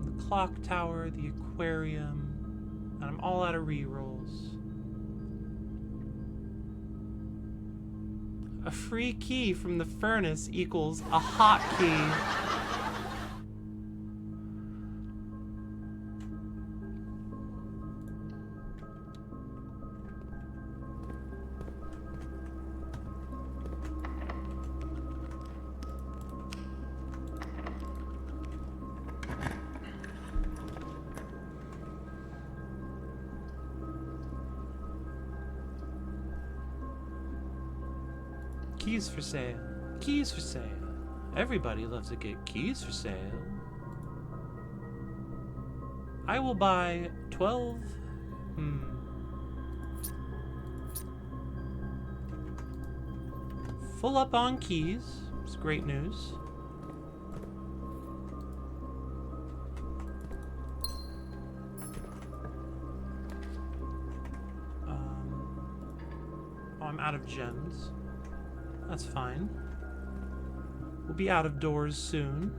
The clock tower, the aquarium, and I'm all out of rerolls. A free key from the furnace equals a hot key. Keys for sale. Keys for sale. Everybody loves to get keys for sale. I will buy 12. Full up on keys. It's great news. I'm out of gems. That's fine. We'll be out of doors soon.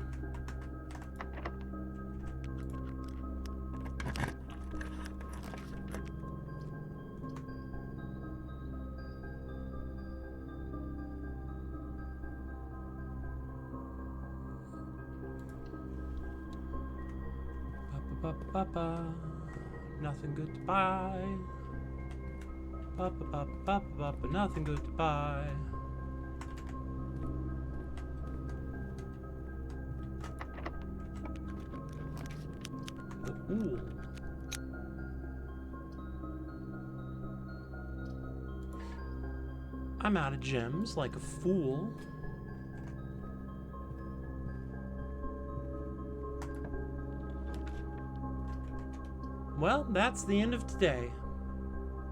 Ba-ba-ba-ba-ba. Nothing good to buy. Ba-ba-ba-ba-ba-ba. Nothing good to buy. Ooh. I'm out of gems like a fool. Well, that's the end of today.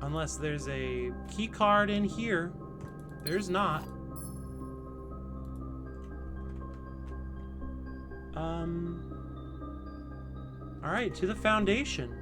Unless there's a key card in here. There's not. Alright, to the foundation.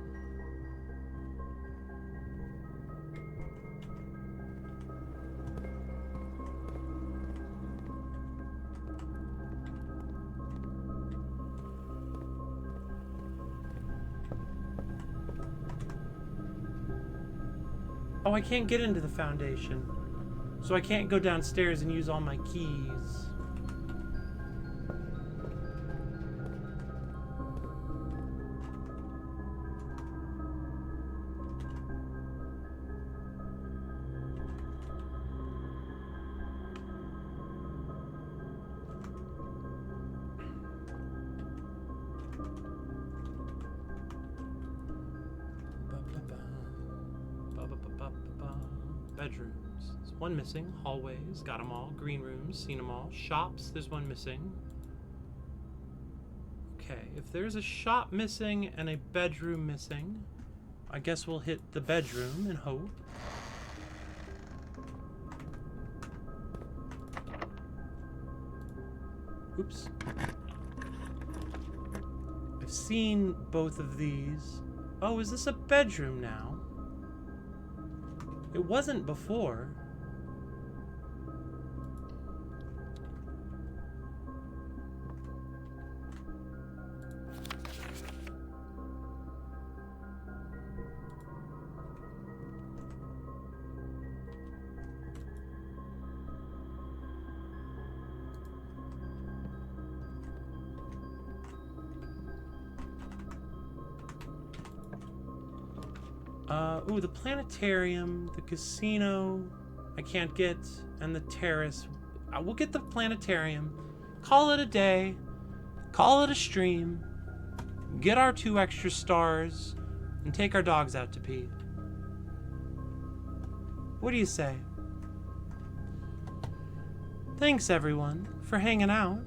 Oh, I can't get into the foundation. So I can't go downstairs and use all my keys. Bedrooms. There's one missing. Hallways. Got them all. Green rooms. Seen them all. Shops. There's one missing. Okay. If there's a shop missing and a bedroom missing, I guess we'll hit the bedroom and hope. Oops. I've seen both of these. Oh, is this a bedroom now? It wasn't before. Ooh, the planetarium, the casino, I can't get, and the terrace. We'll get the planetarium, call it a day, call it a stream, get our 2 extra stars, and take our dogs out to pee. What do you say? Thanks, everyone, for hanging out.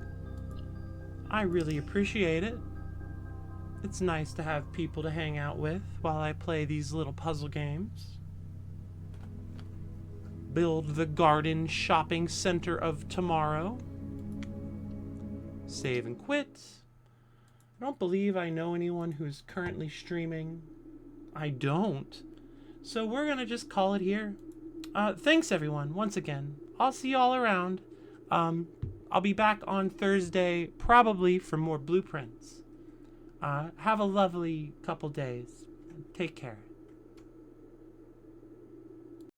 I really appreciate it. It's nice to have people to hang out with while I play these little puzzle games. Build the garden shopping center of tomorrow. Save and quit. I don't believe I know anyone who's currently streaming. I don't. So we're gonna just call it here. Thanks everyone, once again. I'll see you all around. I'll be back on Thursday, probably for more blueprints. Have a lovely couple days. Take care.